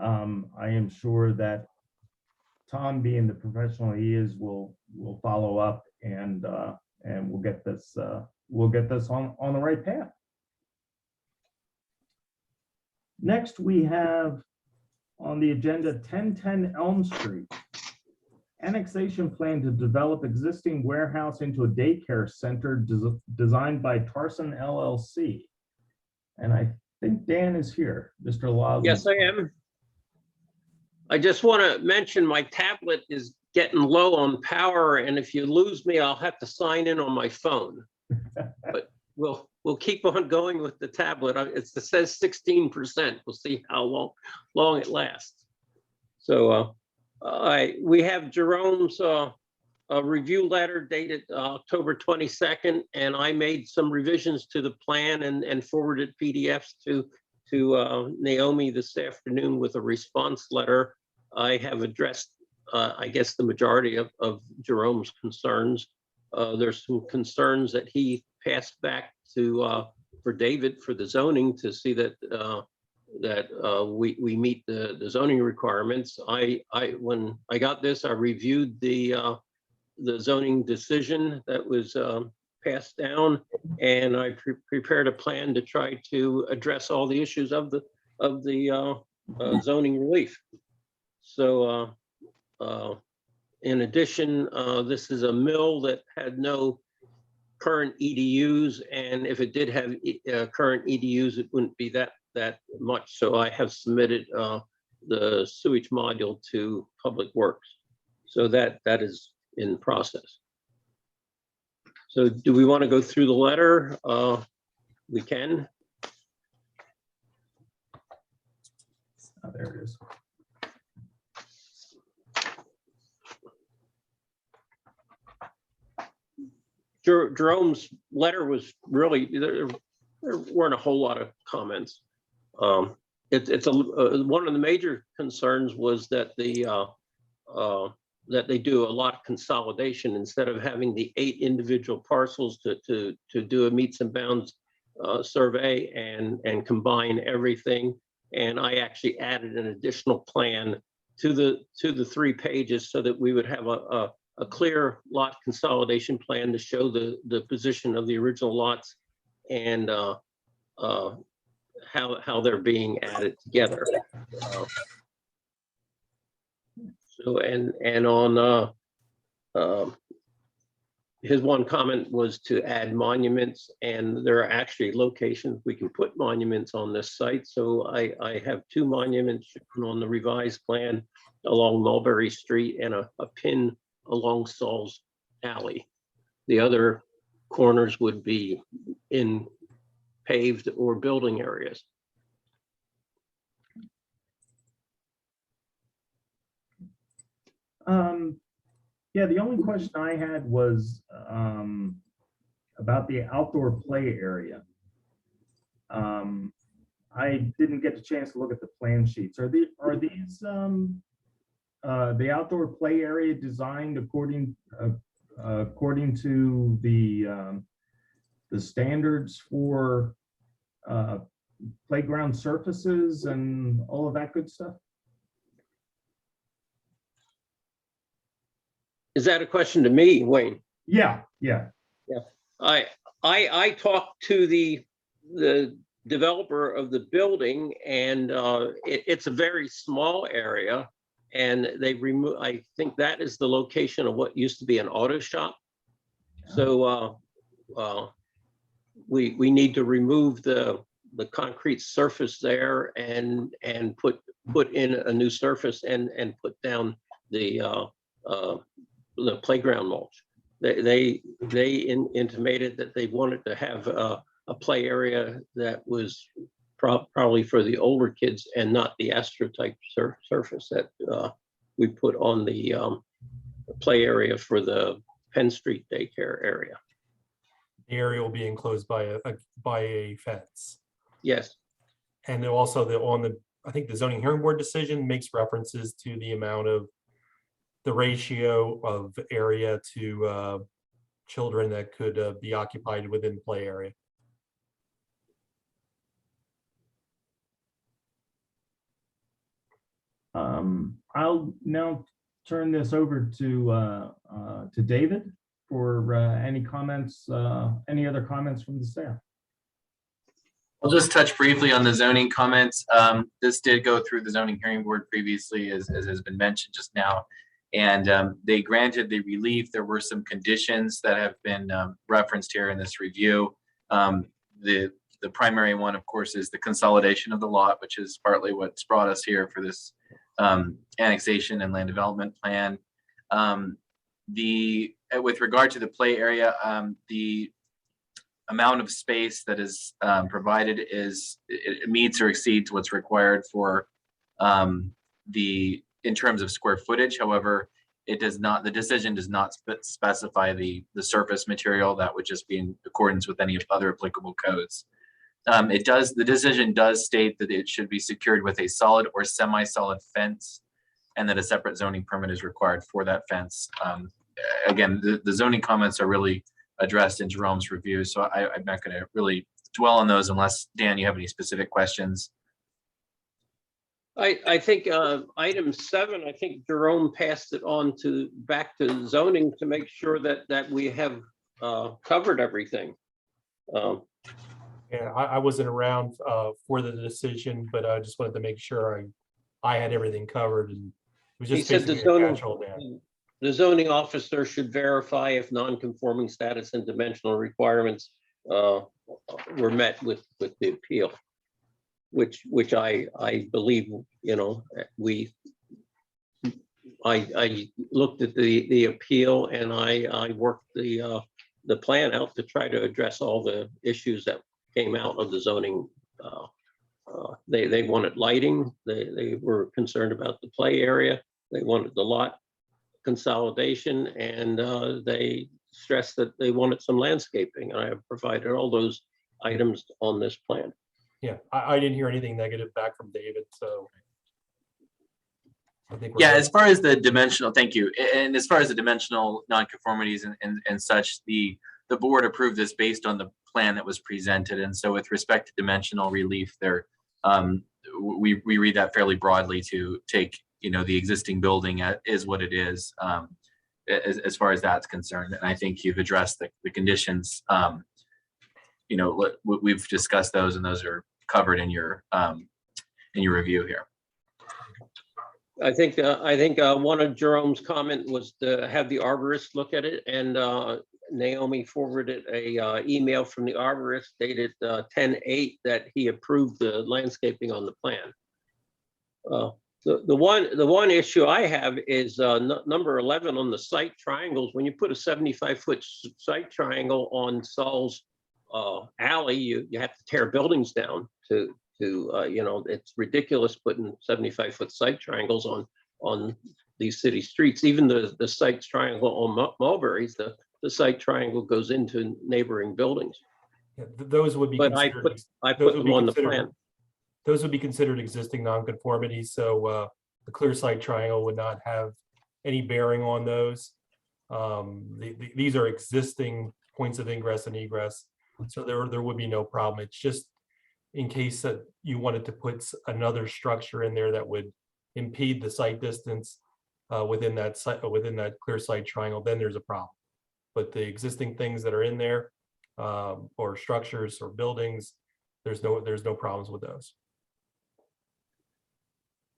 Speaker 9: I am sure that Tom, being the professional he is, will follow up and we'll get this on the right path. Next, we have on the agenda 1010 Elm Street. Annexation plan to develop existing warehouse into a daycare center designed by Tarson LLC. And I think Dan is here, Mr. Laws.
Speaker 6: Yes, I am. I just want to mention my tablet is getting low on power, and if you lose me, I'll have to sign in on my phone. But we'll keep on going with the tablet. It says 16%. We'll see how long it lasts. So we have Jerome's review letter dated October 22nd, and I made some revisions to the plan and forwarded PDFs to Naomi this afternoon with a response letter. I have addressed, I guess, the majority of Jerome's concerns. There's some concerns that he passed back to for David for the zoning to see that we meet the zoning requirements. When I got this, I reviewed the zoning decision that was passed down, and I prepared a plan to try to address all the issues of the zoning relief. So in addition, this is a mill that had no current EDUs, and if it did have current EDUs, it wouldn't be that much. So I have submitted the sewage module to Public Works. So that is in process. So do we want to go through the letter? We can.
Speaker 9: Oh, there it is.
Speaker 6: Jerome's letter was really, there weren't a whole lot of comments. It's one of the major concerns was that that they do a lot of consolidation instead of having the 8 individual parcels to do a meets and bounds survey and combine everything. And I actually added an additional plan to the 3 pages so that we would have a clear lot consolidation plan to show the position of the original lots and how they're being added together. So and on his one comment was to add monuments, and there are actually locations we can put monuments on this site. So I have 2 monuments on the revised plan along Mulberry Street and a pin along Saul's Alley. The other corners would be in paved or building areas.
Speaker 9: Yeah, the only question I had was about the outdoor play area. I didn't get the chance to look at the plan sheets. Are these the outdoor play area designed according to the standards for playground surfaces and all of that good stuff?
Speaker 6: Is that a question to me, Wayne?
Speaker 9: Yeah.
Speaker 6: I talked to the developer of the building, and it's a very small area, and they remove. I think that is the location of what used to be an auto shop. So we need to remove the concrete surface there and put in a new surface and put down the playground mulch. They intimated that they wanted to have a play area that was probably for the older kids and not the astrotype surface that we put on the play area for the Penn Street daycare area.
Speaker 8: The area will be enclosed by a fence.
Speaker 6: Yes.
Speaker 8: And also I think the zoning hearing board decision makes references to the amount of the ratio of area to children that could be occupied within the play area.
Speaker 9: I'll now turn this over to David for any comments, any other comments from the staff.
Speaker 3: I'll just touch briefly on the zoning comments. This did go through the zoning hearing board previously, as has been mentioned just now. And they granted the relief. There were some conditions that have been referenced here in this review. The primary one, of course, is the consolidation of the lot, which is partly what's brought us here for this annexation and land development plan. With regard to the play area, the amount of space that is provided it meets or exceeds what's required for in terms of square footage. However, it does not, the decision does not specify the surface material. That would just be in accordance with any other applicable codes. The decision does state that it should be secured with a solid or semi-solid fence, and that a separate zoning permit is required for that fence. Again, the zoning comments are really addressed in Jerome's review, so I'm not going to really dwell on those unless, Dan, you have any specific questions.
Speaker 6: I think item 7, I think Jerome passed it on back to zoning to make sure that we have covered everything.
Speaker 8: Yeah, I wasn't around for the decision, but I just wanted to make sure I had everything covered, and it was
Speaker 6: He
Speaker 8: just
Speaker 6: said the
Speaker 8: basically a
Speaker 6: zoning,
Speaker 8: catch-all there.
Speaker 6: the zoning officer should verify if non-conforming status and dimensional requirements were met with the appeal, which I believe, you know, I looked at the appeal, and I worked the plan out to try to address all the issues that came out of the zoning. They wanted lighting. They were concerned about the play area. They wanted the lot consolidation, and they stressed that they wanted some landscaping. And I have provided all those items on this plan.
Speaker 8: Yeah, I didn't hear anything negative back from David, so. I think we're
Speaker 3: Yeah,
Speaker 8: good.
Speaker 3: as far as the dimensional, thank you. And as far as the dimensional nonconformities and such, the board approved this based on the plan that was presented. And so with respect to dimensional relief there, we read that fairly broadly to take, you know, the existing building is what it is, as far as that's concerned. And I think you've addressed the conditions. You know, we've discussed those, and those are covered in your review here.
Speaker 6: I think one of Jerome's comment was to have the arborist look at it, and Naomi forwarded a email from the arborist dated 10/8 that he approved the landscaping on the plan. The one issue I have is number 11 on the site triangles. When you put a 75-foot site triangle on Saul's alley, you have to tear buildings down to you know, it's ridiculous putting 75-foot site triangles on these city streets. Even the site triangle on Mulberry's, the site triangle goes into neighboring buildings.
Speaker 8: Yeah, those would be.
Speaker 6: But I put them on the plan.
Speaker 8: Those would be considered existing nonconformities, so the clear site triangle would not have any bearing on those. These are existing points of ingress and egress, so there would be no problem. It's just in case that you wanted to put another structure in there that would impede the site distance within that clear site triangle, then there's a problem. But the existing things that are in there, or structures or buildings, there's no problems with those.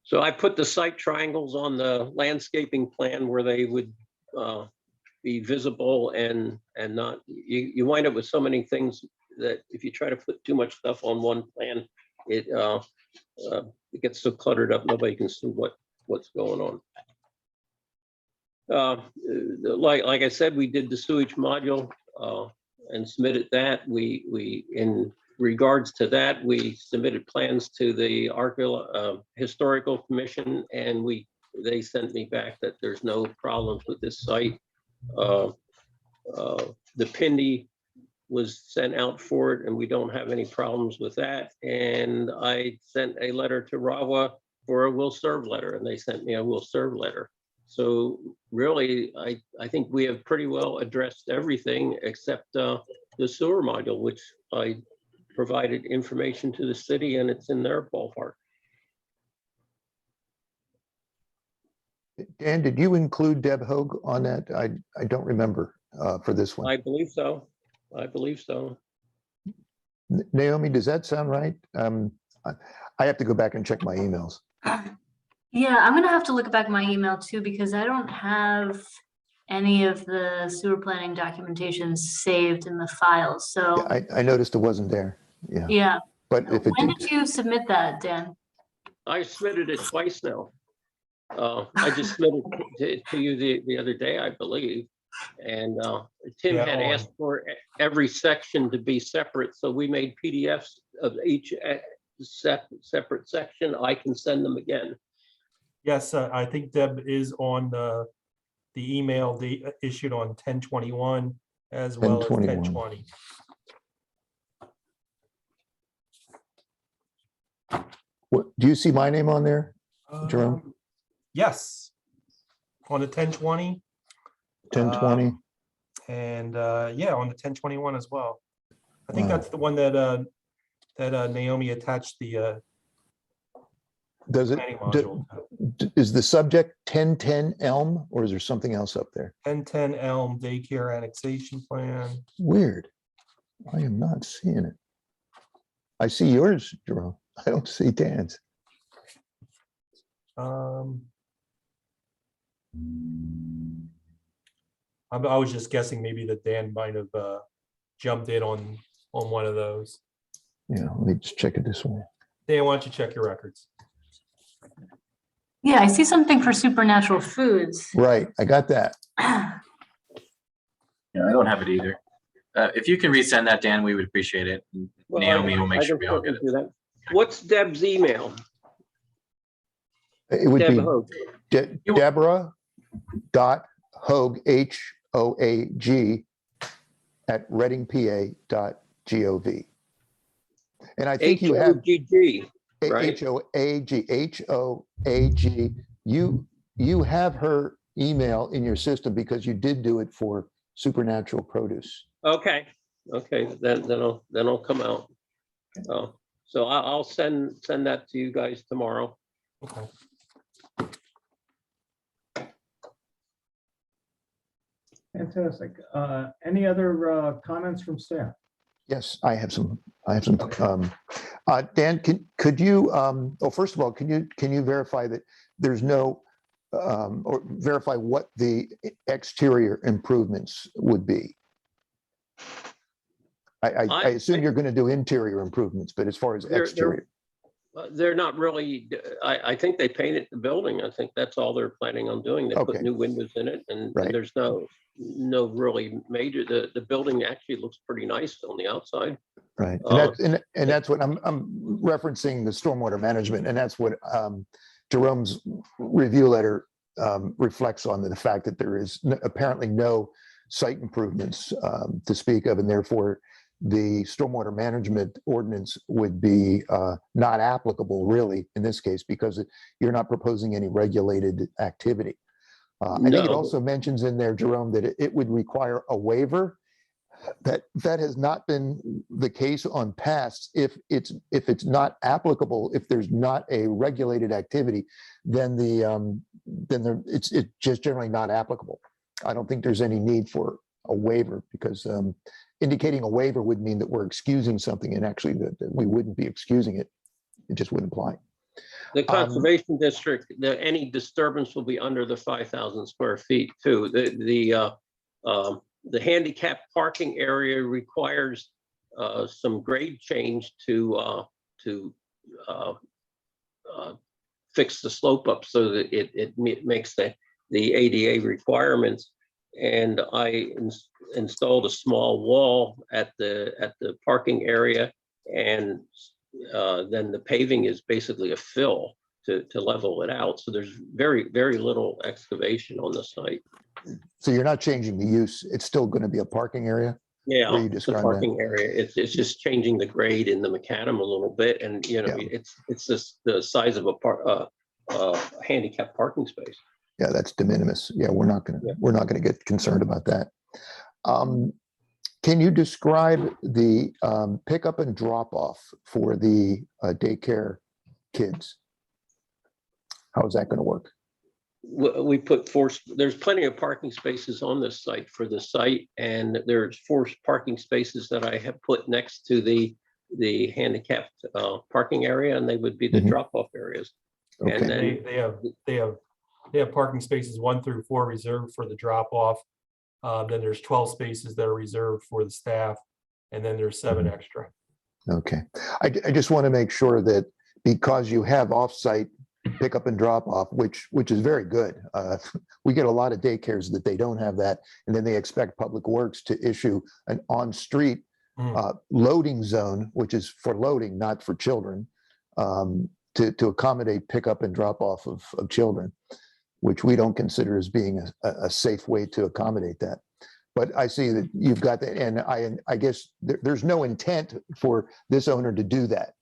Speaker 6: So I put the site triangles on the landscaping plan where they would be visible and not, you wind up with so many things that if you try to put too much stuff on one plan, it gets so cluttered up, nobody can see what's going on. Like I said, we did the sewage module and submitted that. We in regards to that, we submitted plans to the Historical Commission, and they sent me back that there's no problems with this site. The Pindy was sent out for it, and we don't have any problems with that. And I sent a letter to Rawa for a will serve letter, and they sent me a will serve letter. So really, I think we have pretty well addressed everything except the sewer module, which I provided information to the city, and it's in their ballpark.
Speaker 10: Dan, did you include Deb Hoag on that? I don't remember for this one.
Speaker 6: I believe so. I believe so.
Speaker 10: Naomi, does that sound right? I have to go back and check my emails.
Speaker 7: Yeah, I'm gonna have to look back my email too, because I don't have any of the sewer planning documentation saved in the files, so,
Speaker 10: I noticed it wasn't there. Yeah,
Speaker 7: yeah.
Speaker 10: but if it
Speaker 7: When
Speaker 10: did,
Speaker 7: did you submit that, Dan?
Speaker 6: I submitted it twice now. I just submitted to you the other day, I believe. And Tim
Speaker 8: Yeah,
Speaker 6: had
Speaker 8: on-
Speaker 6: asked for every section to be separate, so we made PDFs of each separate section. I can send them again.
Speaker 8: Yes, I think Deb is on the email issued on 10/21 as well as
Speaker 10: 10/21.
Speaker 8: 10/20.
Speaker 10: what, do you see my name on there? Jerome?
Speaker 8: Yes, on the 10/20.
Speaker 10: 10/20?
Speaker 8: And yeah, on the 10/21 as well. I think
Speaker 10: Wow.
Speaker 8: that's the one that Naomi attached the
Speaker 10: Does it,
Speaker 8: planning module.
Speaker 10: is the subject 1010 Elm or is there something else up there?
Speaker 8: 1010 Elm Daycare Annexation Plan.
Speaker 10: Weird. I am not seeing it. I see yours, Jerome. I don't see Dan's.
Speaker 8: I was just guessing maybe that Dan might have jumped in on one of those.
Speaker 10: Yeah, let me just check it this way.
Speaker 8: Dan, why don't you check your records?
Speaker 7: Yeah, I see something for Supernatural Foods.
Speaker 10: Right, I got that.
Speaker 3: Yeah, I don't have it either. If you can resend that, Dan, we would appreciate it.
Speaker 6: Well,
Speaker 3: Naomi will make
Speaker 6: I
Speaker 3: sure
Speaker 6: can
Speaker 3: we all
Speaker 6: certainly
Speaker 3: get it.
Speaker 6: do that. What's Deb's email?
Speaker 10: It would
Speaker 6: Deb
Speaker 10: be
Speaker 6: Hoag.
Speaker 10: Deborah dot Hoag, HOAG at readingpa.gov. And I think you have
Speaker 6: HOGG, right?
Speaker 10: HOAG. You have her email in your system because you did do it for Supernatural Produce.
Speaker 6: Okay, then I'll come out. So I'll send that to you guys tomorrow.
Speaker 8: Okay.
Speaker 9: Fantastic. Any other comments from staff?
Speaker 10: Yes, I have some. Dan, could you, well, first of all, can you verify that there's no, or verify what the exterior improvements would be? I assume you're going to do interior improvements, but as far as exterior.
Speaker 6: They're not really, I think they painted the building. I think that's all they're planning on doing. They
Speaker 10: Okay.
Speaker 6: put new windows in it and
Speaker 10: Right.
Speaker 6: there's no really major, the building actually looks pretty nice on the outside.
Speaker 10: Right, and that's what I'm referencing the stormwater management, and that's what Jerome's review letter reflects on the fact that there is apparently no site improvements to speak of, and therefore the stormwater management ordinance would be not applicable really in this case because you're not proposing any regulated activity. I think it
Speaker 6: No.
Speaker 10: also mentions in there, Jerome, that it would require a waiver. That has not been the case on past. If it's not applicable, if there's not a regulated activity, then it's just generally not applicable. I don't think there's any need for a waiver because indicating a waiver would mean that we're excusing something and actually that we wouldn't be excusing it. It just wouldn't apply.
Speaker 6: The conservation district, any disturbance will be under the 5,000 square feet too. The handicap parking area requires some grade change to fix the slope up so that it makes the ADA requirements. And I installed a small wall at the parking area, and then the paving is basically a fill to level it out. So there's very, very little excavation on the site.
Speaker 10: So you're not changing the use. It's still going to be a parking area?
Speaker 6: Yeah,
Speaker 10: Where you
Speaker 6: the
Speaker 10: described
Speaker 6: parking area. It's just changing the grade in the macadam a little bit, and it's just the size of a handicap parking space.
Speaker 10: Yeah, that's de minimis. Yeah, we're not going to get concerned about that. Can you describe the pickup and drop off for the daycare kids? How is that going to work?
Speaker 6: we put there's plenty of parking spaces on this site for the site, and there's 4 parking spaces that I have put next to the handicapped parking area, and they would be the
Speaker 10: Mhm.
Speaker 6: drop-off areas. And
Speaker 10: Okay.
Speaker 6: then
Speaker 8: They have parking spaces 1 through 4 reserved for the drop off. Then there's 12 spaces that are reserved for the staff, and then there's 7 extra.
Speaker 10: Okay. I just want to make sure that because you have offsite pickup and drop off, which is very good. We get a lot of daycares that they don't have that, and then they expect Public Works to issue an on-street loading zone, which is for loading, not for children, to accommodate pickup and drop off of children, which we don't consider as being a safe way to accommodate that. But I see that you've got that, and I guess there's no intent for this owner to do that,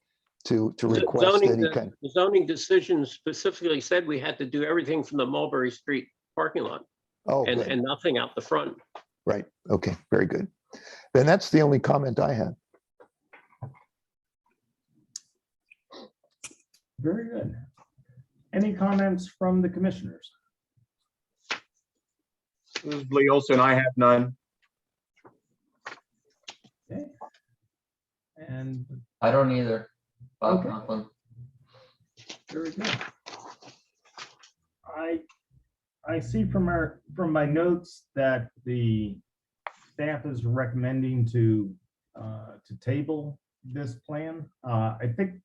Speaker 10: to request any kind.
Speaker 6: The zoning decision specifically said we had to do everything from the Mulberry Street parking lot
Speaker 10: Oh,
Speaker 6: and
Speaker 10: good.
Speaker 6: nothing out the front.
Speaker 10: Right. Okay, very good. Then that's the only comment I had.
Speaker 9: Very good. Any comments from the commissioners?
Speaker 2: This is Lee Olson. I have none.
Speaker 9: Okay. And
Speaker 4: I don't either. Bob
Speaker 9: Okay.
Speaker 4: Conklin.
Speaker 9: very good. I see from my notes that the staff is recommending to table this plan. I think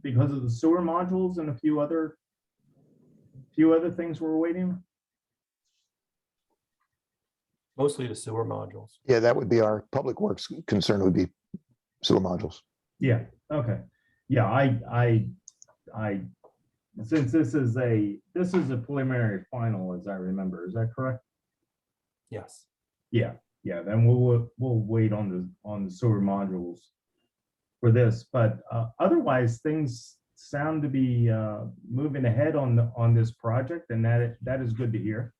Speaker 9: because of the sewer modules and a few other things we're waiting.
Speaker 8: Mostly the sewer modules.
Speaker 10: Yeah, that would be our Public Works concern, would be sewer modules.
Speaker 9: Yeah, okay. Yeah, I since this is a preliminary final, as I remember, is that correct?
Speaker 8: Yes.
Speaker 9: Yeah, then we'll wait on the sewer modules for this, but otherwise things sound to be moving ahead on this project, and that is good to hear.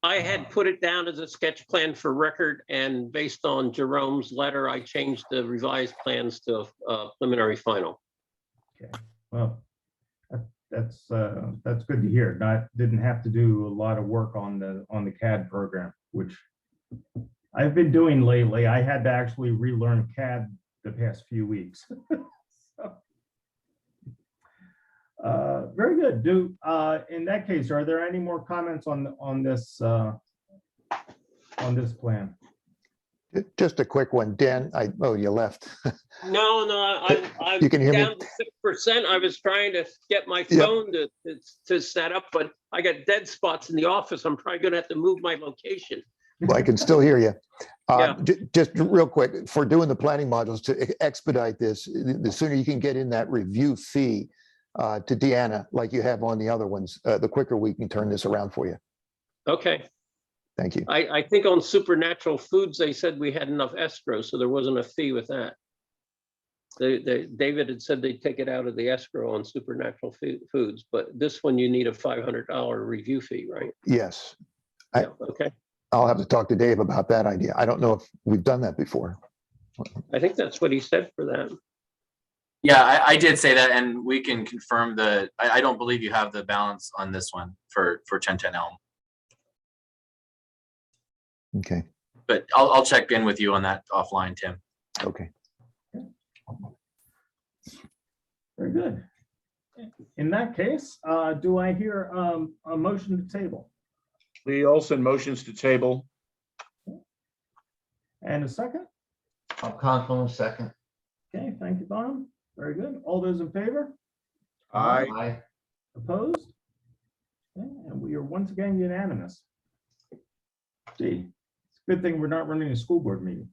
Speaker 6: I had put it down as a sketch plan for record, and based on Jerome's letter, I changed the revised plans to preliminary final.
Speaker 9: Well, that's good to hear. Didn't have to do a lot of work on the CAD program, which I've been doing lately. I had to actually relearn CAD the past few weeks. So, very good. In that case, are there any more comments on this plan?
Speaker 10: Just a quick one, Dan. You left.
Speaker 6: No, I'm
Speaker 10: You can hear me?
Speaker 6: down to 6%. I was trying to get my
Speaker 10: Yep.
Speaker 6: phone to set up, but I got dead spots in the office. I'm probably gonna have to move my location.
Speaker 10: Well, I can still hear you.
Speaker 6: Yeah.
Speaker 10: Just real quick, for doing the planning modules, to expedite this, the sooner you can get in that review fee to Deanna, like you have on the other ones, the quicker we can turn this around for you.
Speaker 6: Okay.
Speaker 10: Thank you.
Speaker 6: I think on Supernatural Foods, they said we had enough escrow, so there wasn't a fee with that. David had said they'd take it out of the escrow on Supernatural Foods, but this one you need a $500 review fee, right?
Speaker 10: Yes.
Speaker 6: Yeah, okay.
Speaker 10: I'll have to talk to Dave about that idea. I don't know if we've done that before.
Speaker 6: I think that's what he said for that.
Speaker 3: Yeah, I did say that, and we can confirm I don't believe you have the balance on this one for 1010 Elm,
Speaker 10: Okay,
Speaker 3: but I'll check in with you on that offline, Tim.
Speaker 10: okay.
Speaker 9: Very good. In that case, do I hear a motion to table?
Speaker 2: Lee Olson motions to table.
Speaker 9: And a second?
Speaker 4: Bob Conklin, second.
Speaker 9: Okay, thank you, Don. Very good. All those in favor?
Speaker 2: Aye.
Speaker 4: Aye.
Speaker 9: Opposed? Okay, and we are once again unanimous. Gee, it's a good thing we're not running a school board meeting.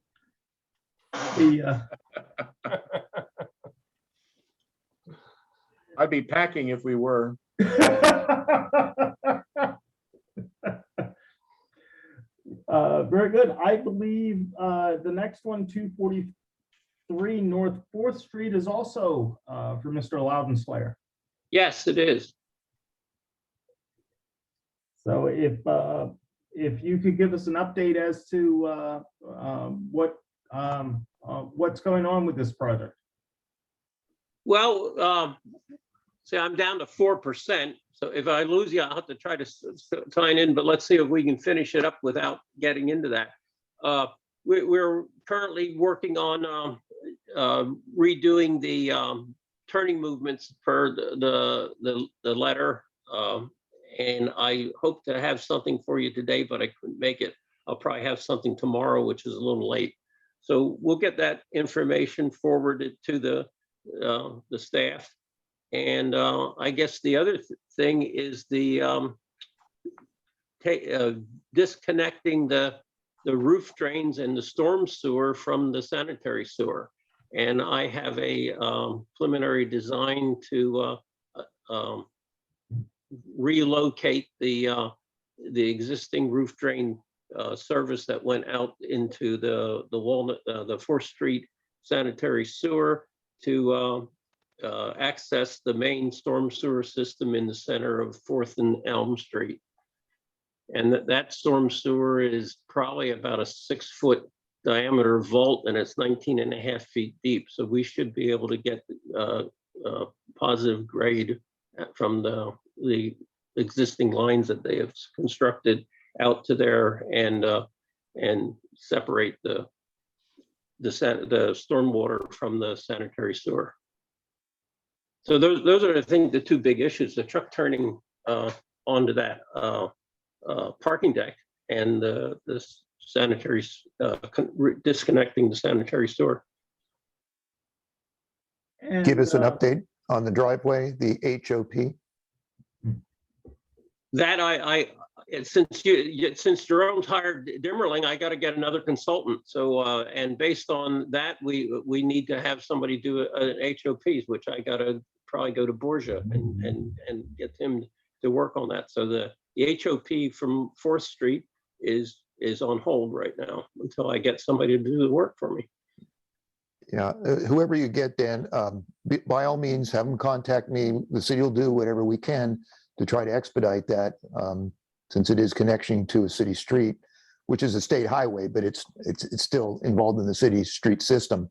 Speaker 2: I'd be packing if we were.
Speaker 9: Very good. I believe the next one, 243 North 4th Street, is also for Mr. Loudenslayer.
Speaker 6: Yes, it is.
Speaker 9: So if you could give us an update as to what's going on with this project.
Speaker 6: Well, See, I'm down to 4%. So if I lose you, I'll have to try to sign in, but let's see if we can finish it up without getting into that. We're currently working on redoing the turning movements per the letter. And I hope to have something for you today, but I couldn't make it. I'll probably have something tomorrow, which is a little late. So we'll get that information forwarded to the staff. And I guess the other thing is the disconnecting the roof drains and the storm sewer from the sanitary sewer. And I have a preliminary design to relocate the existing roof drain service that went out into the Walnut, the 4th Street sanitary sewer to access the main storm sewer system in the center of 4th and Elm Street. And that storm sewer is probably about a 6-foot diameter vault, and it's 19.5 feet deep. So we should be able to get positive grade from the existing lines that they have constructed out to there and separate the stormwater from the sanitary sewer. So those are, I think, the two big issues: the truck turning onto that parking deck and the sanitary disconnecting the sanitary sewer.
Speaker 10: Give us an update on the driveway, the HOP.
Speaker 6: That since Jerome's hired Dimmerling, I got to get another consultant. So and based on that, we need to have somebody do an HOPs, which I got to probably go to Borgia and get him to work on that. So the HOP from 4th Street is on hold right now until I get somebody to do the work for me.
Speaker 10: Yeah, whoever you get, Dan, by all means, have them contact me. The city will do whatever we can to try to expedite that, since it is connection to a city street, which is a state highway, but it's still involved in the city street system.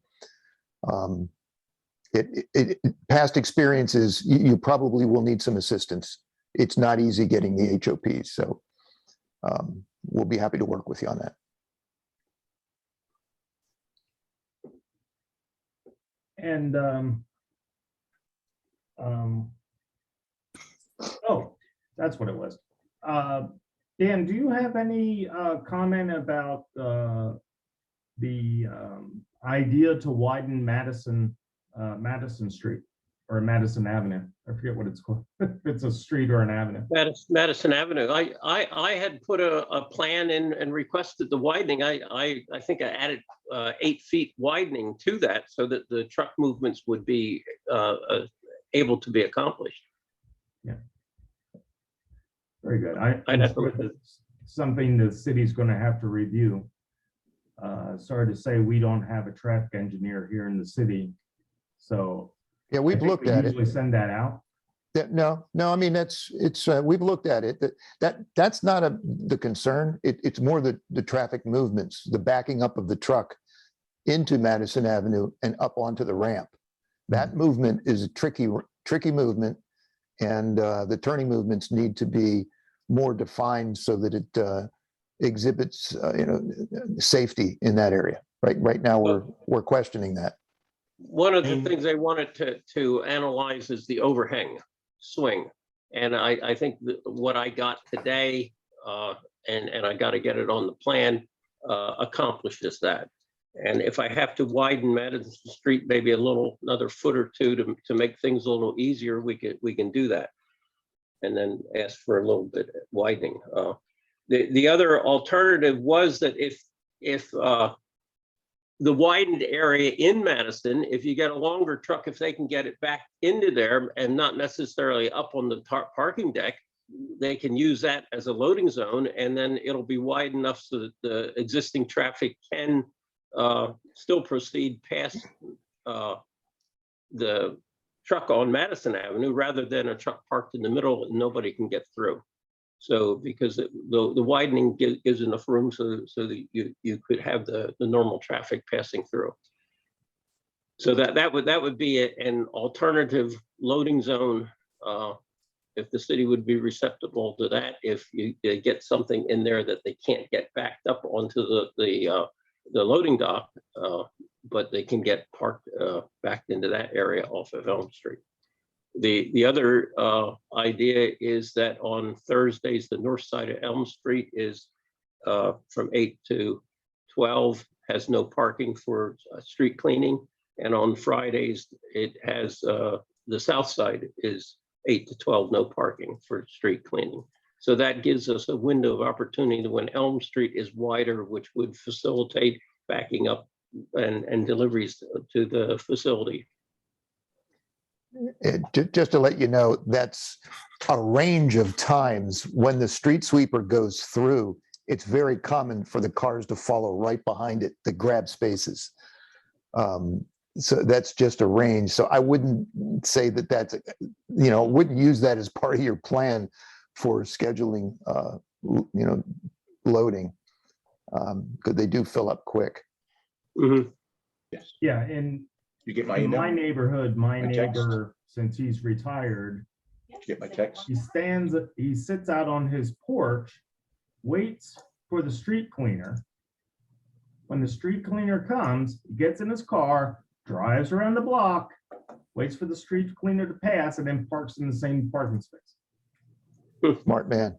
Speaker 10: Past experiences, you probably will need some assistance. It's not easy getting the HOPs, so we'll be happy to work with you on that.
Speaker 9: And oh, that's what it was. Dan, do you have any comment about the idea to widen Madison Street or Madison Avenue? I forget what it's called. If it's a street or an avenue.
Speaker 6: Madison Avenue. I had put a plan in and requested the widening. I think I added 8 feet widening to that so that the truck movements would be able to be accomplished.
Speaker 9: Yeah. Very good. It's something the city's going to have to review. Sorry to say we don't have a traffic engineer here in the city, so
Speaker 10: yeah, we've looked at it.
Speaker 9: Usually send that out.
Speaker 10: No. I mean, we've looked at it. That's not the concern. It's more the traffic movements, the backing up of the truck into Madison Avenue and up onto the ramp. That movement is a tricky movement, and the turning movements need to be more defined so that it exhibits, safety in that area. Right now, we're questioning that.
Speaker 6: One of the things I wanted to analyze is the overhang swing. And I think what I got today, and I got to get it on the plan, accomplishes that. And if I have to widen Madison Street, maybe another foot or two to make things a little easier, we can do that. And then ask for a little bit widening. The other alternative was that if the widened area in Madison, if you get a longer truck, if they can get it back into there and not necessarily up on the parking deck, they can use that as a loading zone, and then it'll be wide enough so that the existing traffic can still proceed past the truck on Madison Avenue rather than a truck parked in the middle and nobody can get through. So because the widening gives enough room so that you could have the normal traffic passing through. So that would be an alternative loading zone if the city would be receptive to that, if you get something in there that they can't get backed up onto the loading dock, but they can get parked backed into that area off of Elm Street. The other idea is that on Thursdays, the north side of Elm Street is from 8 to 12, has no parking for street cleaning. And on Fridays, it has, the south side is 8 to 12, no parking for street cleaning. So that gives us a window of opportunity when Elm Street is wider, which would facilitate backing up and deliveries to the facility.
Speaker 10: Just to let you know, that's a range of times when the street sweeper goes through. It's very common for the cars to follow right behind it to grab spaces. So that's just a range. So I wouldn't say that that's, wouldn't use that as part of your plan for scheduling, loading, because they do fill up quick.
Speaker 2: Yes.
Speaker 9: Yeah, in
Speaker 2: You get my
Speaker 9: in
Speaker 2: email?
Speaker 9: my neighborhood, my
Speaker 2: My text?
Speaker 9: neighbor, since he's retired,
Speaker 2: Did you get my text?
Speaker 9: he sits out on his porch, waits for the street cleaner. When the street cleaner comes, he gets in his car, drives around the block, waits for the street cleaner to pass, and then parks in the same parking space.
Speaker 10: Smart man.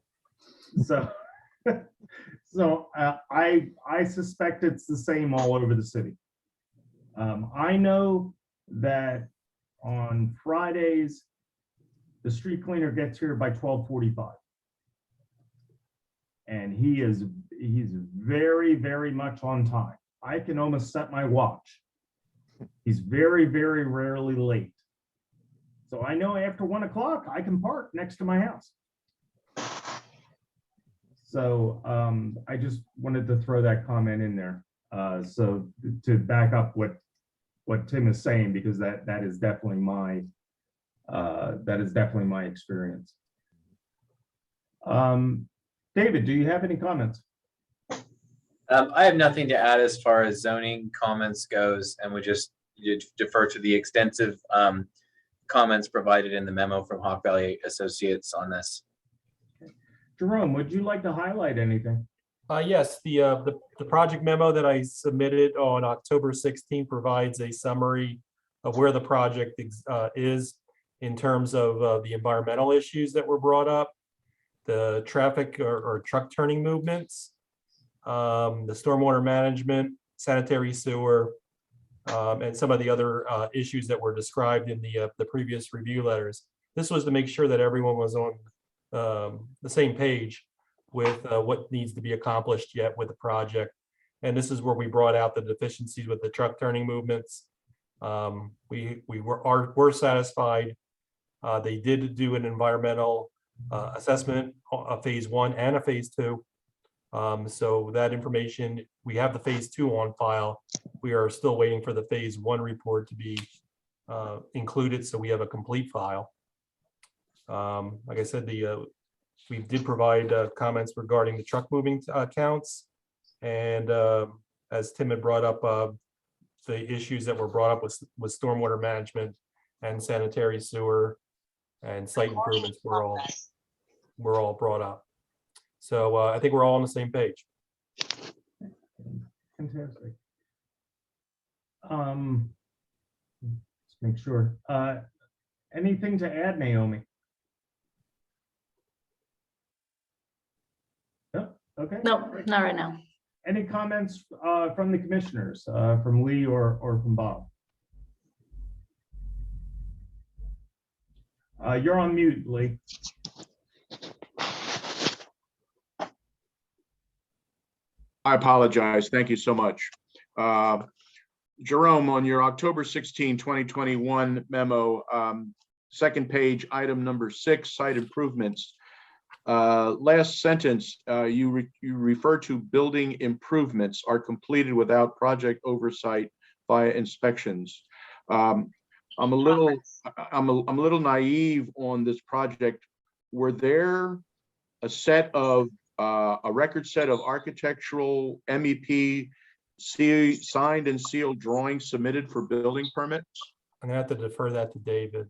Speaker 9: So, I suspect it's the same all over the city. I know that on Fridays, the street cleaner gets here by 12:45. And he's very, very much on time. I can almost set my watch. He's very, very rarely late. So I know after 1 o'clock, I can park next to my house. So I just wanted to throw that comment in there. So to back up what Tim is saying, because that is definitely my experience. David, do you have any comments?
Speaker 3: I have nothing to add as far as zoning comments goes, and would just defer to the extensive comments provided in the memo from Hawk Valley Associates on this.
Speaker 9: Jerome, would you like to highlight anything?
Speaker 8: Yes, the project memo that I submitted on October 16th provides a summary of where the project is in terms of the environmental issues that were brought up, the traffic or truck turning movements, the stormwater management, sanitary sewer, and some of the other issues that were described in the previous review letters. This was to make sure that everyone was on the same page with what needs to be accomplished yet with the project. And this is where we brought out the deficiencies with the truck turning movements. We were satisfied. They did do an environmental assessment, a phase 1 and a phase 2. So that information, we have the phase 2 on file. We are still waiting for the phase 1 report to be included, so we have a complete file. Like I said, we did provide comments regarding the truck moving counts. And as Tim had brought up, the issues that were brought up with stormwater management and sanitary sewer and site improvements were all brought up. So I think we're all on the same page.
Speaker 9: Fantastic. Let's make sure. Anything to add, Naomi? No? Okay.
Speaker 7: No, not right now.
Speaker 9: Any comments from the commissioners, from Lee or from Bob? You're on mute, Lee.
Speaker 2: I apologize. Thank you so much. Jerome, on your October 16, 2021 memo, second page, item number 6, site improvements. Last sentence, you refer to building improvements are completed without project oversight via inspections. I'm a little naive on this project. Were there a record set of architectural MEP signed and sealed drawings submitted for building permits?
Speaker 8: I'm gonna have to defer that to David.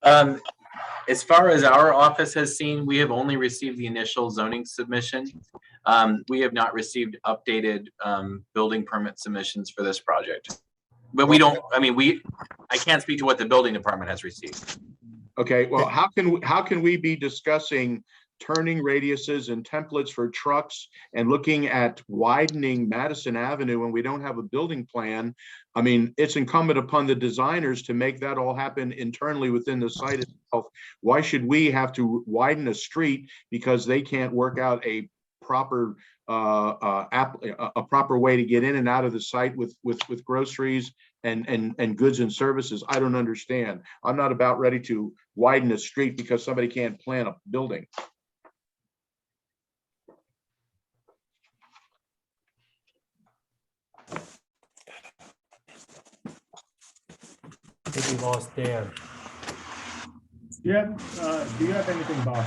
Speaker 3: As far as our office has seen, we have only received the initial zoning submission. We have not received updated building permit submissions for this project. But we don't, I mean, I can't speak to what the building department has received.
Speaker 2: Okay, well, how can we be discussing turning radiuses and templates for trucks and looking at widening Madison Avenue when we don't have a building plan? I mean, it's incumbent upon the designers to make that all happen internally within the site itself. Why should we have to widen a street because they can't work out a proper proper way to get in and out of the site with groceries and goods and services? I don't understand. I'm not about ready to widen a street because somebody can't plan a building.
Speaker 8: I think we lost Dan.
Speaker 9: Do you have anything, Bob?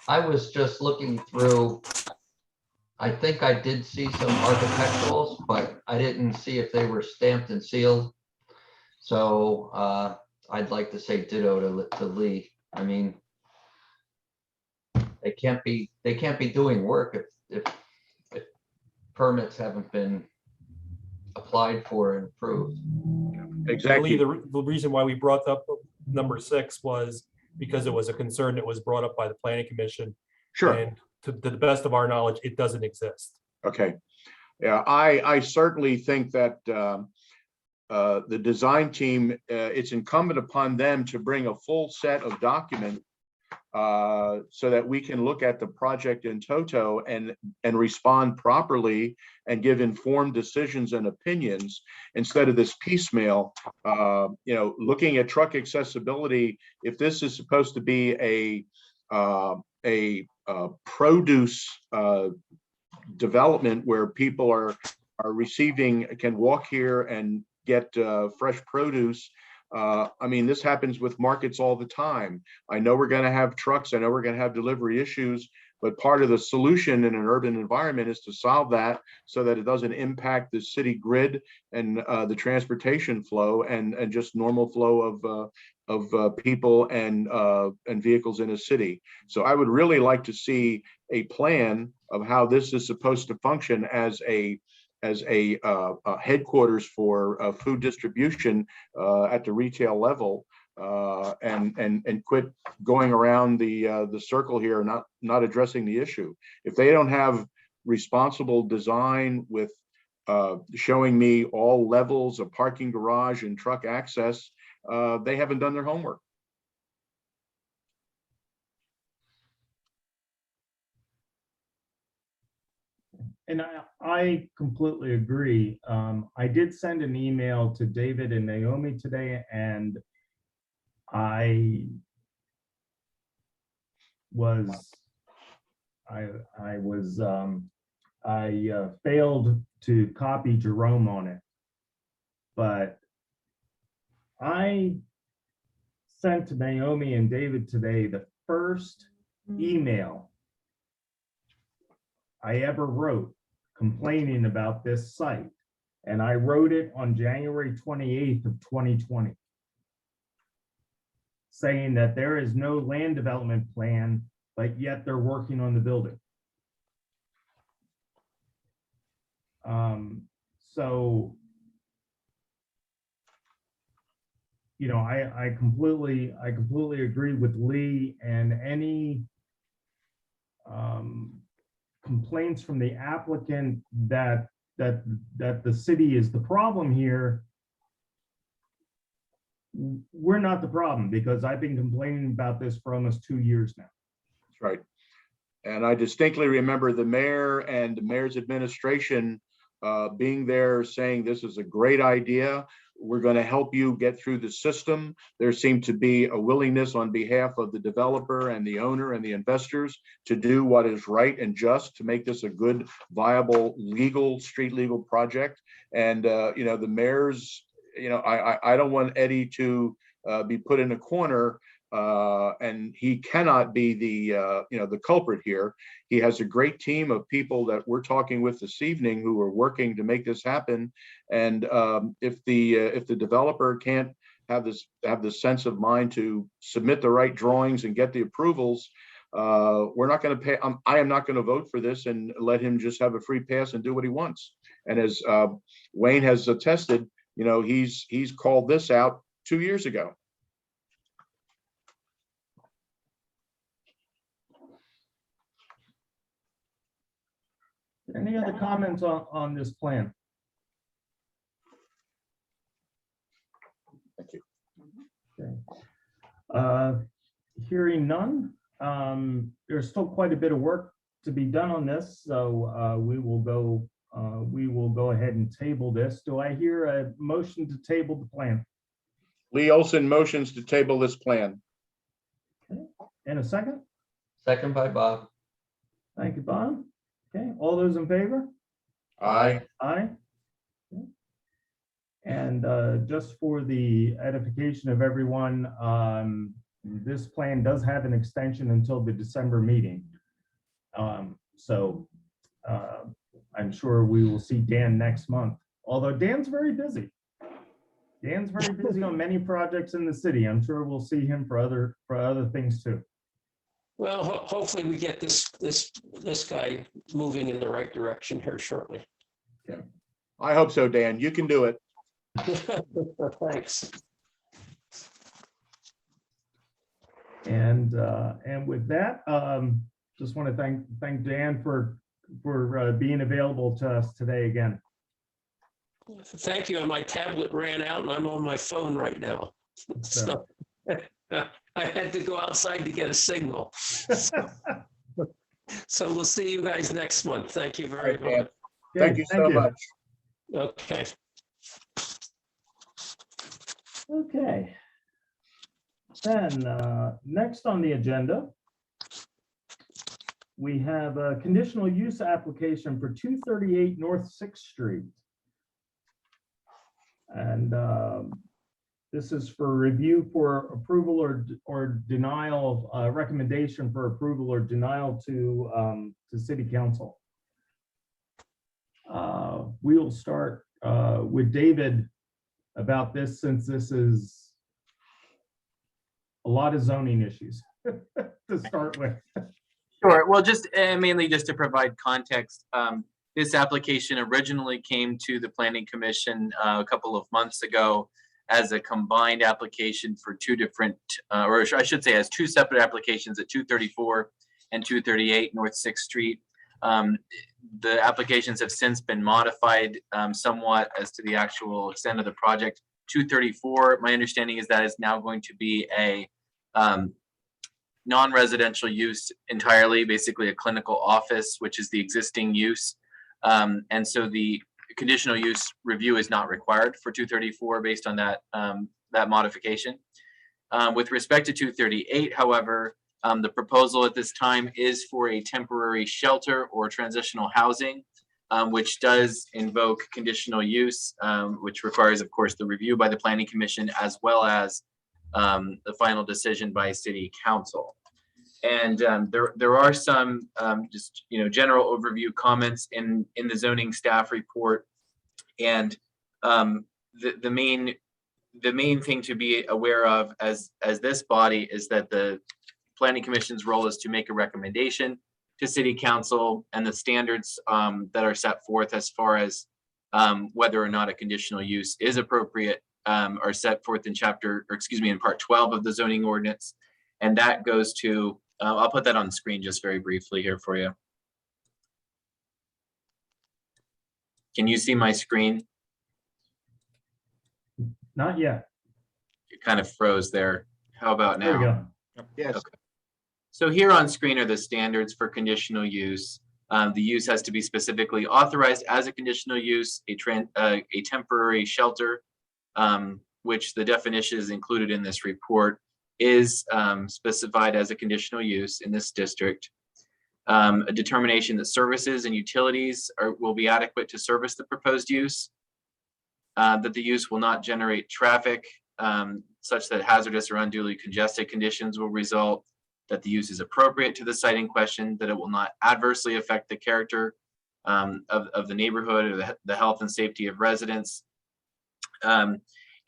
Speaker 4: I was just looking through, I think I did see some architecturals, but I didn't see if they were stamped and sealed. So I'd like to say ditto to Lee. I mean, they can't be doing work if permits haven't been applied for and approved.
Speaker 2: Exactly.
Speaker 8: The reason why we brought up number 6 was because it was a concern that was brought up by the planning commission.
Speaker 2: Sure.
Speaker 8: And to the best of our knowledge, it doesn't exist.
Speaker 2: Okay. Yeah, I certainly think that the design team, it's incumbent upon them to bring a full set of documents so that we can look at the project in toto and respond properly and give informed decisions and opinions instead of this piecemeal. Looking at truck accessibility, if this is supposed to be a produce development where people are can walk here and get fresh produce. I mean, this happens with markets all the time. I know we're going to have trucks. I know we're going to have delivery issues, but part of the solution in an urban environment is to solve that so that it doesn't impact the city grid and the transportation flow and just normal flow of people and vehicles in a city. So I would really like to see a plan of how this is supposed to function as a headquarters for food distribution at the retail level, and quit going around the circle here, not addressing the issue. If they don't have responsible design with showing me all levels of parking garage and truck access, they haven't done their homework.
Speaker 9: And I completely agree. I did send an email to David and Naomi today, and I failed to copy Jerome on it, but I sent to Naomi and David today the first email I ever wrote complaining about this site. And I wrote it on January 28th of 2020, saying that there is no land development plan, but yet they're working on the building. So, I completely agree with Lee, and any complaints from the applicant that the city is the problem here, we're not the problem, because I've been complaining about this for almost 2 years now.
Speaker 2: That's right. And I distinctly remember the mayor and the mayor's administration being there saying, this is a great idea. We're going to help you get through the system. There seemed to be a willingness on behalf of the developer and the owner and the investors to do what is right and just to make this a good, viable, street legal project. And, the mayor's, I don't want Eddie to be put in a corner and he cannot be the, the culprit here. He has a great team of people that we're talking with this evening who are working to make this happen. And if the developer can't have the sense of mind to submit the right drawings and get the approvals, we're not going to pay. I am not going to vote for this and let him just have a free pass and do what he wants. And as Wayne has attested, he's called this out 2 years ago.
Speaker 9: Any other comments on this plan?
Speaker 2: Thank you.
Speaker 9: Okay. Hearing none, there's still quite a bit of work to be done on this, so we will go ahead and table this. Do I hear a motion to table the plan?
Speaker 2: Lee Olson motions to table this plan.
Speaker 9: In a second?
Speaker 4: Second by Bob.
Speaker 9: Thank you, Bob. Okay, all those in favor?
Speaker 2: Aye.
Speaker 9: Aye. Okay. And just for the edification of everyone, this plan does have an extension until the December meeting. So I'm sure we will see Dan next month, although Dan's very busy. Dan's very busy on many projects in the city. I'm sure we'll see him for other things too.
Speaker 6: Well, hopefully we get this guy moving in the right direction here shortly.
Speaker 2: I hope so, Dan. You can do it.
Speaker 6: Thanks.
Speaker 9: And with that, just want to thank Dan for being available to us today again.
Speaker 6: Thank you. And my tablet ran out and I'm on my phone right now. So I had to go outside to get a signal. So we'll see you guys next month. Thank you very much.
Speaker 2: Thank you so much.
Speaker 6: Okay.
Speaker 9: Okay. Then next on the agenda, we have a conditional use application for 238 North 6th Street. And this is for review for approval or denial, recommendation for approval or denial to City Council. We will start with David about this, since this is a lot of zoning issues to start with.
Speaker 3: Sure. Well, just mainly just to provide context, this application originally came to the Planning Commission a couple of months ago as a combined application for two different, or I should say as two separate applications at 234 and 238 North 6th Street. The applications have since been modified somewhat as to the actual extent of the project. 234, my understanding is that is now going to be a non-residential use entirely, basically a clinical office, which is the existing use. And so the conditional use review is not required for 234 based on that, that modification. With respect to 238, however, the proposal at this time is for a temporary shelter or transitional housing, which does invoke conditional use, which requires, of course, the review by the Planning Commission as well as the final decision by City Council. And there are some just general overview comments in the zoning staff report, and the main thing to be aware of as this body is that the Planning Commission's role is to make a recommendation to City Council, and the standards that are set forth as far as whether or not a conditional use is appropriate are set forth in in part 12 of the zoning ordinance, and that goes to I'll put that on the screen just very briefly here for you. Can you see my screen?
Speaker 9: Not yet.
Speaker 3: It kind of froze there. How about now?
Speaker 9: There we go.
Speaker 2: Yes.
Speaker 3: Okay. So here on screen are the standards for conditional use. The use has to be specifically authorized as a conditional use, a temporary shelter, which the definition is included in this report, is specified as a conditional use in this district. A determination that services and utilities will be adequate to service the proposed use, that the use will not generate traffic such that hazardous or unduly congested conditions will result, that the use is appropriate to the site in question, that it will not adversely affect the character of the neighborhood or the health and safety of residents,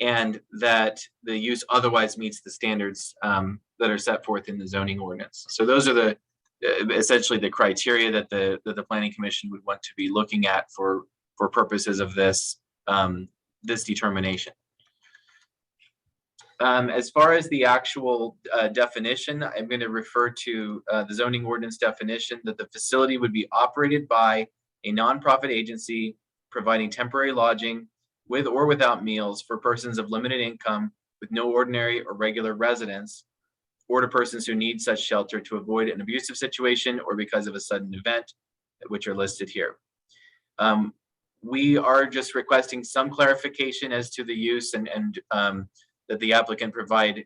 Speaker 3: and that the use otherwise meets the standards that are set forth in the zoning ordinance. So those are the essentially the criteria that the Planning Commission would want to be looking at for purposes of this this determination. As far as the actual definition, I'm going to refer to the zoning ordinance definition that the facility would be operated by a nonprofit agency providing temporary lodging with or without meals for persons of limited income with no ordinary or regular residence, or to persons who need such shelter to avoid an abusive situation or because of a sudden event, which are listed here. We are just requesting some clarification as to the use and that the applicant provide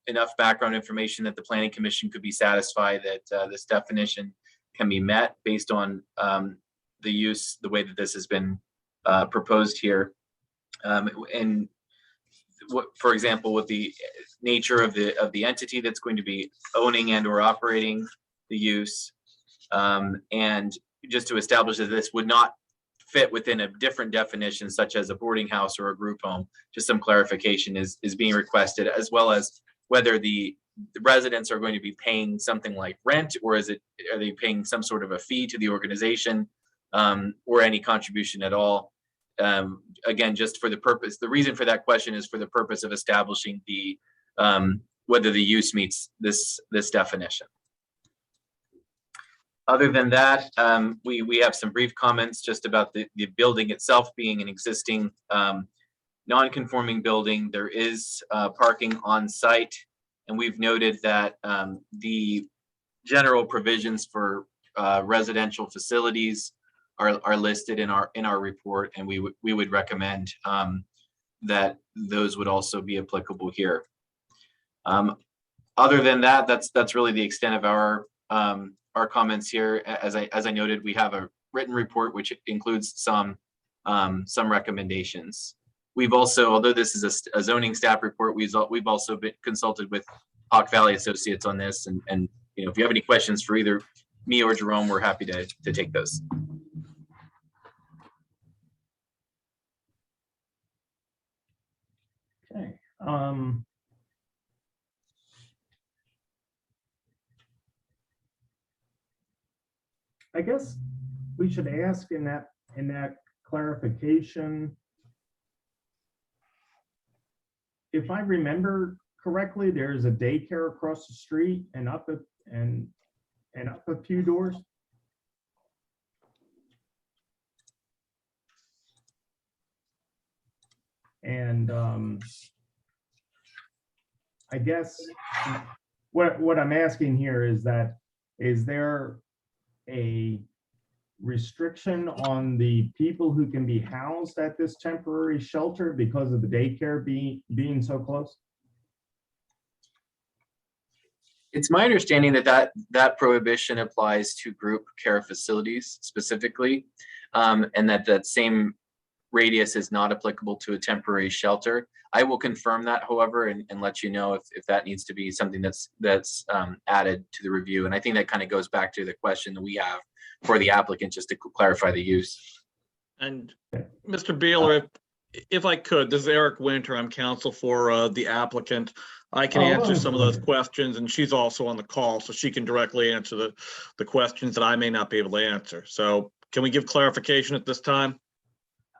Speaker 3: enough background information that the Planning Commission could be satisfied that this definition can be met based on the use, the way that this has been proposed here. And what, for example, with the nature of the entity that's going to be owning and or operating the use, and just to establish that this would not fit within a different definition, such as a boarding house or a group home. Just some clarification is being requested, as well as whether the residents are going to be paying something like rent, or are they paying some sort of a fee to the organization, or any contribution at all. Again, just for the purpose, the reason for that question is for the purpose of establishing the whether the use meets this definition. Other than that, we have some brief comments just about the building itself being an existing non-conforming building. There is parking on site, and we've noted that the general provisions for residential facilities are listed in our report, and we would recommend that those would also be applicable here. Other than that, that's really the extent of our comments here. As I noted, we have a written report which includes some recommendations. We've also, although this is a zoning staff report, we've also been consulted with Hawk Valley Associates on this, and you know, if you have any questions for either me or Jerome, we're happy to take those.
Speaker 9: Okay. I guess we should ask in that clarification, if I remember correctly, there's a daycare across the street and up a few doors. And I guess what I'm asking here is that, is there a restriction on the people who can be housed at this temporary shelter because of the daycare being so close?
Speaker 3: It's my understanding that prohibition applies to group care facilities specifically, and that same radius is not applicable to a temporary shelter. I will confirm that, however, and let you know if that needs to be something that's added to the review. And I think that kind of goes back to the question that we have for the applicant, just to clarify the use.
Speaker 19: And Mr. Beeler, if I could, this is Eric Winter. I'm counsel for the applicant. I can answer some of those questions, and she's also on the call, so she can directly answer the questions that I may not be able to answer. So can we give clarification at this time?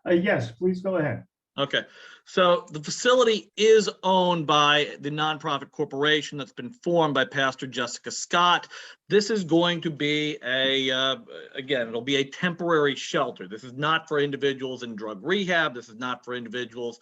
Speaker 9: Yes, please go ahead.
Speaker 19: Okay, so the facility is owned by the nonprofit corporation that's been formed by Pastor Jessica Scott. This is going to be again, it'll be a temporary shelter. This is not for individuals in drug rehab. This is not for individuals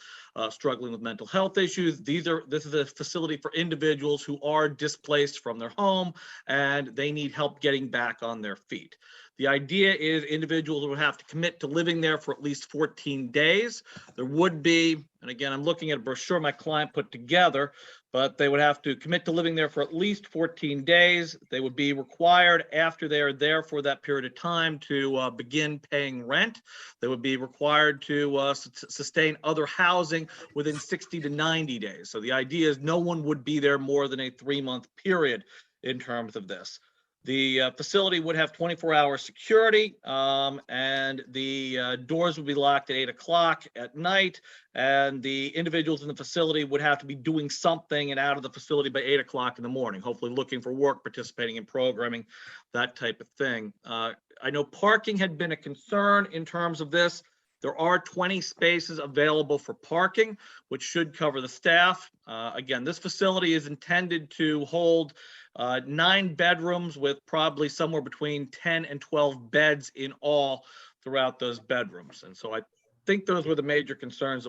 Speaker 19: struggling with mental health issues. This is a facility for individuals who are displaced from their home and they need help getting back on their feet. The idea is individuals would have to commit to living there for at least 14 days. There would be, and again, I'm looking at a brochure my client put together, but they would have to commit to living there for at least 14 days. They would be required after they are there for that period of time to begin paying rent. They would be required to sustain other housing within 60 to 90 days. So the idea is no one would be there more than a 3-month period in terms of this. The facility would have 24-hour security, and the doors would be locked at 8 o'clock at night, and the individuals in the facility would have to be doing something and out of the facility by 8 o'clock in the morning, hopefully looking for work, participating in programming, that type of thing. I know parking had been a concern in terms of this. There are 20 spaces available for parking, which should cover the staff. Again, this facility is intended to hold 9 bedrooms with probably somewhere between 10 and 12 beds in all throughout those bedrooms. And so I think those were the major concerns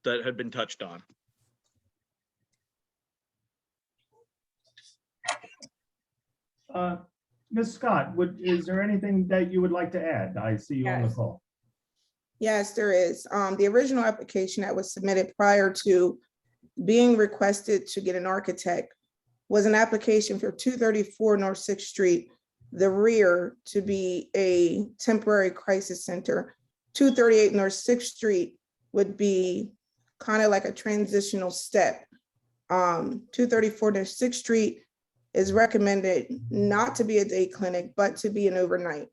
Speaker 19: that had been touched on.
Speaker 9: Ms. Scott, is there anything that you would like to add? I see you on the
Speaker 20: Yes.
Speaker 9: call.
Speaker 20: Yes, there is. The original application that was submitted prior to being requested to get an architect was an application for 234 North 6th Street, the rear to be a temporary crisis center. 238 North 6th Street would be kind of like a transitional step. 234 North 6th Street is recommended not to be a day clinic, but to be an overnight.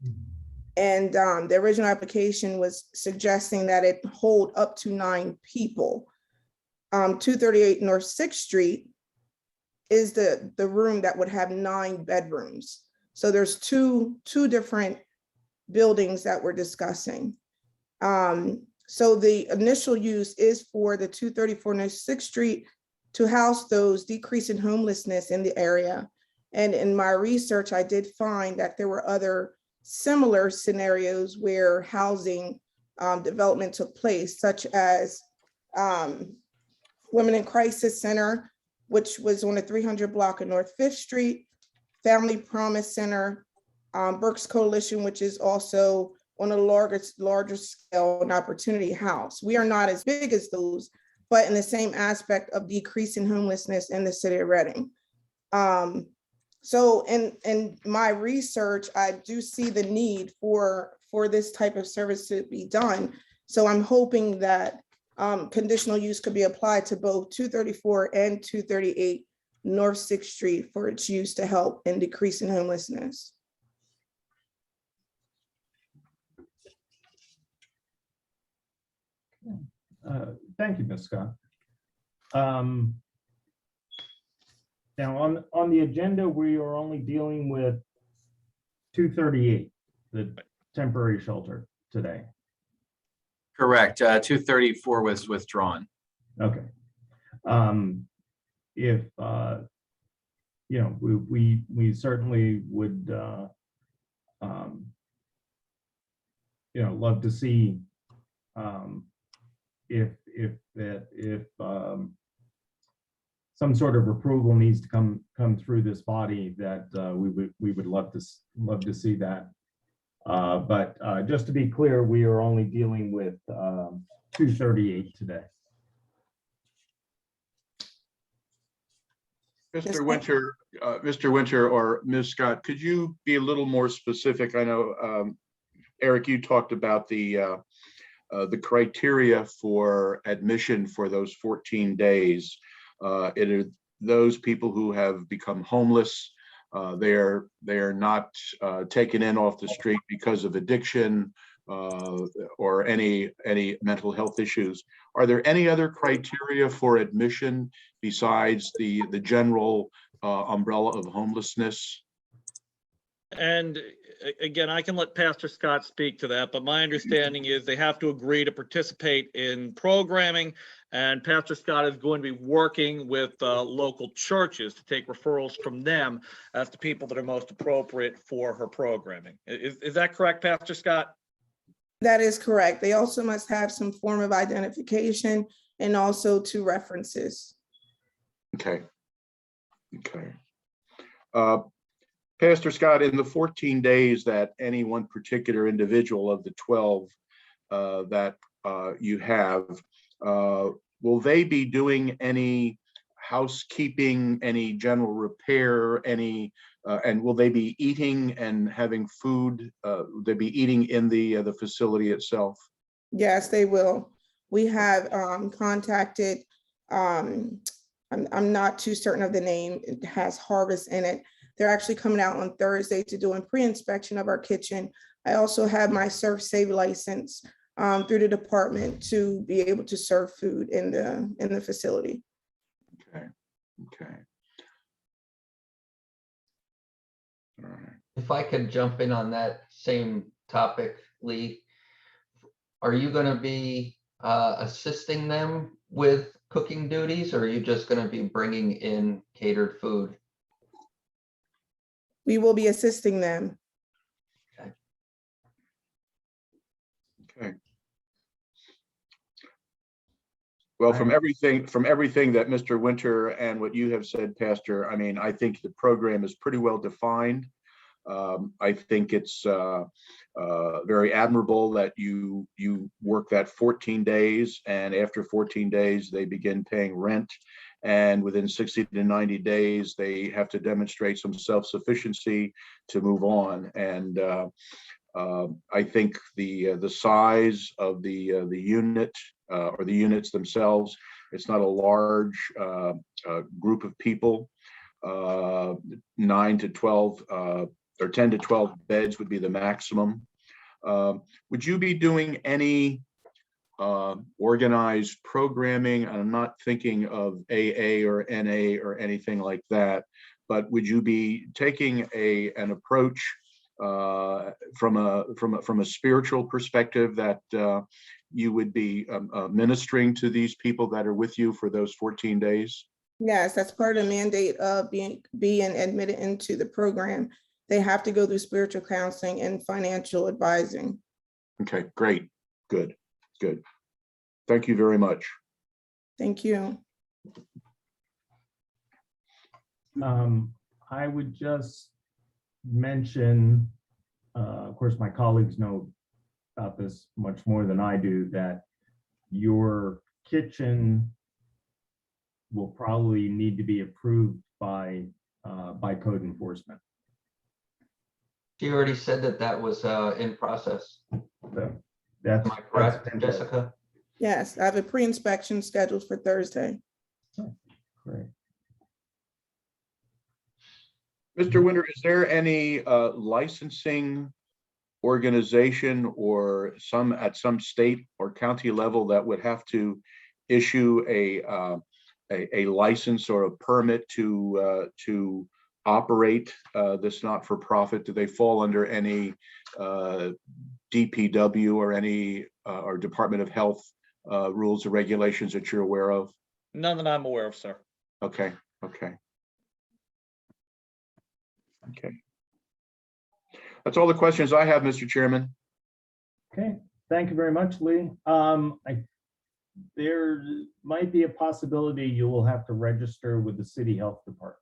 Speaker 20: And the original application was suggesting that it hold up to 9 people. 238 North 6th Street is the room that would have 9 bedrooms. So there's two different buildings that we're discussing. So the initial use is for the 234 North 6th Street to house those decreasing homelessness in the area. And in my research, I did find that there were other similar scenarios where housing development took place, such as Women in Crisis Center, which was on the 300 block of North 5th Street, Family Promise Center, Burke's Coalition, which is also on a larger scale, an opportunity house. We are not as big as those, but in the same aspect of decreasing homelessness in the city of Reading. So in my research, I do see the need for this type of service to be done. So I'm hoping that conditional use could be applied to both 234 and 238 North 6th Street for its use to help in decreasing homelessness.
Speaker 9: Thank you, Ms. Scott. Now, on the agenda, we are only dealing with 238, the temporary shelter today.
Speaker 3: Correct. 234 was withdrawn.
Speaker 9: Okay. If, you know, we certainly would, you know, love to see if some sort of approval needs to come through this body, that we would love to see that. But just to be clear, we are only dealing with 238 today.
Speaker 2: Mr. Winter or Ms. Scott, could you be a little more specific? I know, Eric, you talked about the criteria for admission for those 14 days. It is those people who have become homeless. They are not taken in off the street because of addiction or any mental health issues. Are there any other criteria for admission besides the general umbrella of homelessness?
Speaker 19: And again, I can let Pastor Scott speak to that, but my understanding is they have to agree to participate in programming, and Pastor Scott is going to be working with local churches to take referrals from them as to people that are most appropriate for her programming. Is that correct, Pastor Scott?
Speaker 20: That is correct. They also must have some form of identification and also 2 references.
Speaker 2: Okay. Okay. Pastor Scott, in the 14 days that any one particular individual of the 12 that you have, will they be doing any housekeeping, any general repair, any, and will they be eating and having food? Will they be eating in the facility itself?
Speaker 20: Yes, they will. We have contacted, I'm not too certain of the name. It has Harvest in it. They're actually coming out on Thursday to do a pre-inspection of our kitchen. I also have my Serve Save license through the department to be able to serve food in the facility.
Speaker 2: Okay. Okay. All right.
Speaker 4: If I could jump in on that same topic, Lee, are you going to be assisting them with cooking duties, or are you just going to be bringing in catered food?
Speaker 20: We will be assisting them.
Speaker 2: Okay. Well, from everything that Mr. Winter and what you have said, Pastor, I mean, I think the program is pretty well defined. I think it's very admirable that you work that 14 days, and after 14 days, they begin paying rent. And within 60 to 90 days, they have to demonstrate some self-sufficiency to move on. And I think the size of the unit or the units themselves, it's not a large group of people. 9 to 12 or 10 to 12 beds would be the maximum. Would you be doing any organized programming? I'm not thinking of AA or NA or anything like that, but would you be taking an approach from a spiritual perspective that you would be ministering to these people that are with you for those 14 days?
Speaker 20: Yes, that's part of the mandate of being admitted into the program. They have to go through spiritual counseling and financial advising.
Speaker 2: Okay, great, good, good. Thank you very much.
Speaker 20: Thank you.
Speaker 9: I would just mention, of course, my colleagues know about this much more than I do, that your kitchen will probably need to be approved by code enforcement.
Speaker 4: She already said that was in process.
Speaker 9: So that's,
Speaker 4: am I correct,
Speaker 9: that's
Speaker 4: Jessica?
Speaker 20: Yes, I have a pre-inspection scheduled for Thursday.
Speaker 9: Great.
Speaker 2: Mr. Winter, is there any licensing organization or at some state or county level that would have to issue a license or a permit to operate this not-for-profit? Do they fall under any DPW or any or Department of Health rules or regulations that you're aware of?
Speaker 19: None that I'm aware of, sir.
Speaker 2: Okay, okay. Okay. That's all the questions I have, Mr. Chairman.
Speaker 9: Okay, thank you very much, Lee. There might be a possibility you will have to register with the city health department.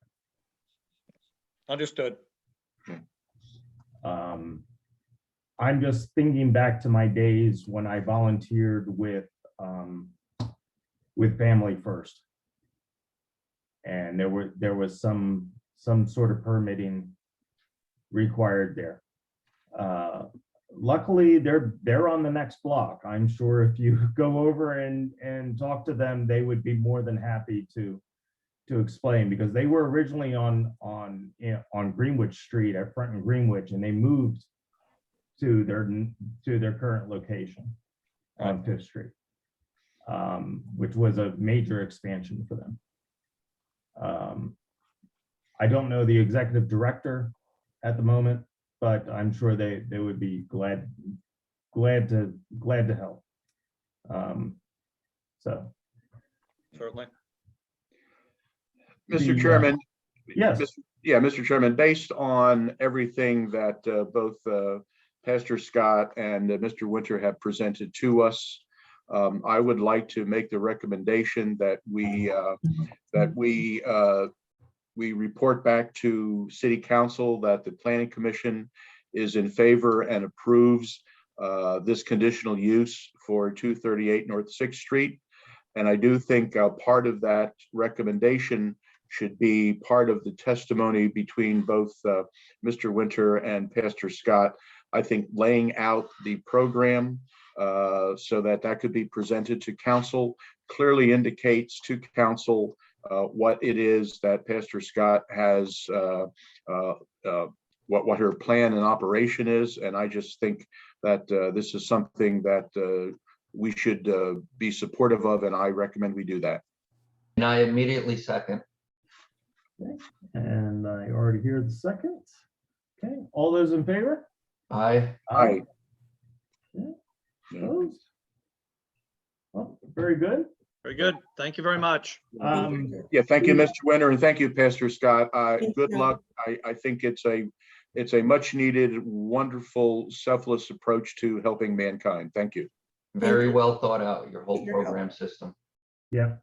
Speaker 19: Understood.
Speaker 9: I'm just thinking back to my days when I volunteered with Family First, and there was some sort of permitting required there. Luckily, they're on the next block. I'm sure if you go over and talk to them, they would be more than happy to explain, because they were originally on Greenwich Street at Front and Greenwich, and they moved to their current location on 5th Street, which was a major expansion for them. I don't know the executive director at the moment, but I'm sure they would be glad to help. So
Speaker 19: certainly.
Speaker 2: Mr. Chairman.
Speaker 9: Yes.
Speaker 2: Yeah, Mr. Chairman, based on everything that both Pastor Scott and Mr. Winter have presented to us, I would like to make the recommendation that we we report back to city council that the planning commission is in favor and approves this conditional use for 238 North 6th Street. And I do think part of that recommendation should be part of the testimony between both Mr. Winter and Pastor Scott. I think laying out the program so that that could be presented to council clearly indicates to council what it is that Pastor Scott has, what her plan and operation is. And I just think that this is something that we should be supportive of, and I recommend we do that.
Speaker 4: And I immediately second.
Speaker 9: Okay, and I already hear the second. Okay, all those in favor?
Speaker 4: Aye.
Speaker 2: Aye.
Speaker 9: Okay, opposed? Well, very good.
Speaker 19: Very good. Thank you very much.
Speaker 2: Yeah, thank you, Mr. Winter, and thank you, Pastor Scott. Good luck. I think it's a much needed, wonderful, selfless approach to helping mankind. Thank you.
Speaker 4: Very well thought out, your whole program system.
Speaker 9: Yeah,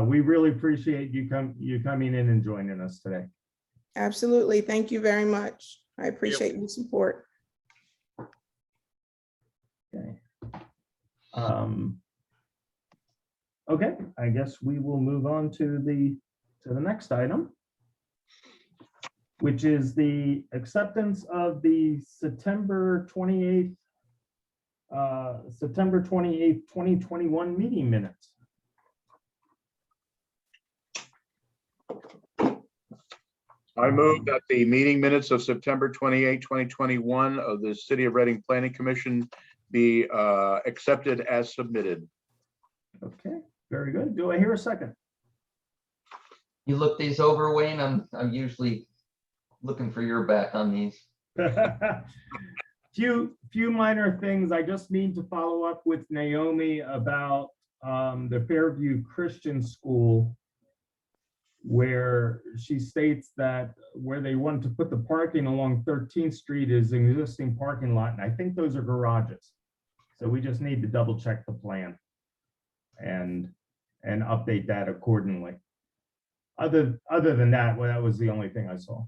Speaker 9: we really appreciate you coming in and joining us today.
Speaker 20: Absolutely. Thank you very much. I appreciate your support.
Speaker 9: Okay. Okay, I guess we will move on to the next item, which is the acceptance of the September 28th, 2021 meeting minutes.
Speaker 2: I move that the meeting minutes of September 28, 2021 of the City of Reading Planning Commission be accepted as submitted.
Speaker 9: Okay, very good. Do I hear a second?
Speaker 4: You look these over, Wayne. I'm usually looking for your back on these.
Speaker 9: Few minor things. I just need to follow up with Naomi about the Fairview Christian School, where she states that where they want to put the parking along 13th Street is an existing parking lot, and I think those are garages. So we just need to double check the plan and update that accordingly. Other than that, well, that was the only thing I saw.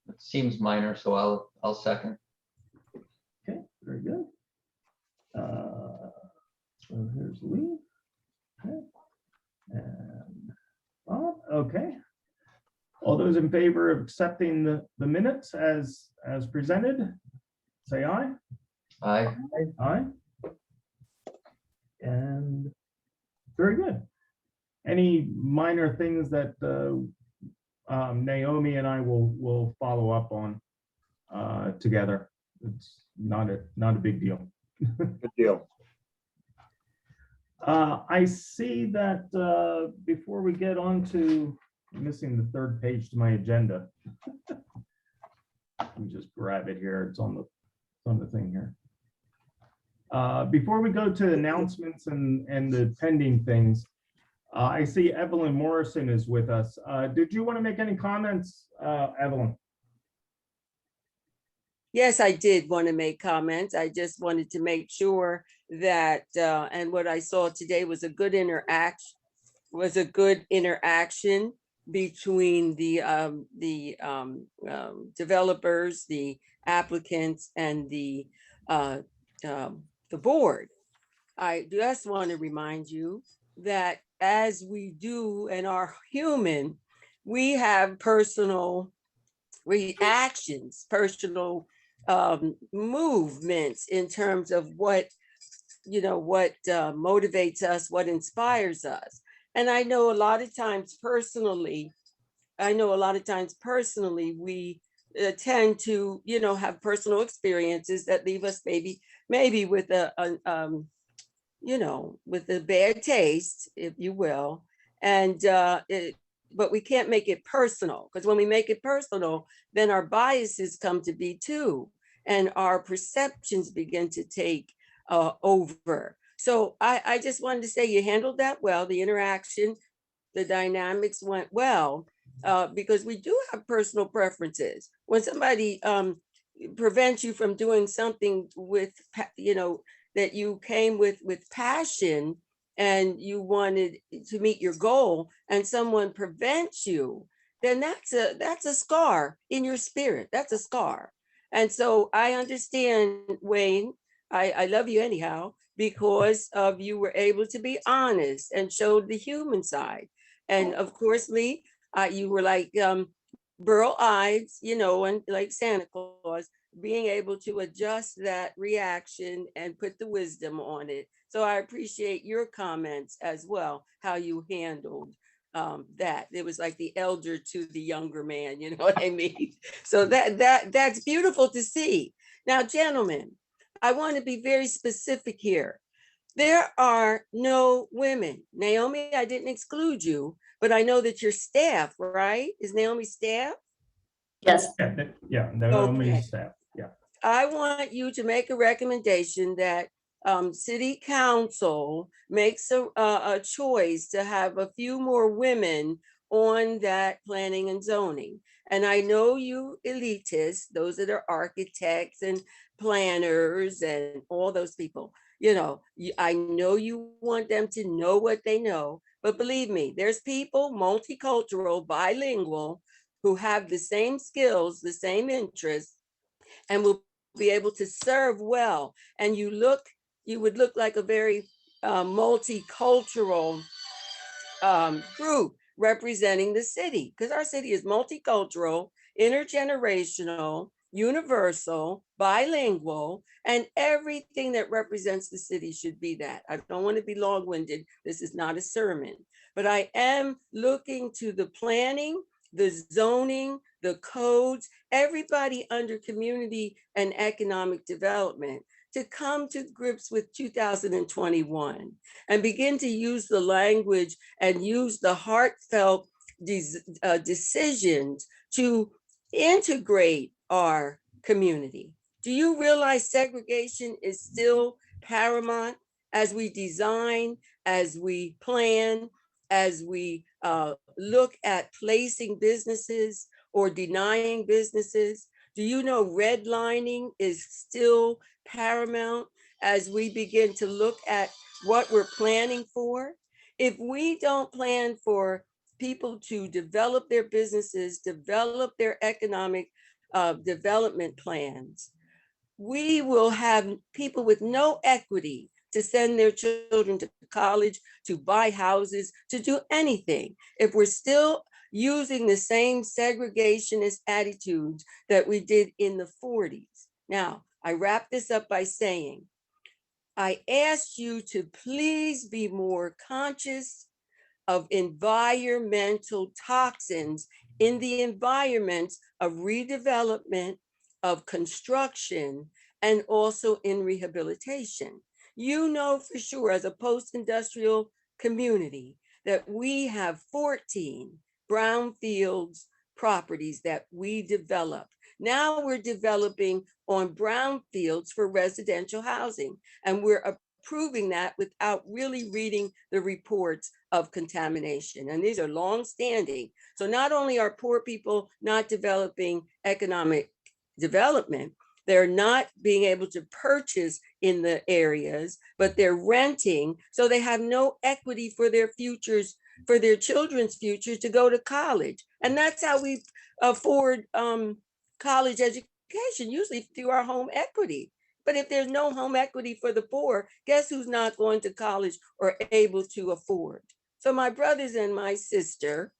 Speaker 4: It seems minor, so I'll second.
Speaker 9: Okay, very good. So here's Lee. Okay. And Bob, okay. All those in favor of accepting the minutes as presented, say aye.
Speaker 4: Aye.
Speaker 9: Aye. And very good. Any minor things that Naomi and I will follow up on together? It's not a big deal.
Speaker 2: Good deal.
Speaker 9: I see that before we get on to, I'm missing the third page to my agenda. Let me just grab it here. It's on the thing here. Before we go to announcements and the pending things, I see Evelyn Morrison is with us. Did you want to make any comments, Evelyn?
Speaker 15: Yes, I did want to make comments. I just wanted to make sure that, and what I saw today was a good interaction, between the developers, the applicants, and the board. I just want to remind you that as we do and are human, we have personal reactions, personal movements in terms of what motivates us, what inspires us. And I know a lot of times personally, we tend to, have personal experiences that leave us maybe with with a bad taste, if you will. And but we can't make it personal, because when we make it personal, then our biases come to be too, and our perceptions begin to take over. So I just wanted to say you handled that well. The interaction, the dynamics went well, because we do have personal preferences. When somebody prevents you from doing something with, that you came with passion, and you wanted to meet your goal, and someone prevents you, then that's a scar in your spirit. That's a scar. And so I understand, Wayne, I love you anyhow, because of you were able to be honest and showed the human side. And of course, Lee, you were like Burl Ives, you know, and like Santa Claus, being able to adjust that reaction and put the wisdom on it. So I appreciate your comments as well, how you handled that. It was like the elder to the younger man, you know what I mean? So that's beautiful to see. Now, gentlemen, I want to be very specific here. There are no women. Naomi, I didn't exclude you, but I know that you're staff, right? Is Naomi staff?
Speaker 7: Yes.
Speaker 9: Yeah, Naomi
Speaker 15: Okay.
Speaker 9: staff, yeah.
Speaker 15: I want you to make a recommendation that city council makes a choice to have a few more women on that planning and zoning. And I know you elitists, those that are architects and planners and all those people, you know, I know you want them to know what they know, but believe me, there's people, multicultural, bilingual, who have the same skills, the same interests, and will be able to serve well. And you would look like a very multicultural group representing the city, because our city is multicultural, intergenerational, universal, bilingual, and everything that represents the city should be that. I don't want to be long-winded. This is not a sermon, but I am looking to the planning, the zoning, the codes, everybody under community and economic development to come to grips with 2021 and begin to use the language and use the heartfelt decisions to integrate our community. Do you realize segregation is still paramount as we design, as we plan, as we look at placing businesses or denying businesses? Do you know redlining is still paramount as we begin to look at what we're planning for? If we don't plan for people to develop their businesses, develop their economic development plans, we will have people with no equity to send their children to college, to buy houses, to do anything. If we're still using the same segregationist attitudes that we did in the 40s. Now, I wrap this up by saying, I ask you to please be more conscious of environmental toxins in the environments of redevelopment, of construction, and also in rehabilitation. You know for sure, as a post-industrial community, that we have 14 brownfields properties that we developed. Now we're developing on brownfields for residential housing, and we're approving that without really reading the reports of contamination. And these are long-standing. So not only are poor people not developing economic development, they're not being able to purchase in the areas, but they're renting. So they have no equity for their futures, for their children's futures to go to college. And that's how we afford college education, usually through our home equity. But if there's no home equity for the poor, guess who's not going to college or able to afford? So my brothers and my sister,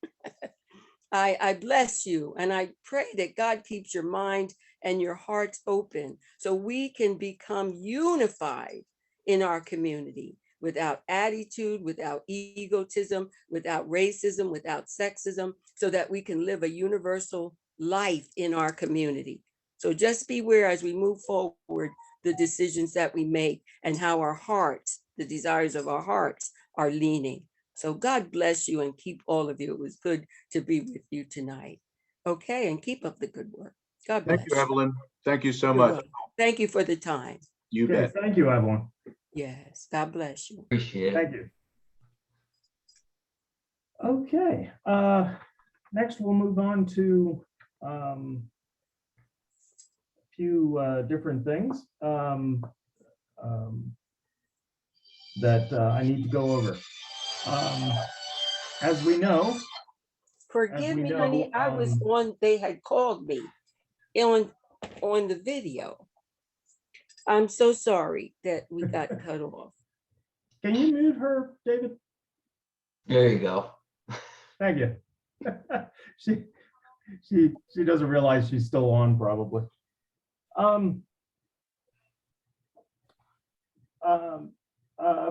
Speaker 15: I bless you, and I pray that God keeps your mind and your hearts open so we can become unified in our community without attitude, without egotism, without racism, without sexism, so that we can live a universal life in our community. So just beware as we move forward, the decisions that we make and how our hearts, the desires of our hearts are leaning. So God bless you and keep all of you. It was good to be with you tonight. Okay, and keep up the good work. God bless.
Speaker 2: Thank you, Evelyn. Thank you so
Speaker 15: You're
Speaker 2: much.
Speaker 15: welcome. Thank you for the time.
Speaker 2: You
Speaker 9: Okay,
Speaker 2: bet.
Speaker 9: thank you, Evelyn.
Speaker 15: Yes, God bless you.
Speaker 4: Appreciate it.
Speaker 9: Thank you. Okay, next we'll move on to a few different things that I need to go over. As we know,
Speaker 15: Forgive
Speaker 9: we
Speaker 15: me,
Speaker 9: know,
Speaker 15: honey, I was on, they had called me on the video. I'm so sorry that we got cut off.
Speaker 9: Can you mute her, David?
Speaker 4: There you go.
Speaker 9: Thank you. She doesn't realize she's still on, probably.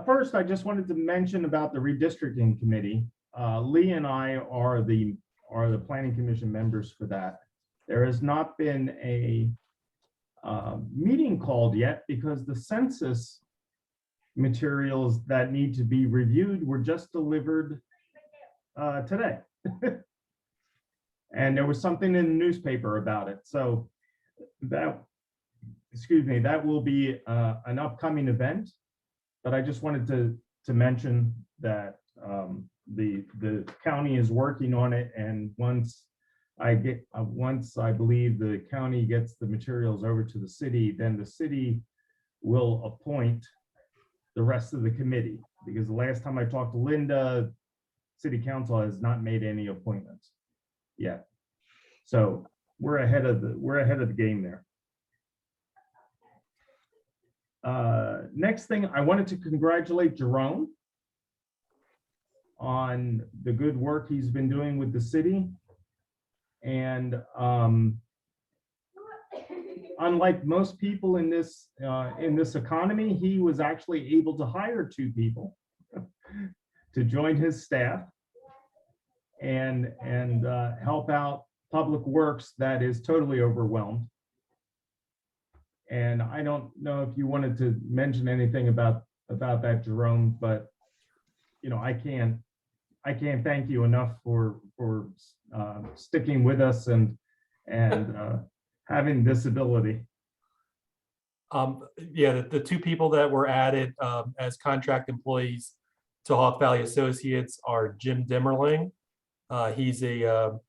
Speaker 9: First, I just wanted to mention about the redistricting committee. Lee and I are the planning commission members for that. There has not been a meeting called yet because the census materials that need to be reviewed were just delivered today. And there was something in the newspaper about it. So that, excuse me, that will be an upcoming event. But I just wanted to mention that the county is working on it, and once I believe the county gets the materials over to the city, then the city will appoint the rest of the committee. Because the last time I talked to Linda, city council has not made any appointments yet. So we're ahead of the game there. Next thing, I wanted to congratulate Jerome on the good work he's been doing with the city. And unlike most people in this economy, he was actually able to hire 2 people to join his staff and help out Public Works that is totally overwhelmed. And I don't know if you wanted to mention anything about that, Jerome, but you know, I can't thank you enough for sticking with us and having this ability.
Speaker 8: Yeah, the 2 people that were added as contract employees to Hawk Valley Associates are Jim Dimmerling. He's a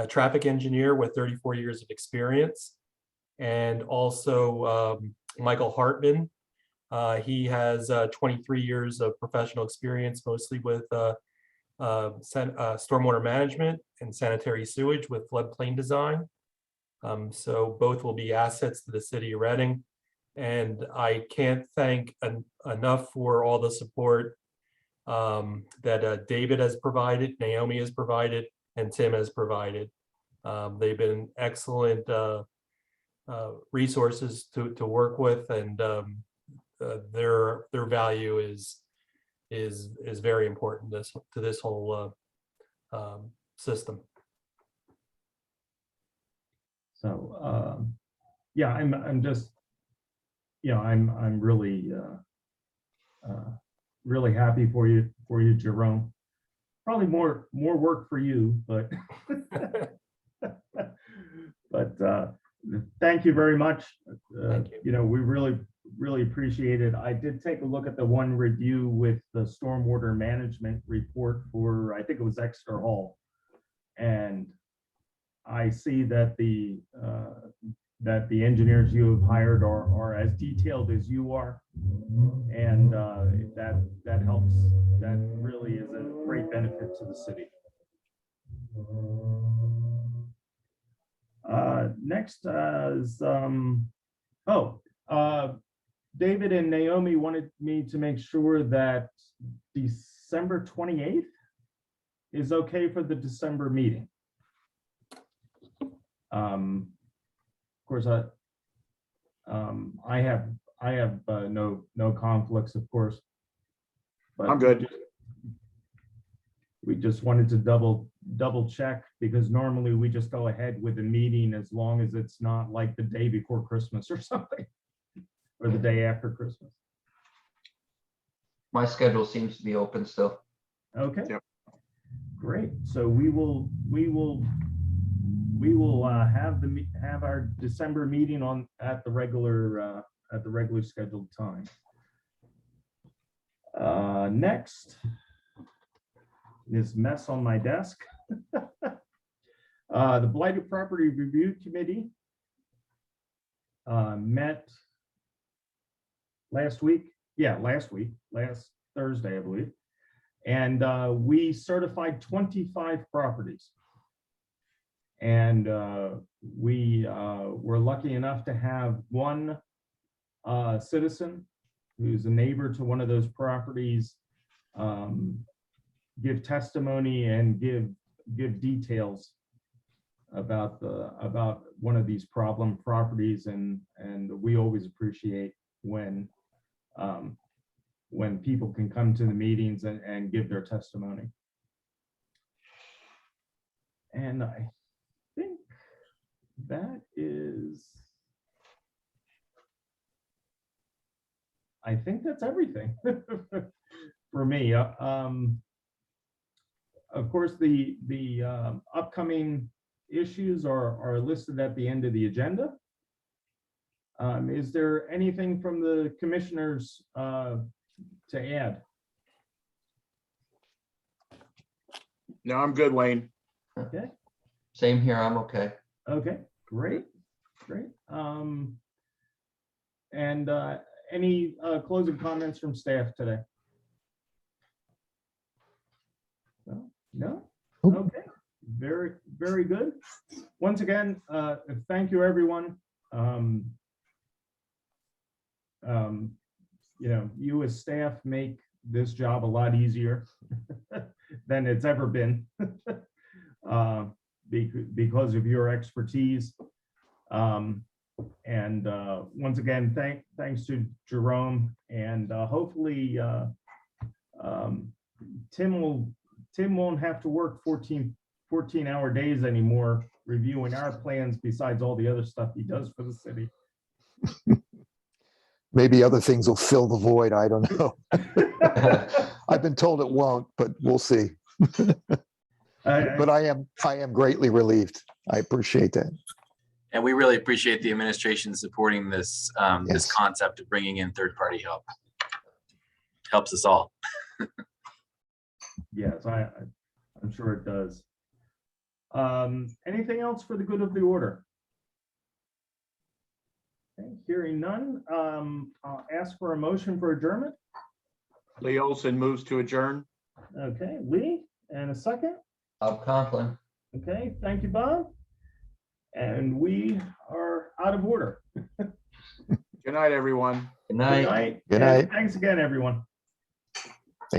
Speaker 8: traffic engineer with 34 years of experience. And also Michael Hartman. He has 23 years of professional experience, mostly with stormwater management and sanitary sewage with floodplain design. So both will be assets to the city of Reading. And I can't thank enough for all the support that David has provided, Naomi has provided, and Tim has provided. They've been excellent resources to work with, and their value is very important to this whole system.
Speaker 9: So yeah, I'm just, you know, I'm really really happy for you, Jerome. Probably more work for you, but but thank you very much.
Speaker 8: Thank you.
Speaker 9: You know, we really appreciate it. I did take a look at the one review with the stormwater management report for, I think it was Exeter Hall, and I see that the engineers you have hired are as detailed as you are, and that helps. That really is a great benefit to the city. Next is David and Naomi wanted me to make sure that December 28th is okay for the December meeting. Of course, I have no conflicts, of course. But
Speaker 2: I'm good.
Speaker 9: We just wanted to double check, because normally we just go ahead with the meeting as long as it's not like the day before Christmas or something, or the day after Christmas.
Speaker 4: My schedule seems to be open still.
Speaker 9: Okay.
Speaker 2: Yep.
Speaker 9: Great. So we will have our December meeting at the regular scheduled time. Next is mess on my desk. The Blighted Property Review Committee met last Thursday, I believe. And we certified 25 properties. And we were lucky enough to have one citizen who's a neighbor to one of those properties give testimony and give details about one of these problem properties, and we always appreciate when people can come to the meetings and give their testimony. And I think that's everything for me. Of course, the upcoming issues are listed at the end of the agenda. Is there anything from the commissioners to add?
Speaker 2: No, I'm good, Wayne.
Speaker 9: Okay.
Speaker 4: Same here, I'm okay.
Speaker 9: Okay, great. And any closing comments from staff today? No? Okay, very, very good. Once again, thank you, everyone. You as staff make this job a lot easier than it's ever been because of your expertise. And once again, thanks to Jerome, and hopefully Tim won't have to work 14-hour days anymore reviewing our plans besides all the other stuff he does for the city.
Speaker 10: Maybe other things will fill the void. I don't know. I've been told it won't, but we'll see. But I am greatly relieved. I appreciate that.
Speaker 3: And we really appreciate the administration supporting this, this
Speaker 10: Yes.
Speaker 3: concept of bringing in third-party help. Helps us all.
Speaker 9: Yes, I'm sure it does. Anything else for the good of the order? Okay, hearing none, I'll ask for a motion for adjournment.
Speaker 2: Lee Olson moves to adjourn.
Speaker 9: Okay, Lee, and a second.
Speaker 4: Bob Conklin.
Speaker 9: Okay, thank you, Bob. And we are out of order.
Speaker 2: Good night, everyone.
Speaker 4: Good night.
Speaker 9: Good night.
Speaker 10: Good night.
Speaker 9: And thanks again, everyone.